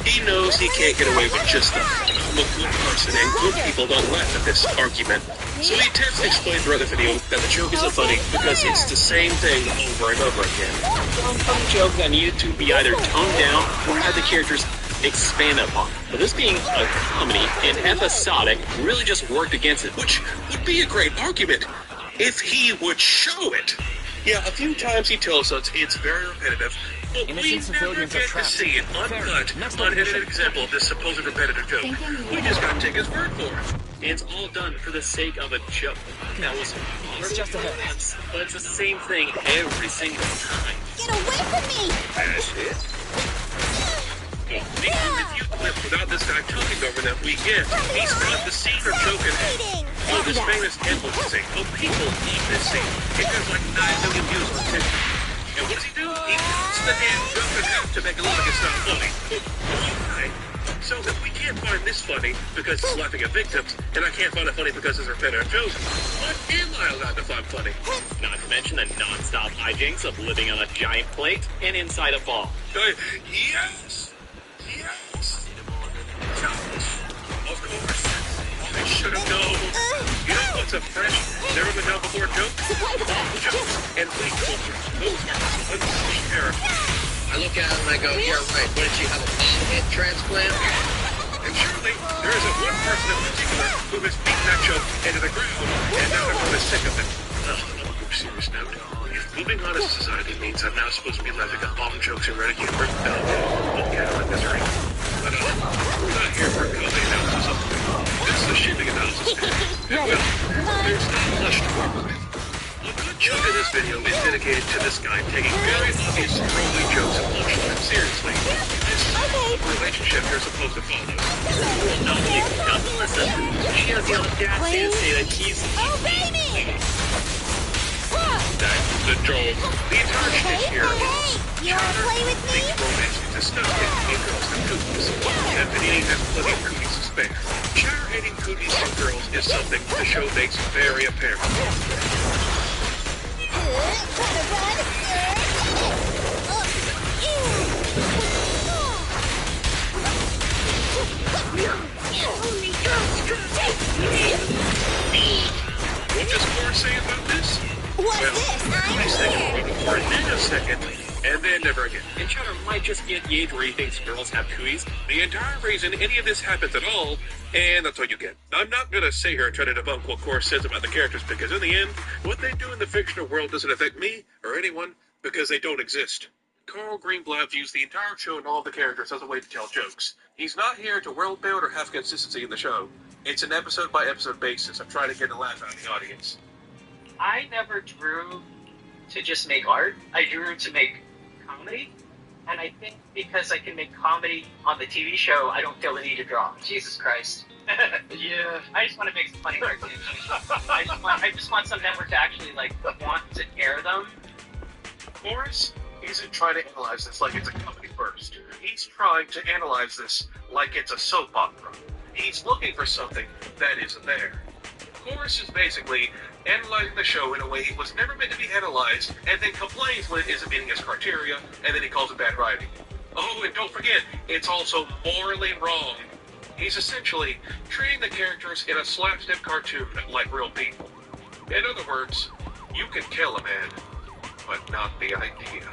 Speaker 7: He knows he can't get away with just that. I'm a good person, and good people don't laugh at this argument. So he attempts to explain throughout the video that the joke isn't funny because it's the same thing over and over again.
Speaker 6: One funny joke that needed to be either toned down or had the characters expand upon. But this being a comedy and episodic really just worked against it.
Speaker 7: Which would be a great argument if he would show it. Yeah, a few times he tells us it's very repetitive, but we never get to see an uncut, unedited example of this supposed repetitive joke. We just gotta take his word for it.
Speaker 6: It's all done for the sake of a joke. That was
Speaker 22: It's just a hit.
Speaker 6: but it's the same thing every single time.
Speaker 20: Get away from me!
Speaker 7: That's it. Well, the only few clips without this guy talking over them we get, he's not the scene or joke in it. Oh, this famous temple scene. Oh, people eat this scene. It has like 9 million views on TikTok. And what does he do? He cuts the damn joke in half to make it look like it's not funny. Why? So that we can't find this funny because it's laughing at victims, and I can't find it funny because it's a repetitive joke. What am I allowed to find funny?
Speaker 6: Not to mention the non-stop hijinks of living on a giant plate and inside a ball.
Speaker 7: Yes! Yes! Of course. I should have known. You know what's a fresh, never been done before joke? Jokes and weak culture. Those are unpolished characters.
Speaker 9: I look at him and I go, yeah, right, what did you have, a ball-head transplant?
Speaker 7: And surely, there isn't one person in particular who has beaten that joke into the ground, and now everyone is sick of it. On a more serious note, if moving on as a society means I'm now supposed to be laughing at bomb jokes and Reddit humor, no, look at my misery. But we're not here for a comedy analysis of the film. This is a shipping analysis video. And well, there's not much to work with. A good chunk of this video is dedicated to this guy taking very obvious throwaway jokes and punchlines seriously. This is a relationship you're supposed to follow.
Speaker 6: No, you don't listen. She has the audacity to say that he's...
Speaker 20: Oh, baby!
Speaker 7: That's the joke. The entire shtick here is
Speaker 20: You wanna play with me?
Speaker 7: thinks romance is disgusting in girls and cookies. And Panini has plenty of cookies to spare. Chowder hating cookies and girls is something the show makes very apparent. What does Cora say about this?
Speaker 20: What's
Speaker 7: Well,
Speaker 20: this?
Speaker 7: nice thing for a nanosecond, and then never again.
Speaker 6: And Chowder might just get the age where he thinks girls have cooties.
Speaker 7: The entire reason any of this happens at all, and that's what you get. I'm not going to sit here and try to debunk what Cora says about the characters, because in the end, what they do in the fictional world doesn't affect me or anyone, because they don't exist. Carl Greenblatt views the entire show and all of the characters as a way to tell jokes. He's not here to world build or have consistency in the show. It's an episode-by-episode basis of trying to get a laugh out of the audience.
Speaker 9: I never drew to just make art. I drew to make comedy. And I think because I can make comedy on the TV show, I don't feel the need to draw. Jesus Christ.
Speaker 6: Yeah.
Speaker 9: I just want to make some funny cartoons. I just want some network to actually like want to air them.
Speaker 7: Morris isn't trying to analyze this like it's a comedy burst. He's trying to analyze this like it's a soap opera. He's looking for something that isn't there. Morris is basically analyzing the show in a way it was never meant to be analyzed, and then complains when it isn't meeting his criteria, and then he calls it bad writing. Oh, and don't forget, it's also morally wrong. He's essentially treating the characters in a slapstick cartoon like real people. In other words, you can kill a man, but not the idea.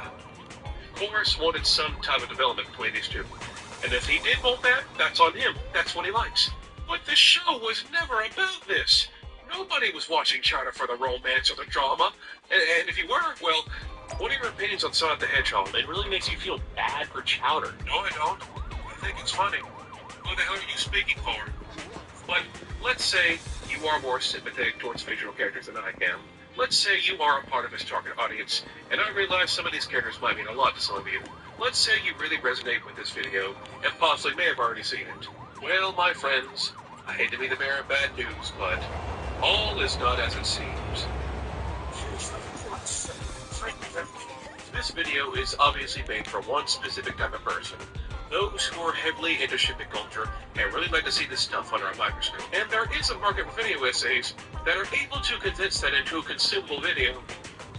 Speaker 7: Morris wanted some type of development between these two. And if he did want that, that's on him. That's what he likes. But this show was never about this. Nobody was watching China for the romance or the drama. And if you were, well, what are your opinions on Sonic the Hedgehog?
Speaker 6: It really makes you feel bad for Chowder.
Speaker 7: No, I don't. I think it's funny. Who the hell are you speaking for? But let's say you are more sympathetic towards fictional characters than I am. Let's say you are a part of his target audience, and I realize some of these characters might mean a lot to some of you. Let's say you really resonate with this video, and possibly may have already seen it. Well, my friends, I hate to be the bearer of bad news, but all is not as it seems. This video is obviously made for one specific type of person. Those who are heavily into shipping culture and really like to see this stuff under a microscope. And there is a market for video essays that are able to condense that into a consumable video.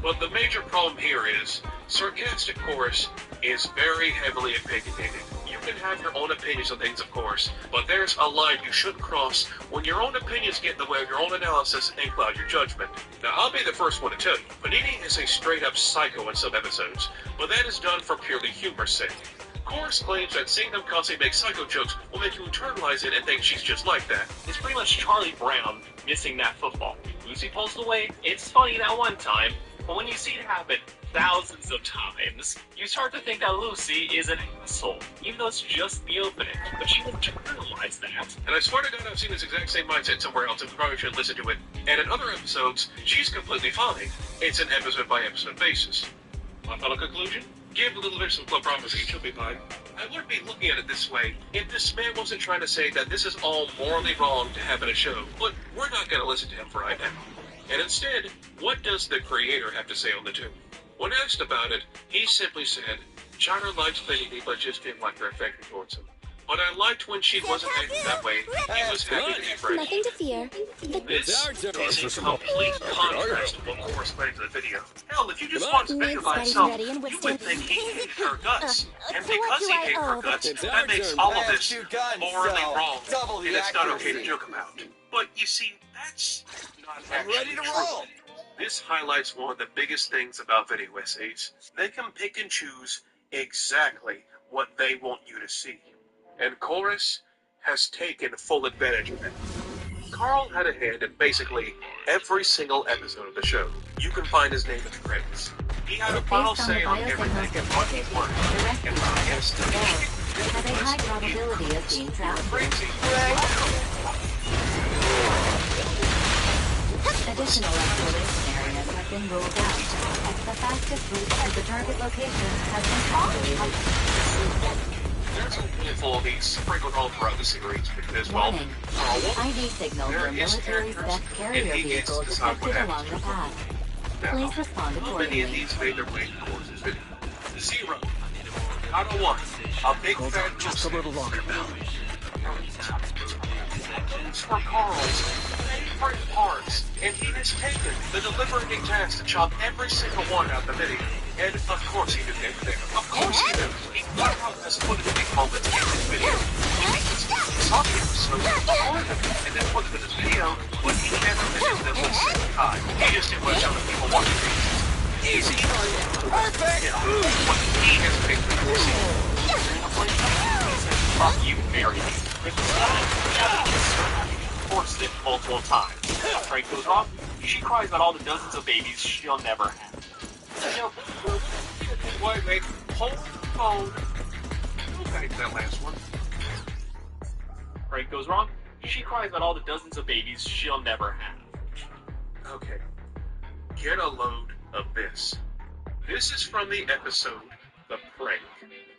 Speaker 7: But the major problem here is, sarcastic chorus is very heavily opinionated. You can have your own opinions on things, of course, but there's a line you shouldn't cross when your own opinions get in the way of your own analysis and cloud your judgment. Now, I'll be the first one to tell you, Panini is a straight-up psycho in some episodes, but that is done for purely humor's sake. Chorus claims that seeing them constantly make psycho jokes will make you internalize it and think she's just like that.
Speaker 6: It's pretty much Charlie Brown missing that football. Lucy pulls it away, it's funny that one time, but when you see it happen thousands of times, you start to think that Lucy is an asshole, even though it's just the opening. But she didn't internalize that.
Speaker 7: And I swear to God, I've seen this exact same mindset somewhere else and probably should listen to it. And in other episodes, she's completely fine. It's an episode-by-episode basis. My final conclusion? Give a little bit of some club prophecy, she'll be fine. I wouldn't be looking at it this way if this man wasn't trying to say that this is all morally wrong to have in a show, but we're not going to listen to him for right now. And instead, what does the creator have to say on the two? When asked about it, he simply said, Chowder likes Panini but just didn't like their affection towards him. But I liked when she wasn't acting that way. He was happy to be friends.
Speaker 2: Nothing to fear.
Speaker 7: This is a complete contrast to what corresponding to the video. Hell, if you just watch the video by itself, you would think he hated her guts. And because he hated her guts, that makes all of this morally wrong, and it's not okay to joke about. But you see, that's not actually true. This highlights one of the biggest things about video essays. They can pick and choose exactly what they want you to see. And Chorus has taken full advantage of it. Carl had a hand in basically every single episode of the show. You can find his name in the credits. He had a final say on everything and what he wanted. And I guess the
Speaker 14: has a high probability of being trapped. Additional exploration areas have been ruled out, as the fastest route to the target location has been calculated.
Speaker 7: There's a handful of these sprinkled all throughout the series as well.
Speaker 14: ID signal for military theft carrier vehicles detected along the path. Please respond
Speaker 7: How many of
Speaker 14: accordingly.
Speaker 7: these made their way towards this video? 0. Out of 1. A big fat just a little longer, Bill. For Carl's favorite parts, and he has taken the deliberating task to chop every single one out of the video. And of course he did everything. Of course he did. He somehow has put a big moment in this video. He saw the episode, recorded them, and then put them in his video, but he never mentioned them a single time. He just didn't want to other people watching these. Easy. Perfect. What he has picked to see.
Speaker 6: Fuck you, Mary. Forced it multiple times. When Frank goes wrong, she cries about all the dozens of babies she'll never have.
Speaker 7: Wait, hold the phone. Go back to that last one.
Speaker 6: Frank goes wrong, she cries about all the dozens of babies she'll never have.
Speaker 7: Okay, get a load of this. This is from the episode The Prank.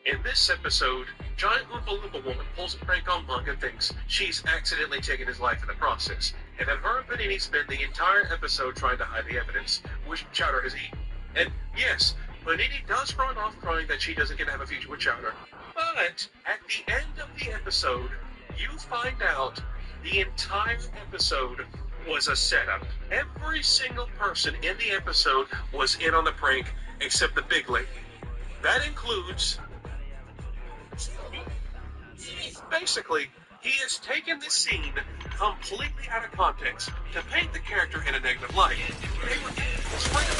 Speaker 7: In this episode, giant Oompa Loompa woman pulls a prank on Monk and thinks she's accidentally taken his life in the process, and then her and Panini spend the entire episode trying to hide the evidence, which Chowder has eaten. And yes, Panini does run off crying that she doesn't get to have a future with Chowder, but at the end of the episode, you find out the entire episode was a setup. Every single person in the episode was in on the prank, except the big lady. That includes... Basically, he has taken this scene completely out of context to paint the character in a negative light. They were spraying a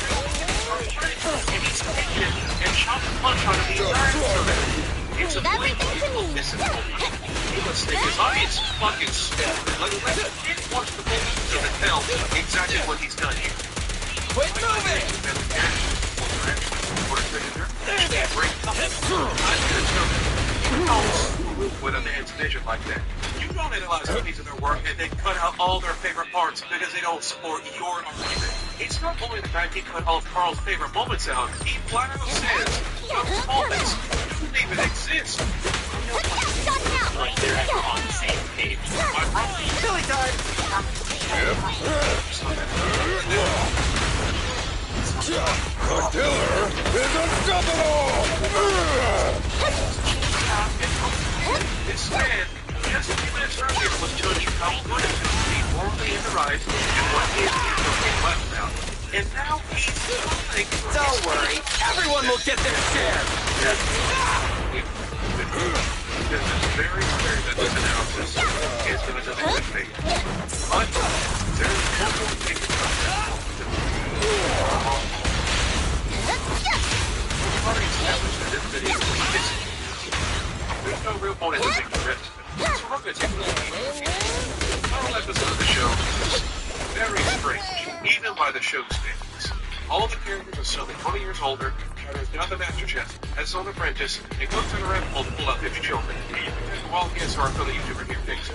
Speaker 7: and he's taken it and shot a punch on the entire episode. It's a blatant misinformation. He must think his audience fucking stupid. Let the kid watch the movie so they tell exactly what he's done here.
Speaker 1: Quit moving!
Speaker 7: With a man's vision like that. You don't analyze a piece of their work and then cut out all their favorite parts because they don't support your argument. It's not only the fact he cut all of Carl's favorite moments out, he flat out says those moments don't even exist.
Speaker 6: Like they're on the same page.
Speaker 7: I'm wrong.
Speaker 1: Silly time!
Speaker 19: The killer is unstoppable!
Speaker 7: This man, just a few minutes earlier, was telling you how good it was to be morally in the right and what is being left about. And now he's like...
Speaker 1: Don't worry, everyone will get their share!
Speaker 7: It's very clear that this analysis is going to be good faith. But there's one more thing to talk We've already established that this video is missing. There's no real point in the big trip. So we're going to take a look at the final episode of the show. Very strange, even by the show standards. All the characters are suddenly 20 years older. Chowder's got the master chef, has his own apprentice, and goes on a rabbit hole to pull out 50 children. And you can take a wild guess or our fellow YouTuber here thinks it.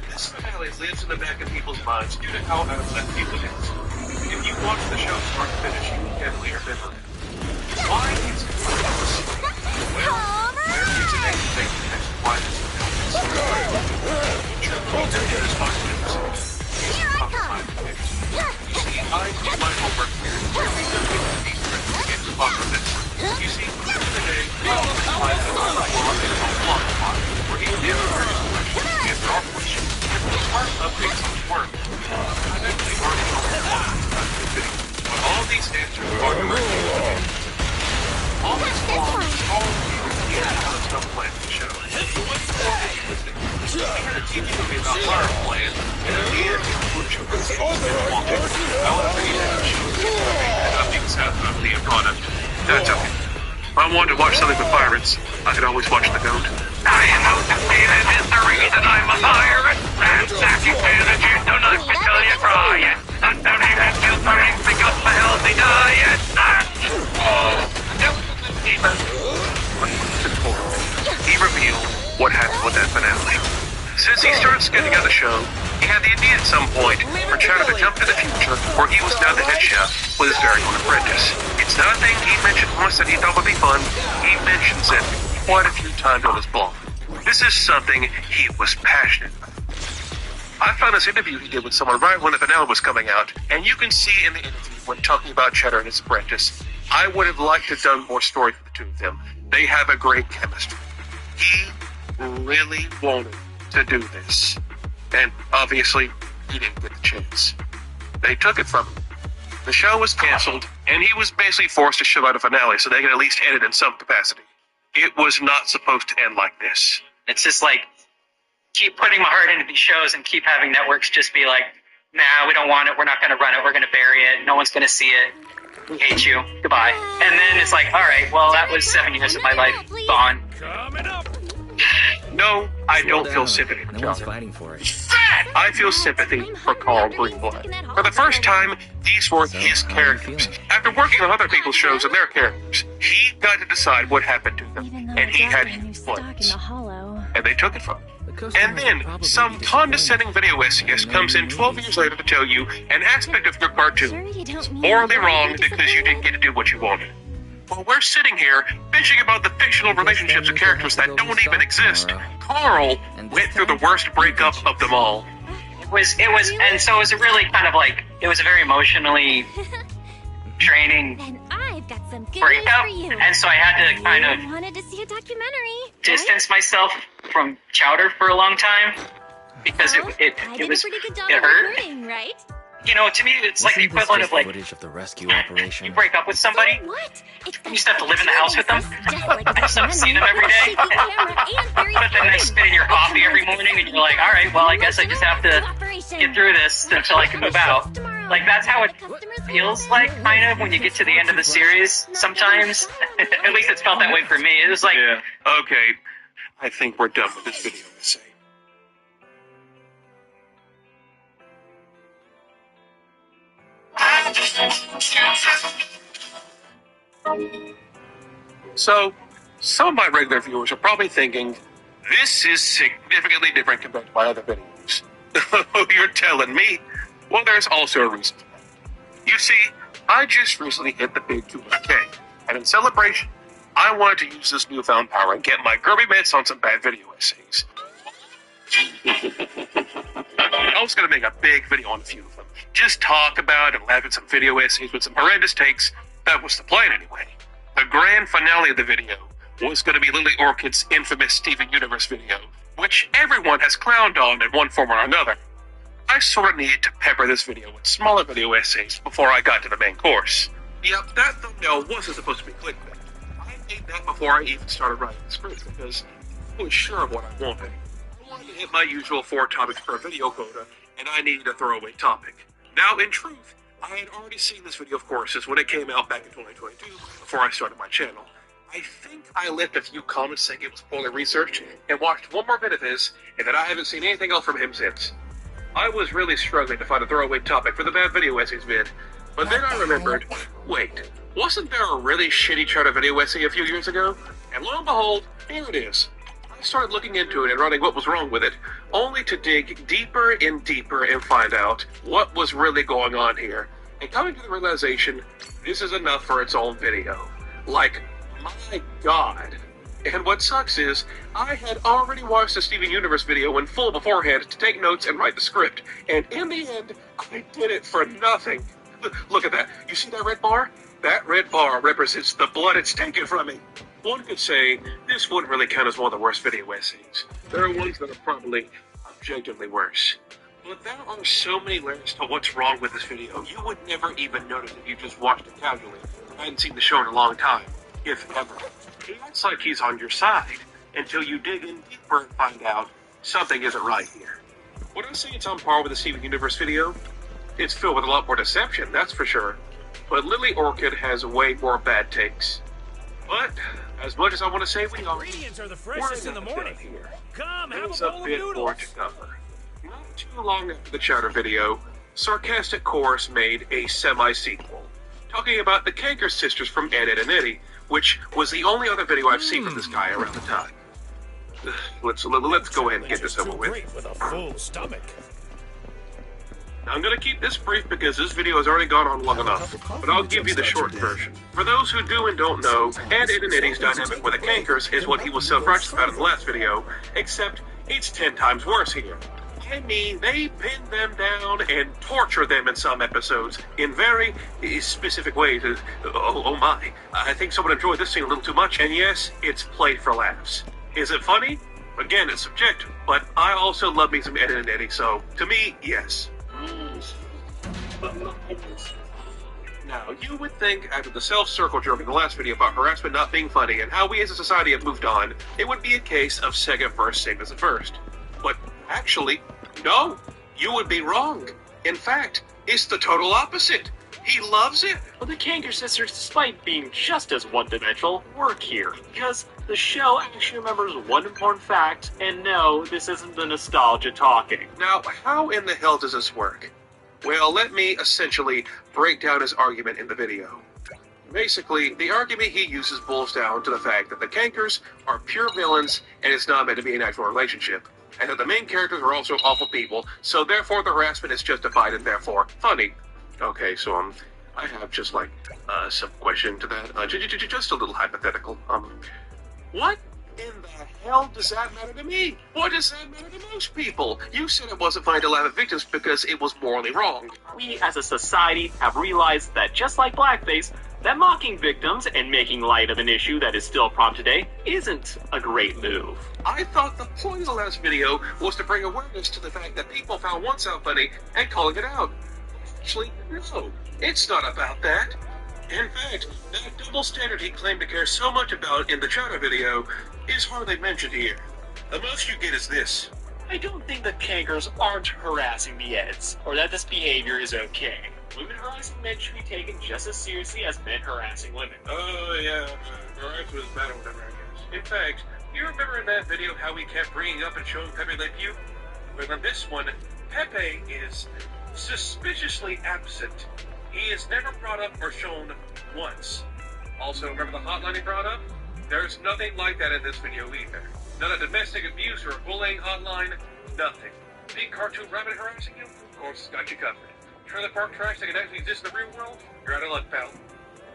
Speaker 7: This finale lives in the back of people's minds due to how out of left field it is. If you watch the show start to finish, you can definitely remember it. Why is it like this? Well, there is an explanation as to why this is You see, I do my homework here. Every time we have these threats against the box of this. You see, today, I will find a lot of blog spot where he never heard his question, answer all questions, and was part of updates on his work. I've actually already told him but all these answers are directly to him. All these blogs, all of these, how the stuff plans to show. What's the point of listening? We had a TV movie about fire plan, and at the end, we're choosing to walk in. I want to bring you that show. And updates out of the product. That's okay. If I wanted to watch something with pirates, I could always watch The Goat.
Speaker 13: I am out to see the mystery that I'm a pirate. Ransacking managers don't like to tell you crying. I'm down here at you burning because of a healthy diet.
Speaker 7: He revealed what happened with that finale. Since he started sketching out the show, he had the idea at some point for Chowder to jump to the future where he was now the head chef with his very own apprentice. It's not a thing he mentioned once that he thought would be fun. He mentions it quite a few times on his blog. This is something he was passionate about. I found this interview he did with someone right when the finale was coming out, and you can see in the interview when talking about Chowder and his apprentice, I would have liked to have done more story for the two of them. They have a great chemistry. He really wanted to do this. And obviously, he didn't get the chance. They took it from him. The show was canceled, and he was basically forced to shove out a finale so they could at least end it in some capacity. It was not supposed to end like this.
Speaker 12: It's just like, keep putting my heart into these shows and keep having networks just be like, nah, we don't want it, we're not going to run it, we're going to bury it, no one's going to see it, we hate you, goodbye. And then it's like, alright, well, that was 7 years of my life gone.
Speaker 19: Coming up!
Speaker 7: No, I don't feel sympathy for Chowder.
Speaker 22: Fighting for it.
Speaker 7: I feel sympathy for Carl Greenblatt. For the first time, these were his characters. After working on other people's shows and their characters, he got to decide what happened to them, and he had his plans. And they took it from him. And then, some condescending video essayist comes in 12 years later to tell you an aspect of your cartoon is morally wrong because you didn't get to do what you wanted. While we're sitting here bitching about the fictional relationships of characters that don't even exist, Carl went through the worst breakup of them all.
Speaker 12: It was, and so it was really kind of like, it was a very emotionally draining
Speaker 2: Then I've got some good news
Speaker 12: breakup,
Speaker 2: for you.
Speaker 12: and so I had to kind
Speaker 2: I
Speaker 12: of
Speaker 2: wanted to see a documentary.
Speaker 12: distance myself from Chowder for a long time, because
Speaker 2: Well,
Speaker 12: it
Speaker 2: I did
Speaker 12: was,
Speaker 2: a pretty good job
Speaker 12: it
Speaker 2: of
Speaker 12: hurt.
Speaker 2: recruiting, right?
Speaker 12: You know, to me, it's like the equivalent of like,
Speaker 22: footage of the rescue operation.
Speaker 12: you break up with somebody,
Speaker 2: What? It's
Speaker 12: you used to have to live in the house with them,
Speaker 2: just like a
Speaker 12: I just haven't seen them every day,
Speaker 2: shaky camera and very
Speaker 12: but then they spit in your coffee every morning, and you're like, alright, well, I guess I just have to get through this until I can move out. Like, that's how it feels like, kind of, when you get to the end of the series, sometimes. At least it's felt that way for me. It was like,
Speaker 7: Yeah, okay. I think we're done with this video essay. So, some of my regular viewers are probably thinking, this is significantly different compared to my other videos. You're telling me? Well, there's also a reason. You see, I just recently hit the big 200K, and in celebration, I wanted to use this newfound power and get my grubby mitts on some bad video essays. I was going to make a big video on a few of them. Just talk about and laugh at some video essays with some horrendous takes. That was the plan anyway. The grand finale of the video was going to be Lily Orchid's infamous Steven Universe video, which everyone has clowned on in one form or another. I sort of needed to pepper this video with smaller video essays before I got to the main course. Yep, that thumbnail wasn't supposed to be clickbait. I made that before I even started writing the script because I was sure of what I wanted. I wanted to hit my usual 4 topics per video quota, and I needed a throwaway topic. Now, in truth, I had already seen this video of courses when it came out back in 2022, before I started my channel. I think I left a few comments saying it was poorly researched, and watched one more bit of his, and then I haven't seen anything else from him since. I was really struggling to find a throwaway topic for the bad video essays vid, but then I remembered, wait, wasn't there a really shitty Chowder video essay a few years ago? And lo and behold, here it is. I started looking into it and writing what was wrong with it, only to dig deeper and deeper and find out what was really going on here, and coming to the realization, this is enough for its own video. Like, my god. And what sucks is, I had already watched the Steven Universe video in full beforehand to take notes and write the script, and in the end, I did it for nothing. Look at that. You see that red bar? That red bar represents the blood it's taken from me. One could say, this wouldn't really count as one of the worst video essays. There are ones that are probably objectively worse. But there are so many layers to what's wrong with this video, you would never even notice if you just watched it casually. I hadn't seen the show in a long time, if ever. He acts like he's on your side, until you dig in deeper and find out something isn't right here. Would I say it's on par with the Steven Universe video? It's filled with a lot more deception, that's for sure. But Lily Orchid has way more bad takes. But, as much as I want to say we are,
Speaker 15: Are the freshest in the morning.
Speaker 7: Here.
Speaker 15: Come, have
Speaker 7: There's
Speaker 15: a
Speaker 7: a
Speaker 15: bowl of
Speaker 7: bit
Speaker 15: noodles.
Speaker 7: more to cover. Not too long after the Chowder video, Sarcastic Chorus made a semi-sequel, talking about the Kanker sisters from Ed, Edd and Eddy, which was the only other video I've seen from this guy around the time. Let's go ahead and get this over with.
Speaker 15: With a full stomach.
Speaker 7: I'm going to keep this brief because this video has already gone on long enough, but I'll give you the short version. For those who do and don't know, Ed, Edd and Eddy's dynamic with the Kankers is what he was self-righteous about in the last video, except it's 10 times worse here. I mean, they pin them down and torture them in some episodes in very specific ways. Oh my, I think someone enjoyed this scene a little too much, and yes, it's played for laughs. Is it funny? Again, it's subjective, but I also love me some Ed, Edd and Eddy, so to me, yes. Now, you would think after the self-circle jerk in the last video about harassment not being funny and how we as a society have moved on, it would be a case of second verse same as the first. But actually, no, you would be wrong. In fact, it's the total opposite. He loves it.
Speaker 6: Well, the Kanker sisters, despite being just as one-dimensional, work here, because the show actually remembers one important fact, and no, this isn't the nostalgia talking.
Speaker 7: Now, how in the hell does this work? Well, let me essentially break down his argument in the video. Basically, the argument he uses boils down to the fact that the Kankers are pure villains, and it's not meant to be an actual relationship, and that the main characters are also awful people, so therefore the harassment is justified and therefore funny. Okay, so I have just like some question to that. Just a little hypothetical. What in the hell does that matter to me? What does that matter to most people? You said it wasn't fine to laugh at victims because it was morally wrong.
Speaker 6: We as a society have realized that just like blackface, that mocking victims and making light of an issue that is still a problem today isn't a great move.
Speaker 7: I thought the point of the last video was to bring awareness to the fact that people found one sound funny and calling it out. Actually, no, it's not about that. In fact, that double standard he claimed to care so much about in the Chowder video is hardly mentioned here. The most you get is this.
Speaker 6: I don't think that cankers aren't harassing the Eds, or that this behavior is okay. Women harassing men should be taken just as seriously as men harassing women.
Speaker 7: Oh, yeah, harassment is bad or whatever, I guess. In fact, you remember in that video how we kept bringing up and showing Pepe Le Pew? Well, in this one, Pepe is suspiciously absent. He is never brought up or shown once. Also, remember the hotline he brought up? There's nothing like that in this video either. Not a domestic abuse or a bullying hotline, nothing. Big cartoon rabbit harassing you? Of course, it's got you covered. Trailer park trash that can actually exist in the real world? You're out of luck, pal.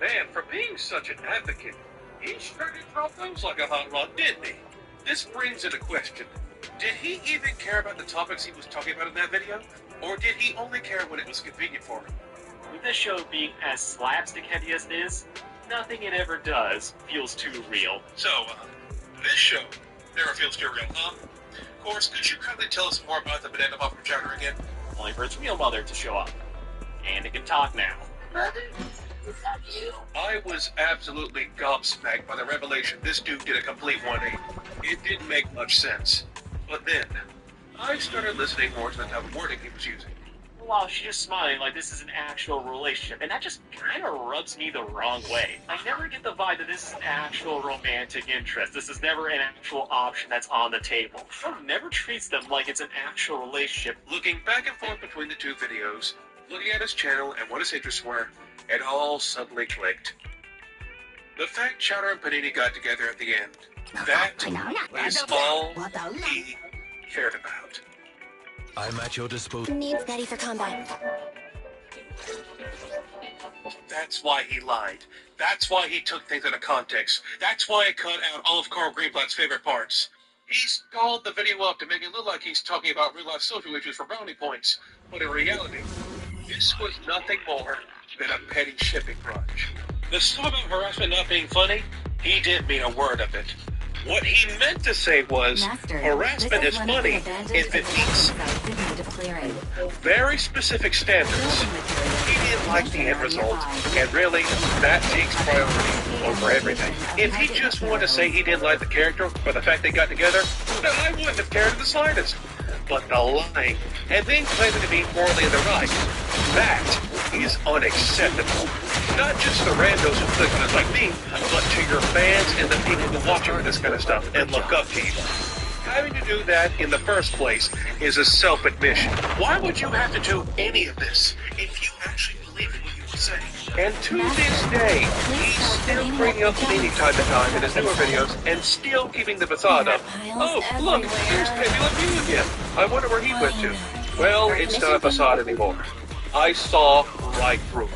Speaker 7: Man, for being such an advocate, he sure did drop those like a hot rod, didn't he? This brings into question, did he even care about the topics he was talking about in that video? Or did he only care when it was convenient for him?
Speaker 6: With this show being as slapstick heavy as it is, nothing it ever does feels too real.
Speaker 7: So, this show never feels too real, huh? Of course, could you kindly tell us more about the banana mom from Chowder again?
Speaker 6: Only for its real mother to show up. And it can talk now.
Speaker 13: Mother, is that you?
Speaker 7: I was absolutely gobsmacked by the revelation this dude did a complete 180. It didn't make much sense. But then, I started listening more to the type of wording he was using.
Speaker 6: Wow, she's just smiling like this is an actual relationship, and that just kind of rubs me the wrong way. I never get the vibe that this is an actual romantic interest. This is never an actual option that's on the table. Show never treats them like it's an actual relationship.
Speaker 7: Looking back and forth between the two videos, looking at his channel and what his interests were, it all suddenly clicked. The fact Chowder and Panini got together at the end, that is all he cared about.
Speaker 10: I'm at your disposal.
Speaker 2: Needs ready for combat.
Speaker 7: That's why he lied. That's why he took things out of context. That's why I cut out all of Carl Greenblatt's favorite parts. He stalled the video up to make it look like he's talking about real-life social issues for brownie points. But in reality, this was nothing more than a petty shipping grudge. The stuff about harassment not being funny, he didn't mean a word of it. What he meant to say was, harassment is funny if it meets very specific standards. He didn't like the end result, and really, that takes priority over everything. If he just wanted to say he didn't like the character or the fact they got together, then I wouldn't have cared in the slightest. But the lying, and then claiming to be morally in the right, that is unacceptable. Not just the randos who click on it like me, but to your fans and the people who watch this kind of stuff and look up to you. Having to do that in the first place is a self-admission. Why would you have to do any of this if you actually believe in what you were saying? And to this day, he's still bringing up Panini time to time in his newer videos and still keeping the facade up. Oh, look, here's Pepe Le Pew again. I wonder where he went to. Well, it's not a facade anymore. I saw right through it.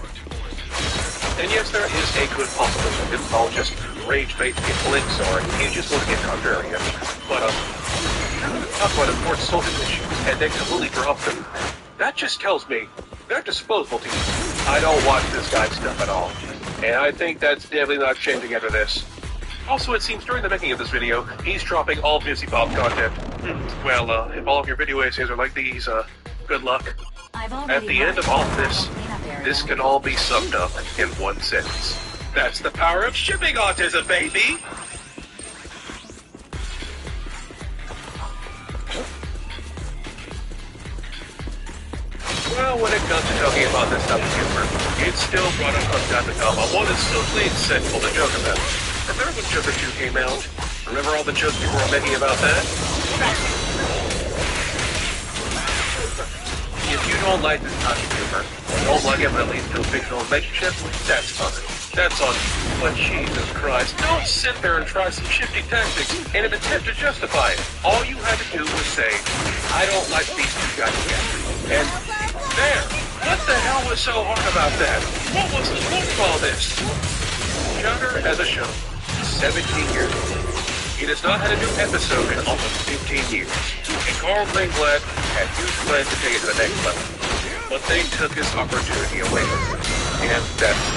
Speaker 7: And yes, there is a good possibility it's all just rage bait to get clicks, or you just want to get contrarian. But, talk about important social issues and then completely drop them. That just tells me they're disposable to you. I don't watch this guy's stuff at all. And I think that's definitely not changing after this. Also, it seems during the making of this video, he's dropping all Busy Bob content. Well, if all of your video essays are like these, good luck. At the end of all this, this can all be summed up in one sentence. That's the power of shipping autism, baby! Well, when it comes to talking about this stuff of humor, it's still brought up from time to time on what is socially acceptable to joke about. Remember when Joker 2 came out? Remember all the jokes people were making about that? If you don't like this kind of humor, don't like it when it leads to a fictional relationship, that's fine. That's on you. But Jesus Christ, don't sit there and try some shifty tactics in an attempt to justify it. All you had to do was say, I don't like these two guys together. And there. What the hell was was so hard about that? What was the point of all this? Shudder as a show, 17 years old. It has not had a new episode in almost 15 years. And Carl Greenblatt had huge plans to take it to the next level. But they took his opportunity away from him. And that's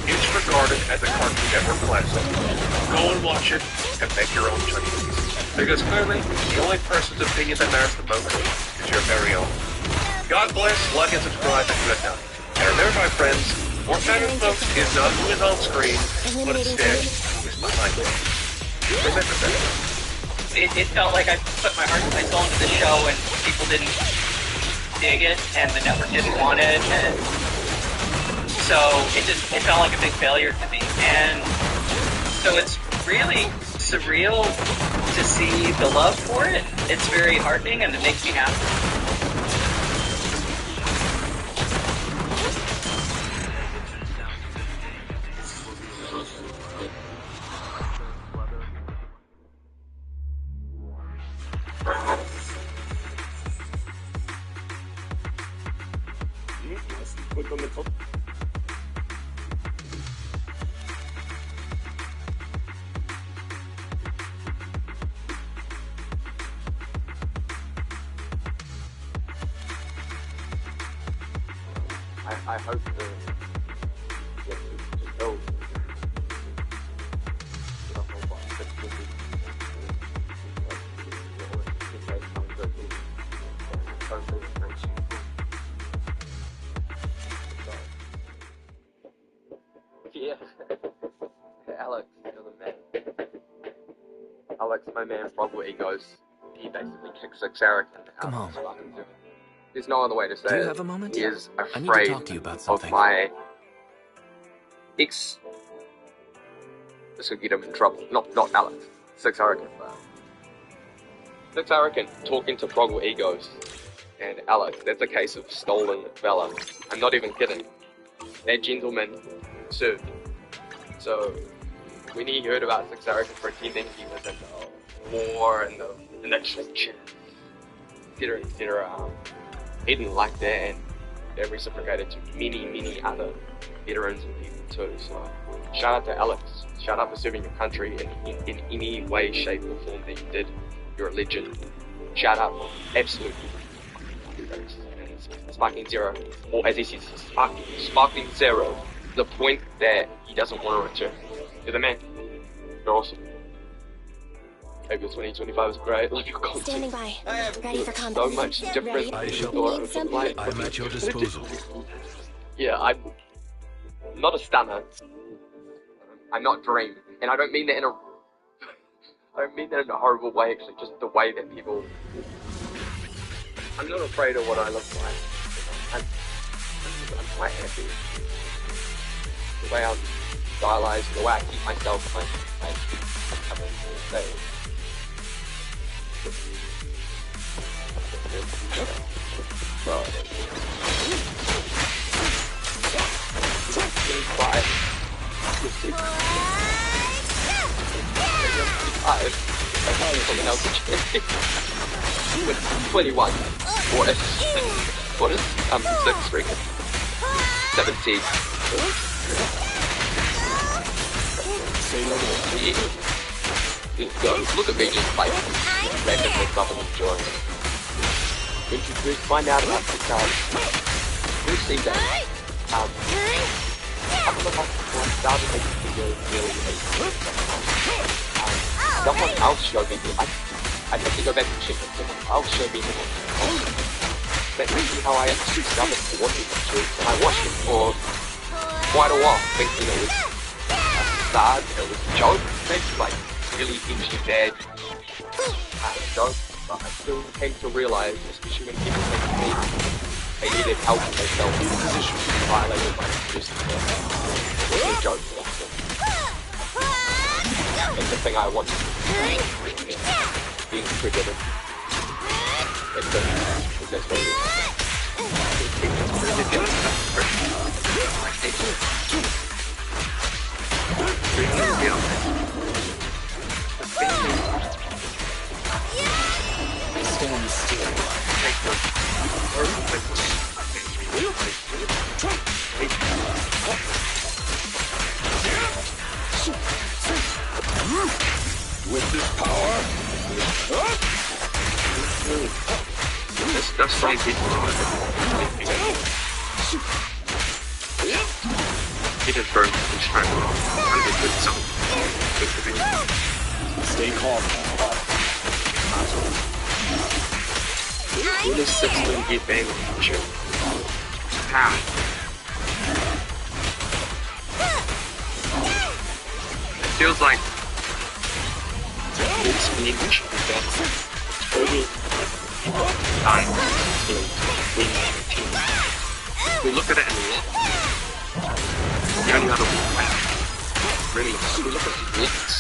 Speaker 7: it's regarded as a Cartoon Network classic. Go and watch it and make your own choices. Because clearly, the only person's opinion that matters the most is your very own. God bless, like and subscribe, and good night. And remember, my friends, what matters most is not who is on screen, but instead who is behind it. Remember that.
Speaker 12: It felt like I put my heart and my soul into the show and people didn't dig it and the network didn't want it, and so it felt like a big failure to me. And so it's really surreal to see the love for it. It's very heartening and it makes me happy.
Speaker 11: Click on the top. I hope to just go.
Speaker 17: Yeah. Alex, you're the man. Alex, my man, Frogwell Egos, he basically kicks Xeric in the house.
Speaker 22: Come on.
Speaker 17: There's no other way to say it.
Speaker 22: Do you have a moment?
Speaker 17: He is
Speaker 22: I need
Speaker 17: afraid
Speaker 22: to talk to you about
Speaker 17: of
Speaker 22: something.
Speaker 17: my ex. This could get him in trouble. Not Alex. Xeric. Xeric talking to Frogwell Egos and Alex. That's a case of stolen valor. I'm not even kidding. That gentleman served. So when he heard about Xeric pretending he was in the war and the church, etc., he didn't like that, and that reciprocated to many other veterans and people too. So shout out to Alex. Shout out for serving your country in any way, shape or form that you did. You're a legend. Shout out, absolutely. Sparking Zero, or as he says, Sparking Zero, the point that he doesn't want to return. You're the man. You're awesome. Hope your 2025 is great. Love your content.
Speaker 2: Standing by. Ready for combat.
Speaker 17: So much different.
Speaker 22: I'm at your disposal.
Speaker 17: Yeah, I'm not a stunner. I'm not Dream, and I don't mean that in a horrible way. Actually, just the way that people. I'm not afraid of what I look like. I'm quite happy. The way I'm stylized, the way I keep myself, with 21. What is 6 record? 17. Look at me just like randomly stopping and enjoying it. When you first find out about this we'll see that I don't know how I started making videos really someone else showed me I have to go back and check it. Someone else showed me that may be how I actually discovered watching the truth, and I watched it for quite a while, thinking it was sad, it was a joke, maybe like really edgy bad joke, but I still came to realize, especially when people say to me they needed help and they felt violated by the person, it was a joke. It's the thing I want to do, being triggered. That's what it is.
Speaker 22: Stand still.
Speaker 17: Trying to It is bro. He's trying to do something.
Speaker 19: Stay calm.
Speaker 17: What is 16 get bang? Sure. How? It feels like it's being total time to win the team. We look at it and look. The only other way, really, we look at the looks.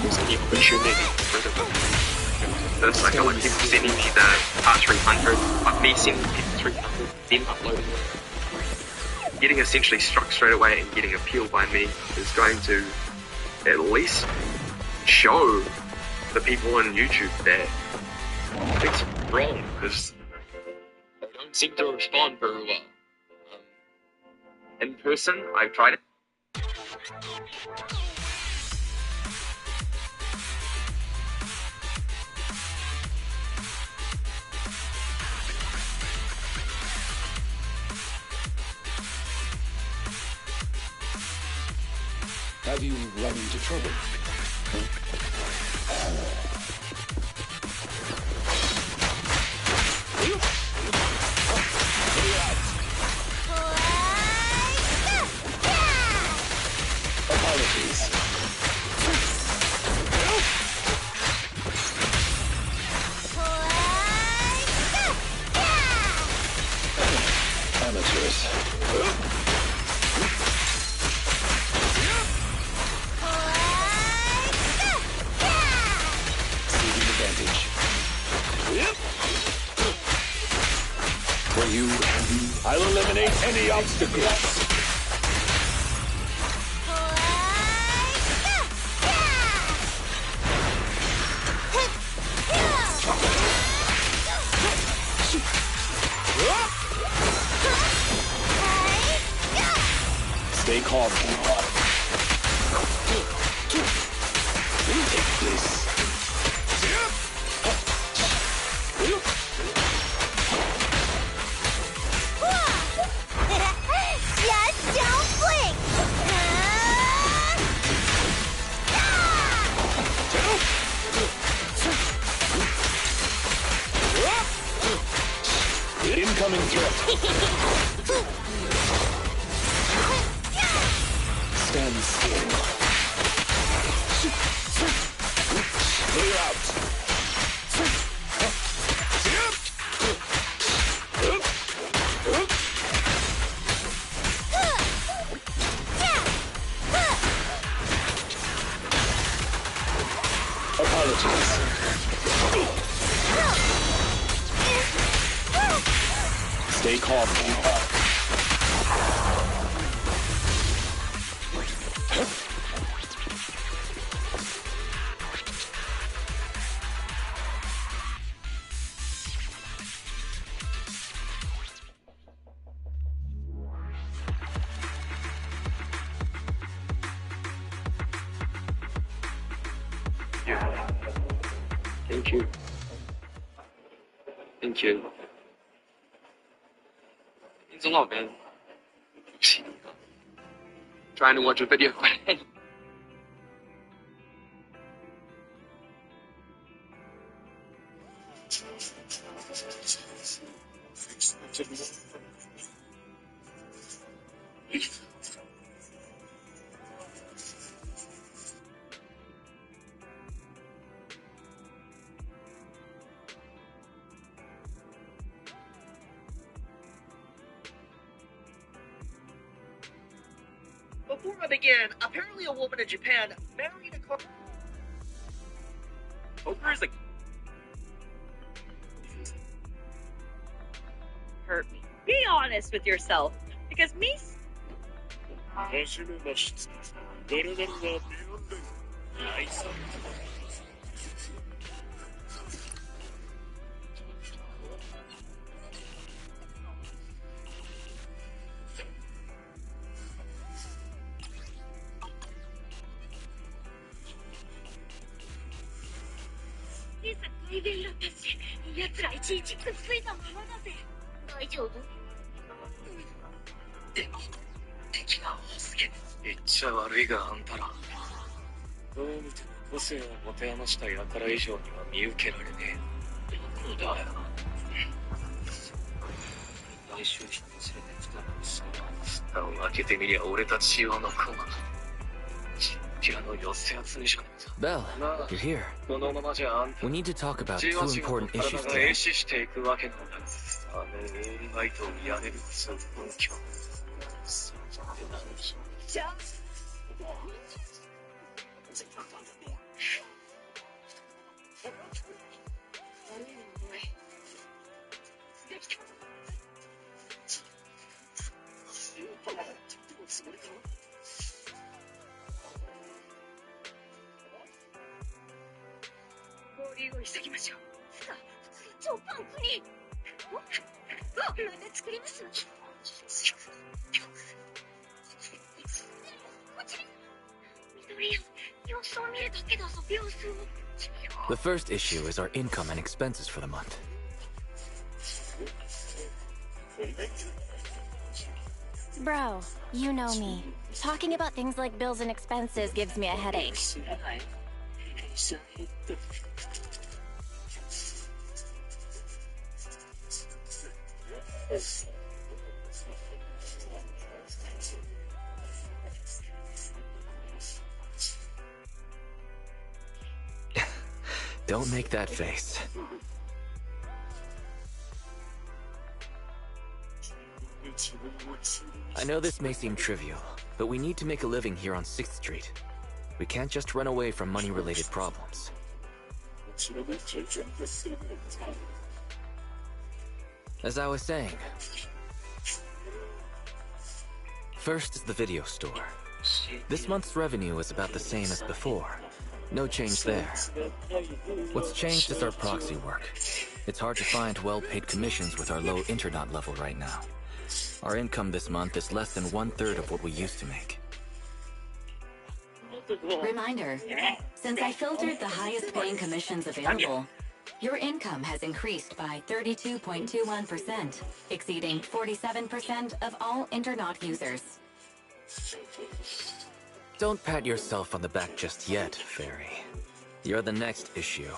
Speaker 17: There's the opportunity for the first, I feel like people sending me the part 300, like me sending people 300, then uploading it. Getting essentially struck straight away and getting appealed by me is going to at least show the people on YouTube that it's wrong, because they don't seem to respond very well. In person, I've tried it.
Speaker 19: Have you run into trouble? Apologies. Amateurs. For you, I'll eliminate any obstacles. Stay calm. Take this.
Speaker 20: Just don't blink!
Speaker 19: Incoming threat. Stand still. Clear out. Apologies. Stay calm now.
Speaker 17: Thank you. Thank you. It means a lot, man. Trying to watch a video.
Speaker 9: Before I begin, apparently a woman in Japan married a car.
Speaker 17: Poker is like
Speaker 3: Hurt me. Be honest with yourself, because me.
Speaker 13: レベルだったし、奴らいちいちくっついたままだぜ。大丈夫？でも、敵が多すぎる。
Speaker 8: 言っちゃ悪いがあんたら。どう見ても個性を持て余した輩以上には見受けられねえ。どこだよ。来週日に連れてきたのにさ、蓋を開けてみりゃ俺たち用のコマ。チンピラの寄せ集めじゃねえか。
Speaker 22: Belle, you're here.
Speaker 8: このままじゃあんた
Speaker 22: We need to talk about two
Speaker 8: じわじわ
Speaker 22: important
Speaker 8: と
Speaker 22: issues
Speaker 8: 体が壊
Speaker 22: today.
Speaker 8: 死していくわけのない。あのオールナイトをやれる通本拠。そうって何？
Speaker 13: じゃあ。合流を急ぎましょう。さあ、超パンクに。また作ります。こっち緑よ、様子を見るだけだぞ、秒数を。
Speaker 22: The first issue is our income and expenses for the month.
Speaker 2: Bro, you know me. Talking about things like bills and expenses gives me a headache.
Speaker 22: Don't make that face. I know this may seem trivial, but we need to make a living here on 6th Street. We can't just run away from money-related problems. As I was saying, first is the video store. This month's revenue is about the same as before. No change there. What's changed is our proxy work. It's hard to find well-paid commissions with our low internet level right now. Our income this month is less than 1/3 of what we used to make.
Speaker 14: Reminder, since I filtered the highest paying commissions available, your income has increased by 32.21%, exceeding 47% of all internet users.
Speaker 22: Don't pat yourself on the back just yet, Fairy. You're the next issue.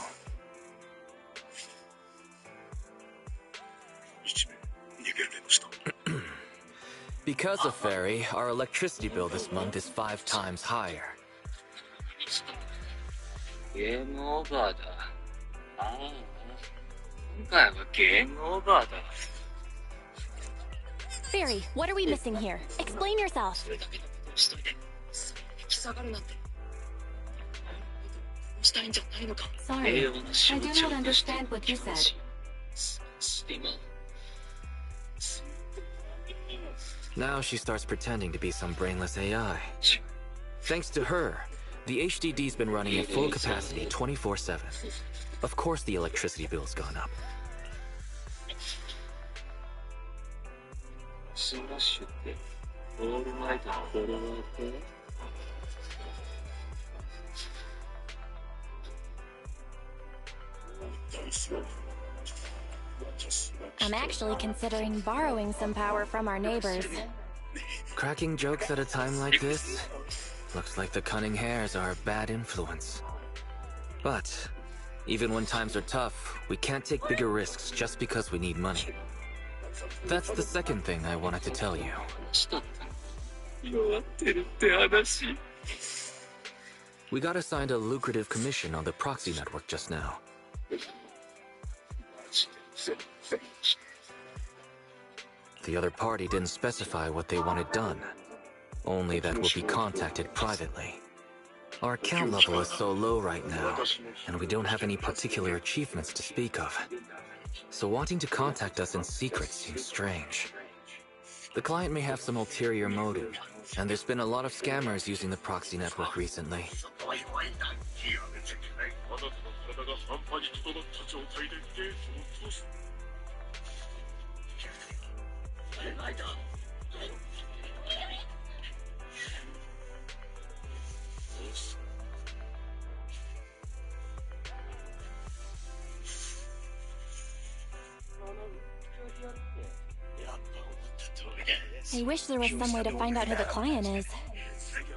Speaker 22: Because of Fairy, our electricity bill this month is 5 times higher.
Speaker 8: ゲームオーバーだ。ああ、今回はゲームオーバーだ。
Speaker 2: Fairy, what are we missing here? Explain yourself.
Speaker 14: Sorry, I do not understand what you said.
Speaker 22: Now she starts pretending to be some brainless AI. Thanks to her, the HDD's been running at full capacity 24/7. Of course the electricity bill's gone up.
Speaker 2: I'm actually considering borrowing some power from our neighbors.
Speaker 22: Cracking jokes at a time like this? Looks like the cunning hares are a bad influence. But, even when times are tough, we can't take bigger risks just because we need money. That's the second thing I wanted to tell you. We got assigned a lucrative commission on the proxy network just now. The other party didn't specify what they wanted done, only that we'll be contacted privately. Our account level is so low right now, and we don't have any particular achievements to speak of. So wanting to contact us in secret seems strange. The client may have some ulterior motive, and there's been a lot of scammers using the proxy network recently.
Speaker 2: I wish there was some way to find out who the client is.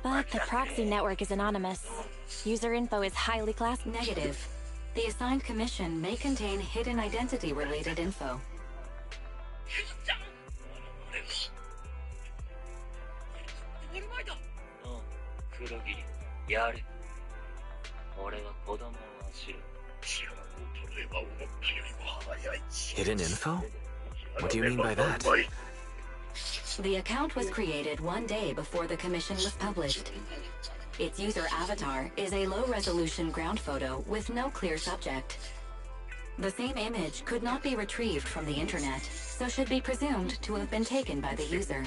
Speaker 2: But the proxy network is anonymous. User info is highly classified.
Speaker 14: Negative. The assigned commission may contain hidden identity-related info.
Speaker 5: 黒木、やれ。俺は子供を知る。
Speaker 22: Hidden info? What do you mean by that?
Speaker 14: The account was created one day before the commission was published. Its user avatar is a low-resolution ground photo with no clear subject. The same image could not be retrieved from the internet, so should be presumed to have been taken by the user.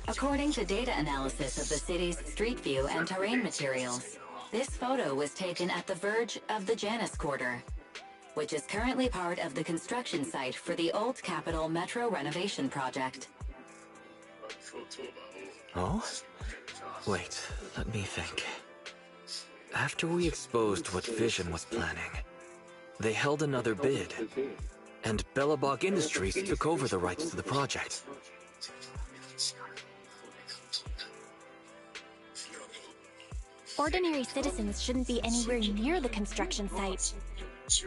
Speaker 14: According to data analysis of the city's street view and terrain materials, this photo was taken at the verge of the Janus Quarter, which is currently part of the construction site for the Old Capitol Metro renovation project.
Speaker 22: Oh? Wait, let me think. After we exposed what Vision was planning, they held another bid, and Bellabog Industries took over the rights to the project.
Speaker 2: Ordinary citizens shouldn't be anywhere near the construction site.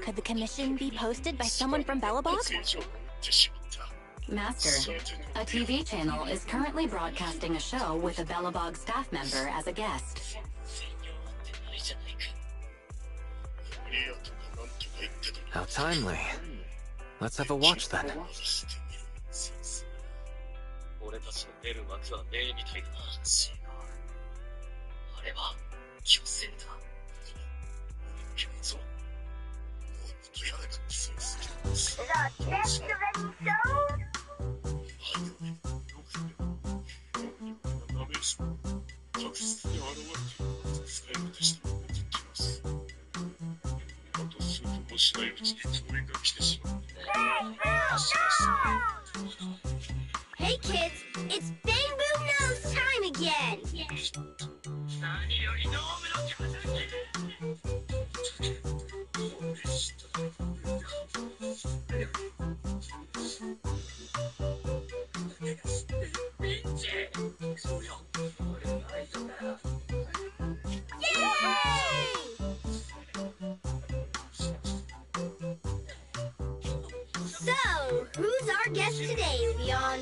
Speaker 2: Could the commission be posted by someone from Bellabog?
Speaker 14: Master, a TV channel is currently broadcasting a show with a Bellabog staff member as a guest.
Speaker 22: How timely. Let's have a watch then.
Speaker 5: 俺たちの出る幕は目みたいだな。あれは虚勢だ。君ぞ。
Speaker 20: Is our test already Hey kids, it's Bang Boom Nose time again! So, who's our guest today, Leon?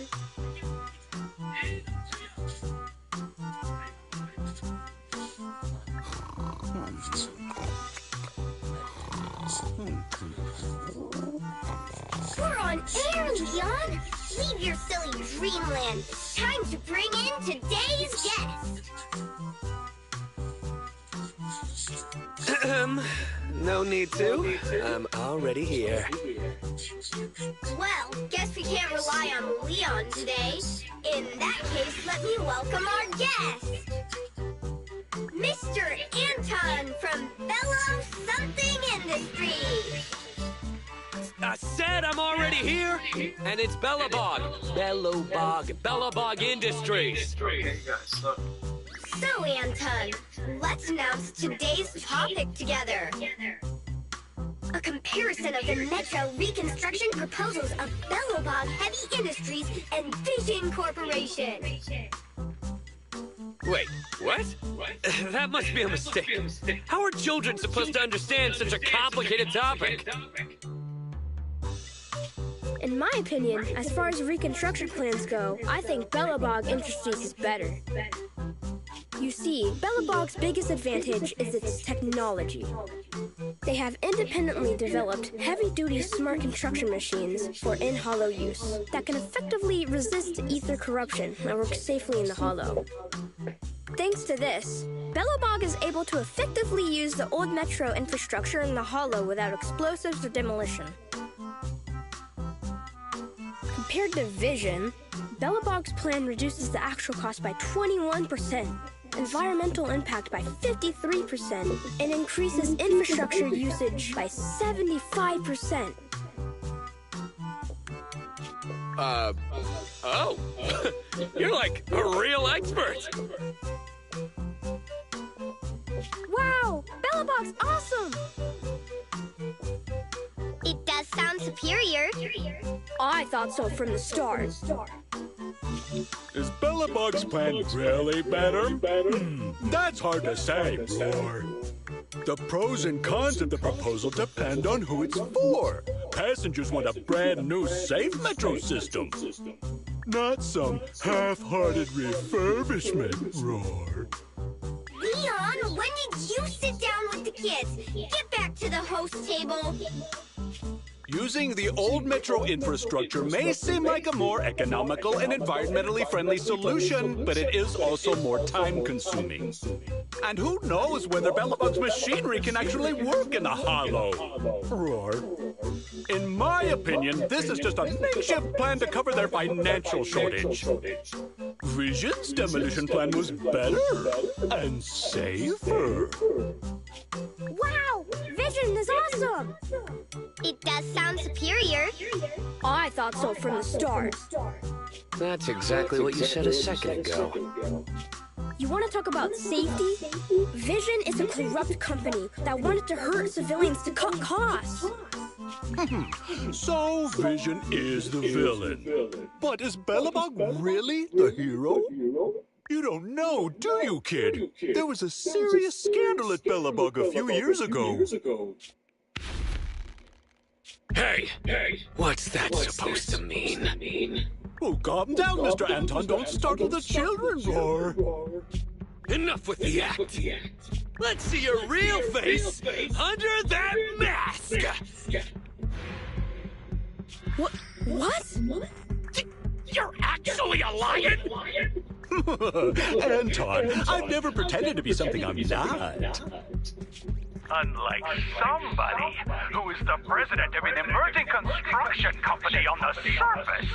Speaker 20: We're on air, Leon! Leave your silly dreamland. It's time to bring in today's guest.
Speaker 18: No need to. I'm already here.
Speaker 20: Well, guess we can't rely on Leon today. In that case, let me welcome our guest. Mr. Anton from Bellow Something Industries.
Speaker 18: I said I'm already here, and it's Bellabog. Bellabog Industries.
Speaker 4: Okay, guys, look.
Speaker 20: So, Anton, let's announce today's topic together. A comparison of the Metro reconstruction proposals of Bellabog Heavy Industries and Vision Corporation.
Speaker 18: Wait, what? That must be a mistake. How are children supposed to understand such a complicated topic?
Speaker 21: In my opinion, as far as reconstruction plans go, I think Bellabog Industries is better. You see, Bellabog's biggest advantage is its technology. They have independently developed heavy-duty smart construction machines for in-hollow use that can effectively resist ether corruption and work safely in the hollow. Thanks to this, Bellabog is able to effectively use the old metro infrastructure in the hollow without explosives or demolition. Compared to Vision, Bellabog's plan reduces the actual cost by 21%, environmental impact by 53%, and increases infrastructure usage by 75%.
Speaker 18: Oh. You're like a real expert.
Speaker 21: Wow! Bellabog's awesome!
Speaker 20: It does sound superior.
Speaker 21: I thought so from the start.
Speaker 19: Is Bellabog's plan really better? That's hard to say, Roar. The pros and cons of the proposal depend on who it's for. Passengers want a brand new safe metro system. Not some half-hearted refurbishment, Roar.
Speaker 20: Leon, when did you sit down with the kids? Get back to the host table.
Speaker 19: Using the old metro infrastructure may seem like a more economical and environmentally friendly solution, but it is also more time-consuming. And who knows whether Bellabog's machinery can actually work in the hollow? Roar. In my opinion, this is just a makeshift plan to cover their financial shortage. Vision's demolition plan was better and safer.
Speaker 21: Wow! Vision is awesome!
Speaker 20: It does sound superior.
Speaker 21: I thought so from the start.
Speaker 22: That's exactly what you said a second ago.
Speaker 21: You want to talk about safety? Vision is a corrupt company that wanted to hurt civilians to cut costs.
Speaker 19: So Vision is the villain. But is Bellabog really the hero? You don't know, do you, kid? There was a serious scandal at Bellabog a few years ago.
Speaker 18: Hey, what's that supposed to mean?
Speaker 19: Oh, calm down, Mr. Anton. Don't startle the children, Roar.
Speaker 18: Enough with the act. Let's see your real face under that mask.
Speaker 21: What?
Speaker 18: You're actually a lion?
Speaker 19: Anton, I've never pretended to be something I'm not.
Speaker 13: Unlike somebody who is the president of an emerging construction company on the surface.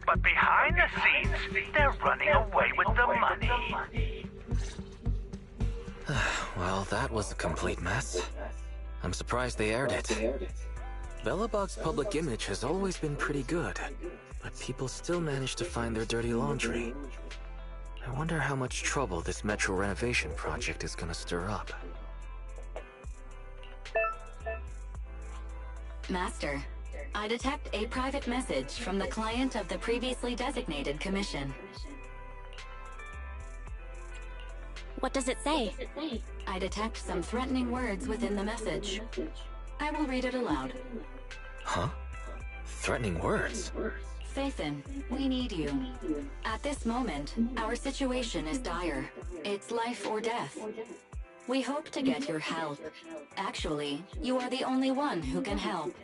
Speaker 13: But behind the scenes, they're running away with the money.
Speaker 22: Well, that was a complete mess. I'm surprised they aired it. Bellabog's public image has always been pretty good, but people still manage to find their dirty laundry. I wonder how much trouble this metro renovation project is gonna stir up.
Speaker 14: Master, I detect a private message from the client of the previously designated commission.
Speaker 2: What does it say?
Speaker 14: I detect some threatening words within the message. I will read it aloud.
Speaker 22: Huh? Threatening words?
Speaker 14: Faithin, we need you. At this moment, our situation is dire. It's life or death. We hope to get your help. Actually, you are the only one who can help.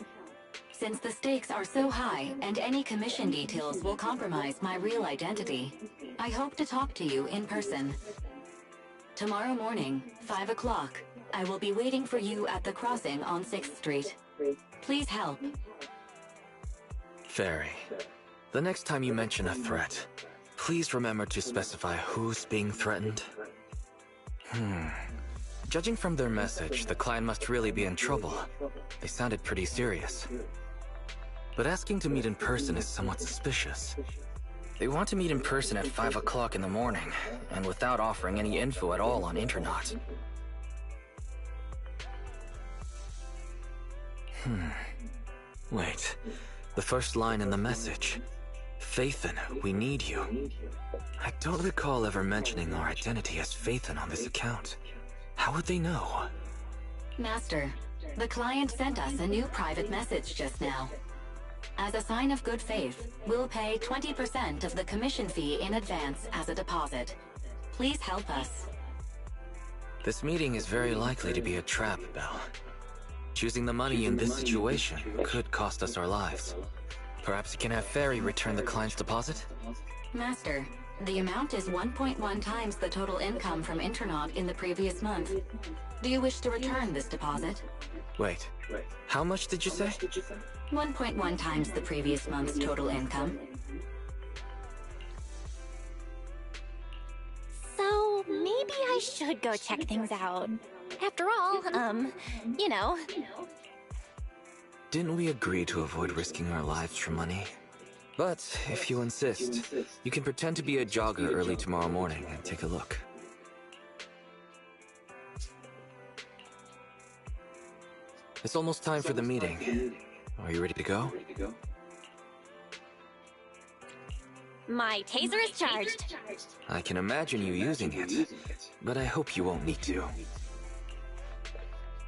Speaker 14: Since the stakes are so high and any commission details will compromise my real identity, I hope to talk to you in person. Tomorrow morning, 5 o'clock, I will be waiting for you at the crossing on 6th Street. Please help.
Speaker 22: Fairy, the next time you mention a threat, please remember to specify who's being threatened. Judging from their message, the client must really be in trouble. They sounded pretty serious. But asking to meet in person is somewhat suspicious. They want to meet in person at 5 o'clock in the morning, and without offering any info at all on Internet. Wait, the first line in the message. Faithin, we need you. I don't recall ever mentioning our identity as Faithin on this account. How would they know?
Speaker 14: Master, the client sent us a new private message just now. As a sign of good faith, we'll pay 20% of the commission fee in advance as a deposit. Please help us.
Speaker 22: This meeting is very likely to be a trap, Belle. Choosing the money in this situation could cost us our lives. Perhaps you can have Fairy return the client's deposit?
Speaker 14: Master, the amount is 1.1 times the total income from Internet in the previous month. Do you wish to return this deposit?
Speaker 22: Wait, how much did you say?
Speaker 14: 1.1 times the previous month's total income.
Speaker 2: So, maybe I should go check things out. After all, you know.
Speaker 22: Didn't we agree to avoid risking our lives for money? But if you insist, you can pretend to be a jogger early tomorrow morning and take a look. It's almost time for the meeting. Are you ready to go?
Speaker 2: My taser is charged.
Speaker 22: I can imagine you using it, but I hope you won't need to.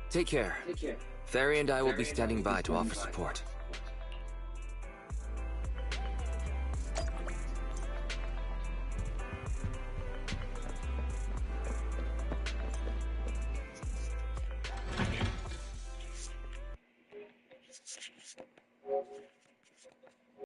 Speaker 22: Take care. Fairy and I will be standing by to offer support.